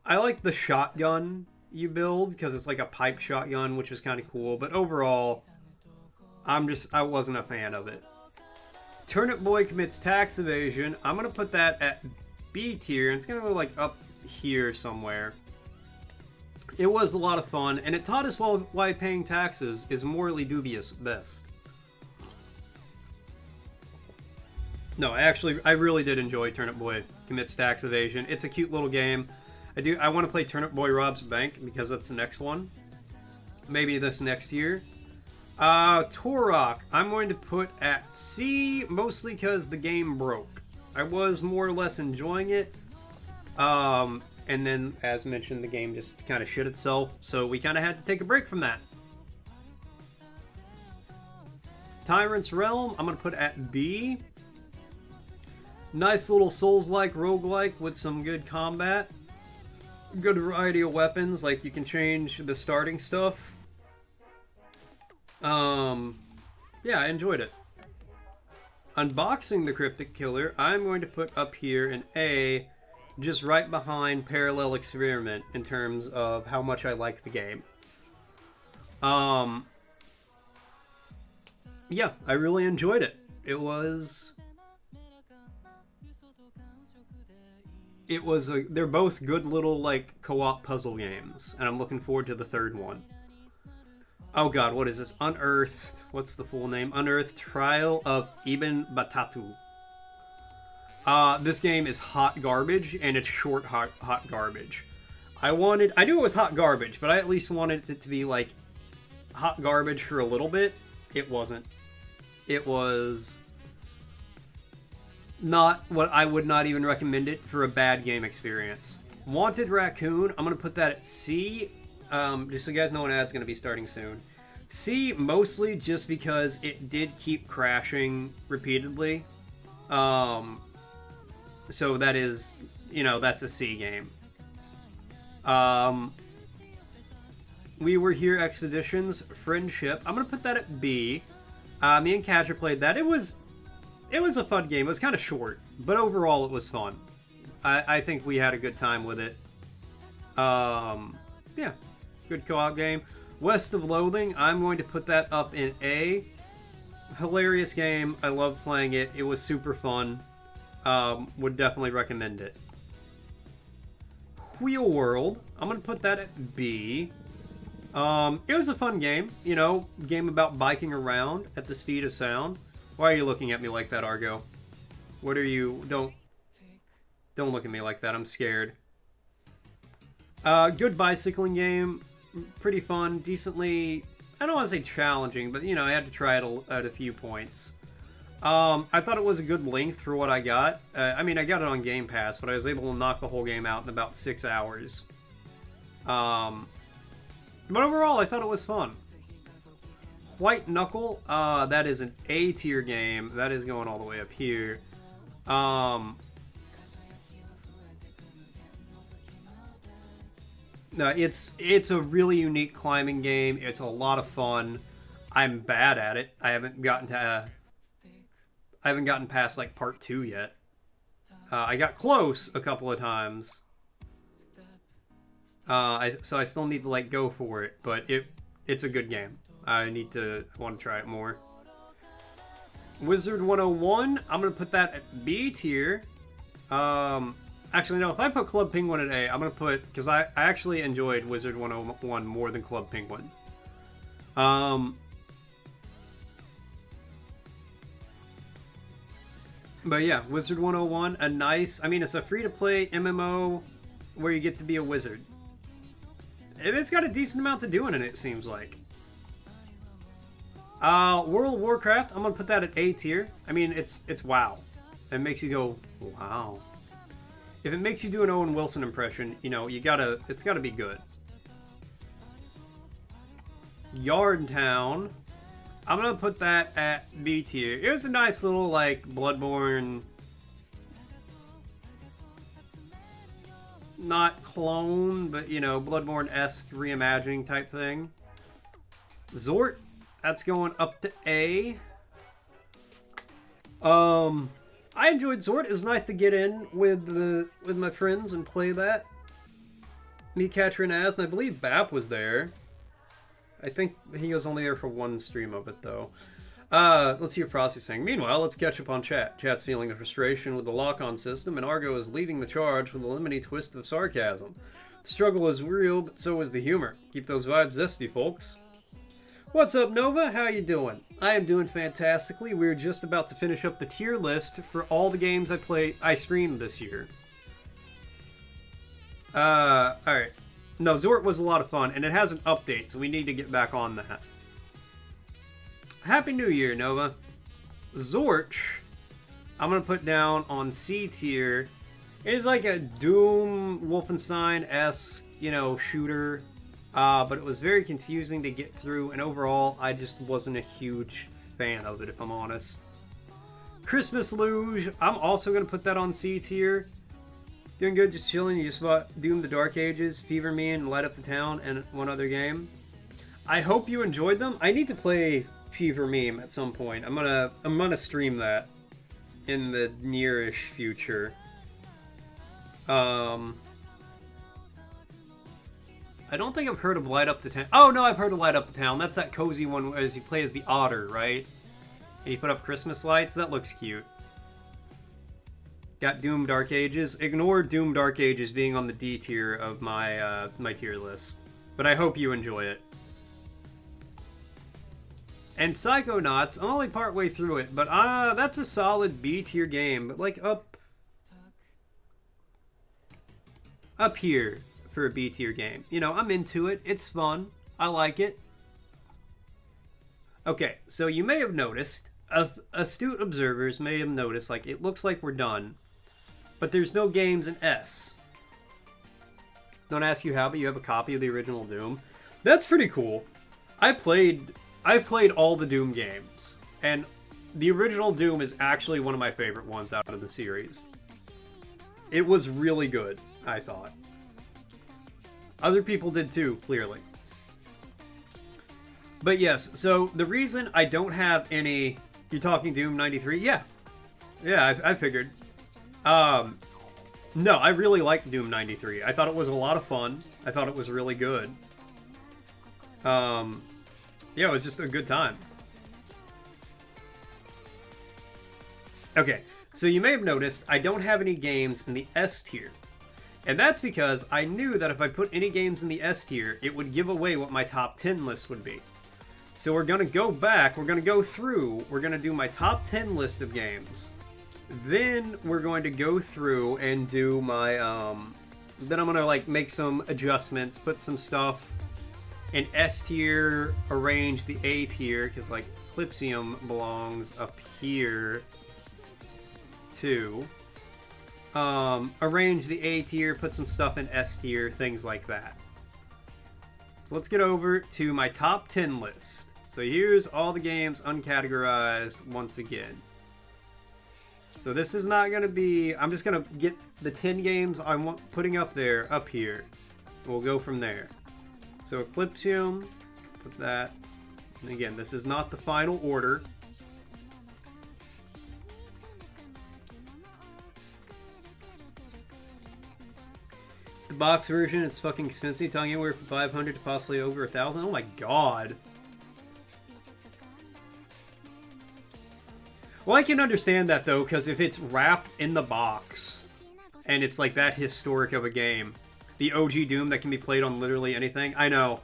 like the shotgun you build, because it's like a pipe shotgun, which is kind of cool, but overall, I wasn't a fan of it. Turnip Boy Commits Tax Evasion, I'm going to put that at B tier, and it's going to go like up here somewhere. It was a lot of fun, and it taught us why paying taxes is morally dubious at best. No, I really did enjoy Turnip Boy Commits Tax Evasion. It's a cute little game. I want to play Turnip Boy Robs Bank because that's the next one. Maybe this next year. Turok, I'm going to put at C, mostly because the game broke. I was more or less enjoying it, And then, as mentioned, the game just kind of shit itself, so we kind of had to take a break from that. Tyrant's Realm, I'm going to put at B. Nice little Souls-like, roguelike with some good combat. Good variety of weapons, like you can change the starting stuff. Yeah, I enjoyed it. Unboxing the Cryptic Killer, I'm going to put up here an A, just right behind Parallel Experiment in terms of how much I like the game. Yeah, I really enjoyed it. They're both good little, like, co-op puzzle games, and I'm looking forward to the third one. Oh god, what is this? Unearthed. What's the full name? Unearthed Trial of Ibn Batatu. This game is hot garbage, and it's short hot garbage. I knew it was hot garbage, but I at least wanted it to be, like, hot garbage for a little bit. It wasn't. It was not what I would not even recommend it for a bad game experience. Wanted Raccoon, I'm going to put that at C. Just so you guys know, an ad's going to be starting soon. C, mostly just because it did keep crashing repeatedly. So that is, that's a C game. We Were Here Expeditions, Friendship. I'm going to put that at B. Me and Catcher played that. It was a fun game. It was kind of short, but overall it was fun. I think we had a good time with it. Yeah, good co-op game. West of Loathing, I'm going to put that up in A. Hilarious game. I loved playing it. It was super fun. Would definitely recommend it. Wheel World, I'm going to put that at B. It was a fun game. Game about biking around at the speed of sound. Why are you looking at me like that, Argo? What are you... Don't look at me like that. I'm scared. Good bicycling game. Pretty fun. Decently... I don't want to say challenging, but, I had to try it at a few points. I thought it was a good length for what I got. I got it on Game Pass, but I was able to knock the whole game out in about 6 hours. But overall, I thought it was fun. White Knuckle, that is an A tier game. That is going all the way up here. No, it's a really unique climbing game. It's a lot of fun. I'm bad at it. I haven't gotten past like part 2 yet. I got close a couple of times. So I still need to like go for it, but it's a good game. I want to try it more. Wizard 101, I'm gonna put that at B tier. Actually no, if I put Club Penguin at A, I'm gonna put, because I actually enjoyed Wizard 101 more than Club Penguin. But yeah, Wizard 101, it's a free-to-play MMO where you get to be a wizard. And it's got a decent amount to do in it, it seems like. World of Warcraft, I'm gonna put that at A tier. It's WoW. It makes you go, wow. If it makes you do an Owen Wilson impression, it's gotta be good. Yardtown, I'm gonna put that at B tier. It was a nice little, like, Bloodborne... Not clone, but, Bloodborne-esque reimagining type thing. Zort, that's going up to A. I enjoyed Zort. It was nice to get in with my friends and play that. Me, Catcher, and Az, and I believe Bap was there. I think he was only there for one stream of it, though. Let's see what Frosty's saying. Meanwhile, let's catch up on chat. Chat's feeling the frustration with the lock-on system, and Argo is leading the charge with a lemony twist of sarcasm. The struggle is real, but so is the humor. Keep those vibes zesty, folks. What's up, Nova? How you doing? I am doing fantastically. We're just about to finish up the tier list for all the games I streamed this year. Alright. No, Zort was a lot of fun, and it has an update, so we need to get back on that. Happy New Year, Nova. Zorch, I'm going to put down on C tier. It is like a Doom Wolfenstein-esque, shooter. But it was very confusing to get through, and overall, I just wasn't a huge fan of it, if I'm honest. Christmas Luge, I'm also going to put that on C tier. Doing good, just chilling. You just bought Doom the Dark Ages, Fever Me, and Light Up the Town, and one other game. I hope you enjoyed them. I need to play Fever Meme at some point. I'm gonna stream that in the nearish future. I don't think I've heard of Light Up the Town. Oh, no, I've heard of Light Up the Town. That's that cozy one as you play as the otter, right? And you put up Christmas lights. That looks cute. Got Doom Dark Ages. Ignore Doom Dark Ages being on the D tier of my my tier list. But I hope you enjoy it. And Psychonauts, I'm only partway through it, but that's a solid B tier game. But like up here for a B tier game. I'm into it. It's fun. I like it. Okay, so you may have noticed, astute observers may have noticed, like, it looks like we're done, but there's no games in S. Don't ask you how, but you have a copy of the original Doom. That's pretty cool. I played all the Doom games, and the original Doom is actually one of my favorite ones out of the series. It was really good, I thought. Other people did too, clearly. But yes, so the reason I don't have any... You're talking Doom 93? Yeah. Yeah, I figured. No, I really liked Doom 93. I thought it was a lot of fun. I thought it was really good. Yeah, it was just a good time. Okay, so you may have noticed I don't have any games in the S tier. And that's because I knew that if I put any games in the S tier, it would give away what my top 10 list would be. So we're going to go back, we're going to go through, we're going to do my top 10 list of games. Then we're going to go through and do my, then I'm going to like make some adjustments, put some stuff in S tier, arrange the A tier, because like Clipsium belongs up here too. Arrange the A tier, put some stuff in S tier, things like that. So let's get over to my top 10 list. So here's all the games uncategorized once again. So this is not going to be... I'm just going to get the 10 games I want putting up there, up here. We'll go from there. So Eclipsium, put that. And again, this is not the final order. The box version, it's fucking expensive. Telling you we're from 500 to possibly over 1,000. Oh my god. Well, I can understand that though, because if it's wrapped in the box and it's like that historic of a game, the OG Doom that can be played on literally anything. I know.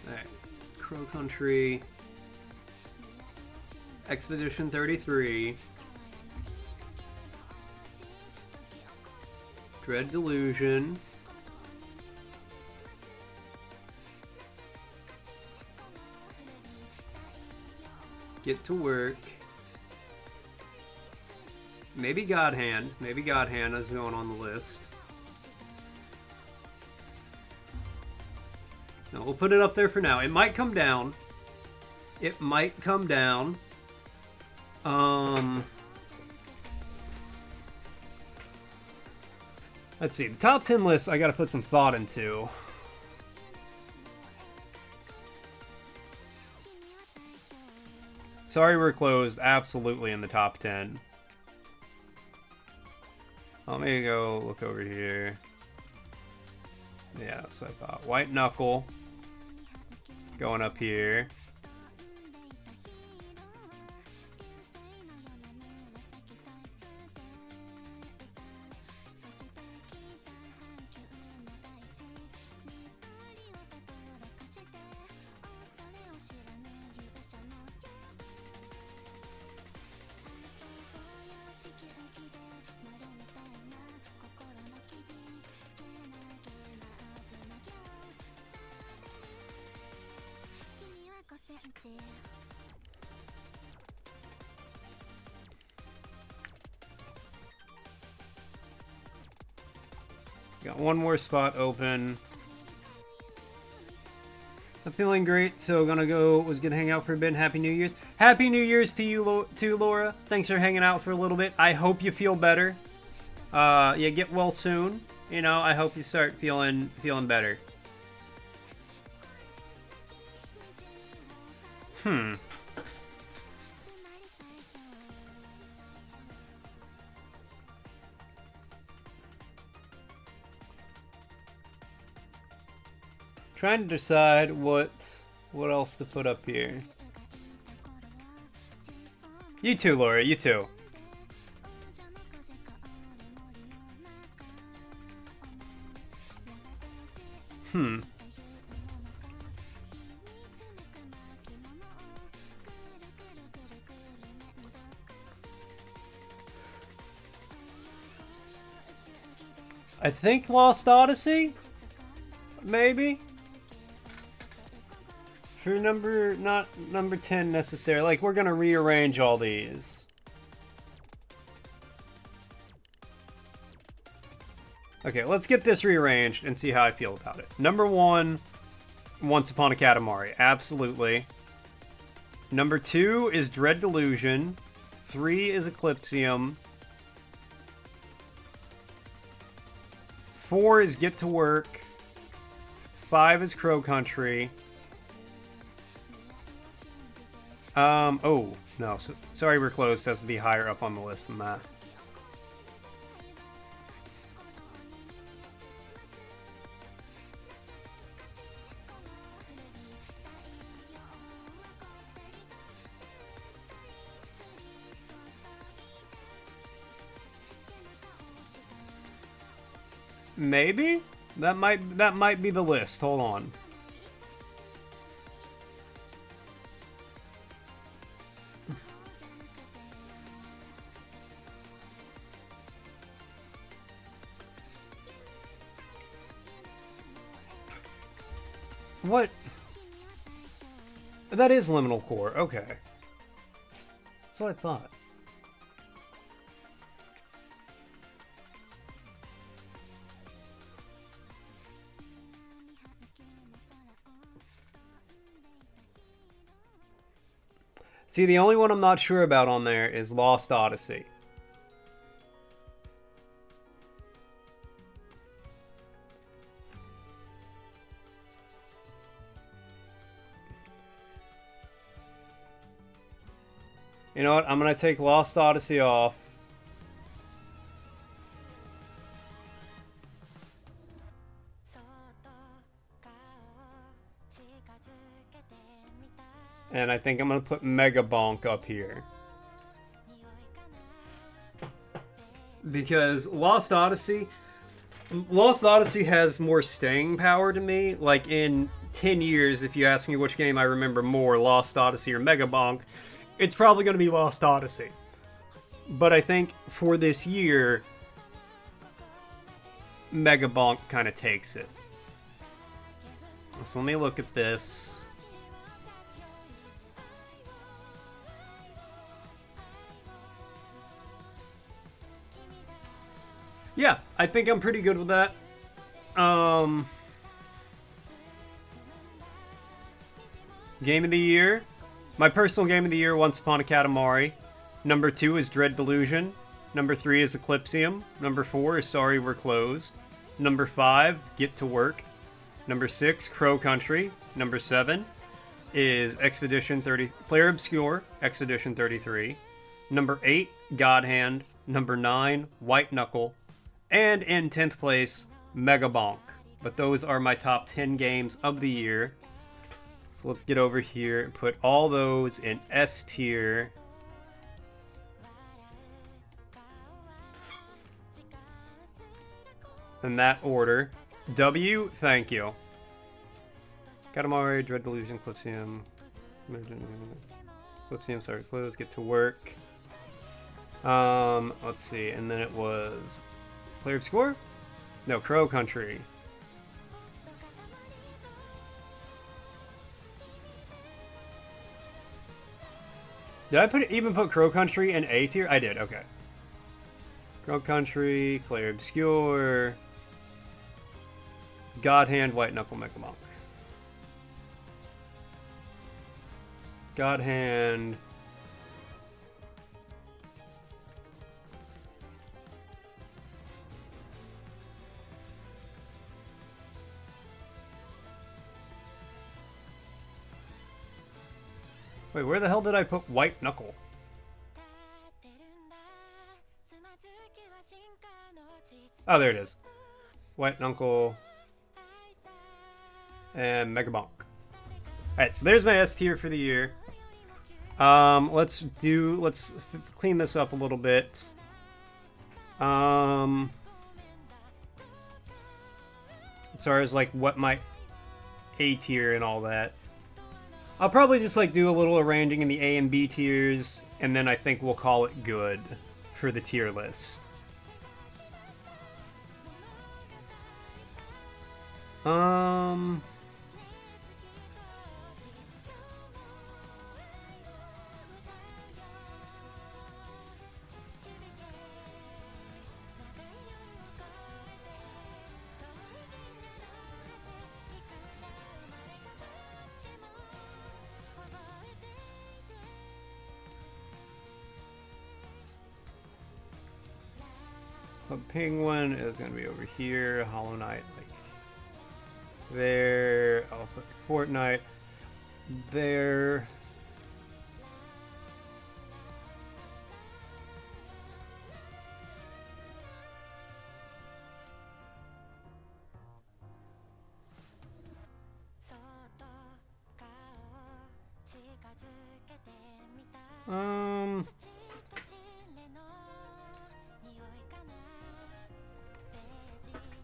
Alright. Crow Country. Expedition 33. Dread Delusion. Get to Work. Maybe God Hand. Maybe God Hand is going on the list. No, we'll put it up there for now. It might come down. It might come down. Let's see. The top 10 list I gotta put some thought into. Sorry We're Closed, absolutely in the top 10. Let me go look over here. Yeah, that's what I thought. White Knuckle. Going up here. Got one more spot open. I'm feeling great, so was gonna hang out for a bit. Happy New Year's. Happy New Year's to you too, Laura. Thanks for hanging out for a little bit. I hope you feel better. Yeah, get well soon. You know, I hope you start feeling better. Trying to decide what else to put up here. You too, Laura. You too. I think Lost Odyssey? Maybe? For not number 10 necessarily. Like, we're gonna rearrange all these. Okay, let's get this rearranged and see how I feel about it. Number 1, Once Upon a Katamari. Absolutely. Number 2 is Dread Delusion. 3 is Eclipsium. 4 is Get to Work. 5 is Crow Country. Oh, no. Sorry, We're Closed has to be higher up on the list than that. Maybe? That might be the list. Hold on. What? That is Liminal Core. Okay. That's what I thought. See, the only one I'm not sure about on there is Lost Odyssey. You know what? I'm going to take Lost Odyssey off. And I think I'm going to put Mega Bonk up here. Because Lost Odyssey has more staying power to me. Like, in 10 years, if you ask me which game I remember more, Lost Odyssey or Mega Bonk, it's probably going to be Lost Odyssey. But I think for this year, Mega Bonk kind of takes it. So let me look at this. Yeah, I think I'm pretty good with that. Game of the year. My personal game of the year, Once Upon a Katamari. Number 2 is Dread Delusion. Number 3 is Eclipsium. Number 4 is Sorry We're Closed. Number 5, Get to Work. Number 6, Crow Country. Number 7 is Player Obscure, Expedition 33. Number 8, God Hand. Number 9, White Knuckle. And in 10th place, Mega Bonk. But those are my top 10 games of the year. So let's get over here and put all those in S tier. In that order. W, thank you. Katamari, Dread Delusion, Eclipsium. Eclipsium, Sorry Close, Get to Work. Let's see, and then it was Player Obscure? No, Crow Country. Did I even put Crow Country in A tier? I did, okay. Crow Country, Clay Obscure, God Hand, White Knuckle, Mecha Monk. God Hand. Wait, where the hell did I put White Knuckle? Oh, there it is. White Knuckle and Mega Bonk. Alright, so there's my S tier for the year. Let's clean this up a little bit. As far as like what my A tier and all that. I'll probably just like do a little arranging in the A and B tiers, and then I think we'll call it good for the tier list. Penguin is going to be over here. Hollow Knight, like there. I'll put Fortnite there.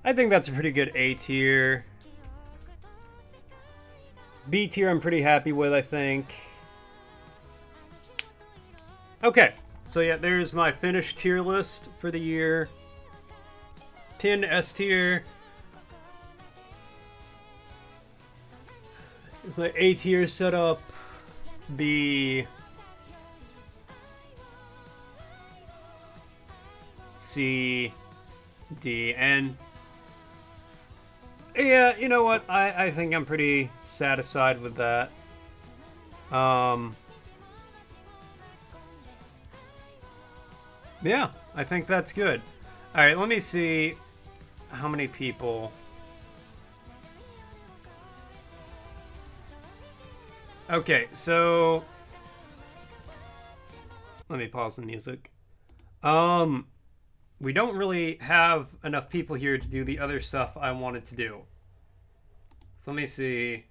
I think that's a pretty good A tier. B tier I'm pretty happy with, I think. Okay, so yeah, there's my finished tier list for the year. Pin S tier. Is my A tier set up? B, C, D, N. Yeah, you know what? I think I'm pretty satisfied with that. Yeah, I think that's good. Alright, let me see how many people. Okay, so let me pause the music. We don't really have enough people here to do the other stuff I wanted to do. So let me see.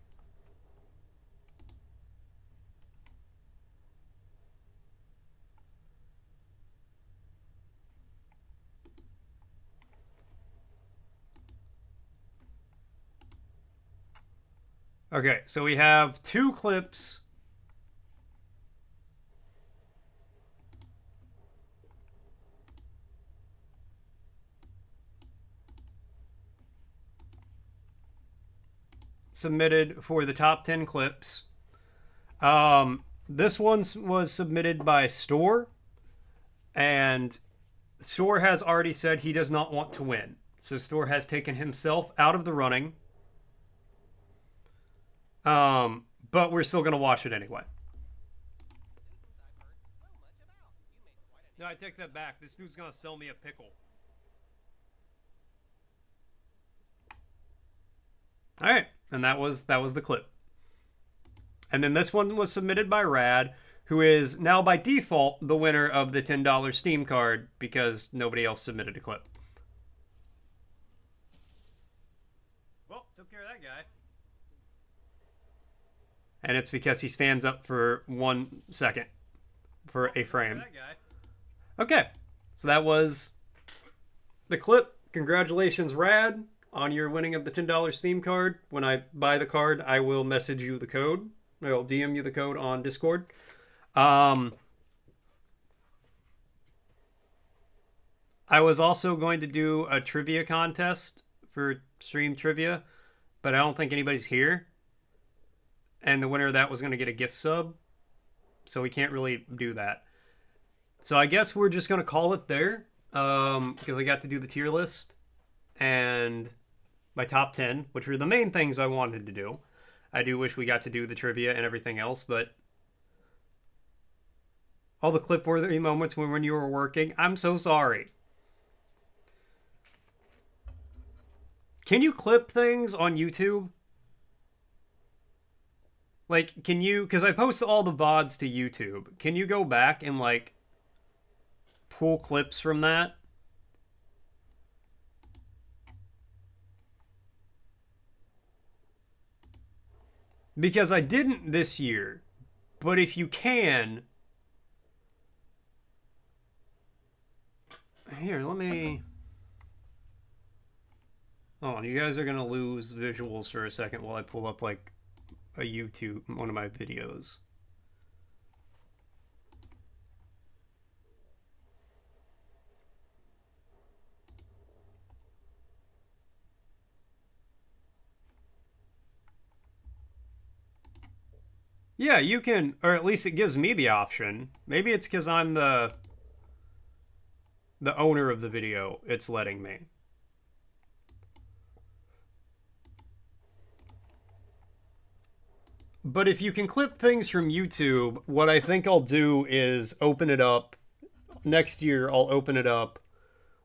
Okay, so we have 2 clips. Submitted for the top 10 clips. This one was submitted by Store, and Store has already said he does not want to win. So Store has taken himself out of the running. But we're still going to watch it anyway. No, I take that back. This dude's going to sell me a pickle. All right, and that was the clip. And then this one was submitted by Rad, who is now by default the winner of the $10 Steam card because nobody else submitted a clip. Well, took care of that guy. And it's because he stands up for 1 second for a frame. Okay, so that was the clip. Congratulations, Rad, on your winning of the $10 Steam card. When I buy the card, I will message you the code. I will DM you the code on Discord. I was also going to do a trivia contest for stream trivia, but I don't think anybody's here. And the winner of that was going to get a gift sub. so we can't really do that. So I guess we're just gonna call it there, because I got to do the tier list and my top 10, which were the main things I wanted to do. I do wish we got to do the trivia and everything else, but all the clip-worthy moments when you were working, I'm so sorry. Can you clip things on YouTube? Like, can you... Because I post all the VODs to YouTube. Can you go back and, like, pull clips from that? Because I didn't this year. But if you can... Here, let me... Hold on, you guys are going to lose visuals for a second while I pull up, like, a YouTube, one of my videos. Yeah, you can, or at least it gives me the option. Maybe it's because I'm the owner of the video, it's letting me. But if you can clip things from YouTube, what I think I'll do is open it up. Next year, I'll open it up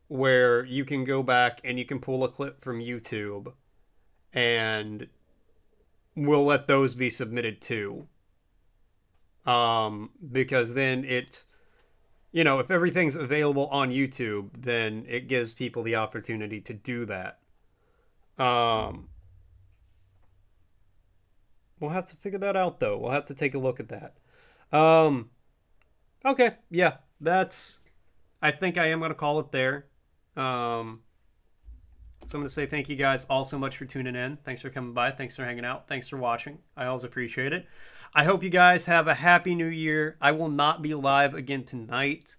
where you can go back and you can pull a clip from YouTube, and we'll let those be submitted too. Because then it, you know, if everything's available on YouTube, then it gives people the opportunity to do that. We'll have to figure that out, though. We'll have to take a look at that. Okay, yeah, that's... I think I am going to call it there. So I'm going to say thank you guys all so much for tuning in. Thanks for coming by. Thanks for hanging out. Thanks for watching. I always appreciate it. I hope you guys have a happy new year. I will not be live again tonight.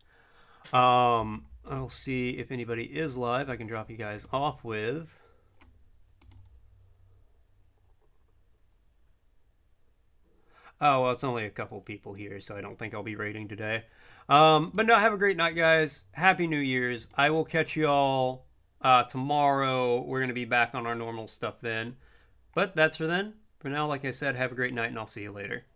I'll see if anybody is live. I can drop you guys off with... Oh, well, it's only a couple people here, so I don't think I'll be raiding today. But no, have a great night, guys. Happy New Year's. I will catch you all tomorrow. We're going to be back on our normal stuff then. But that's for then. For now, like I said, have a great night, and I'll see you later.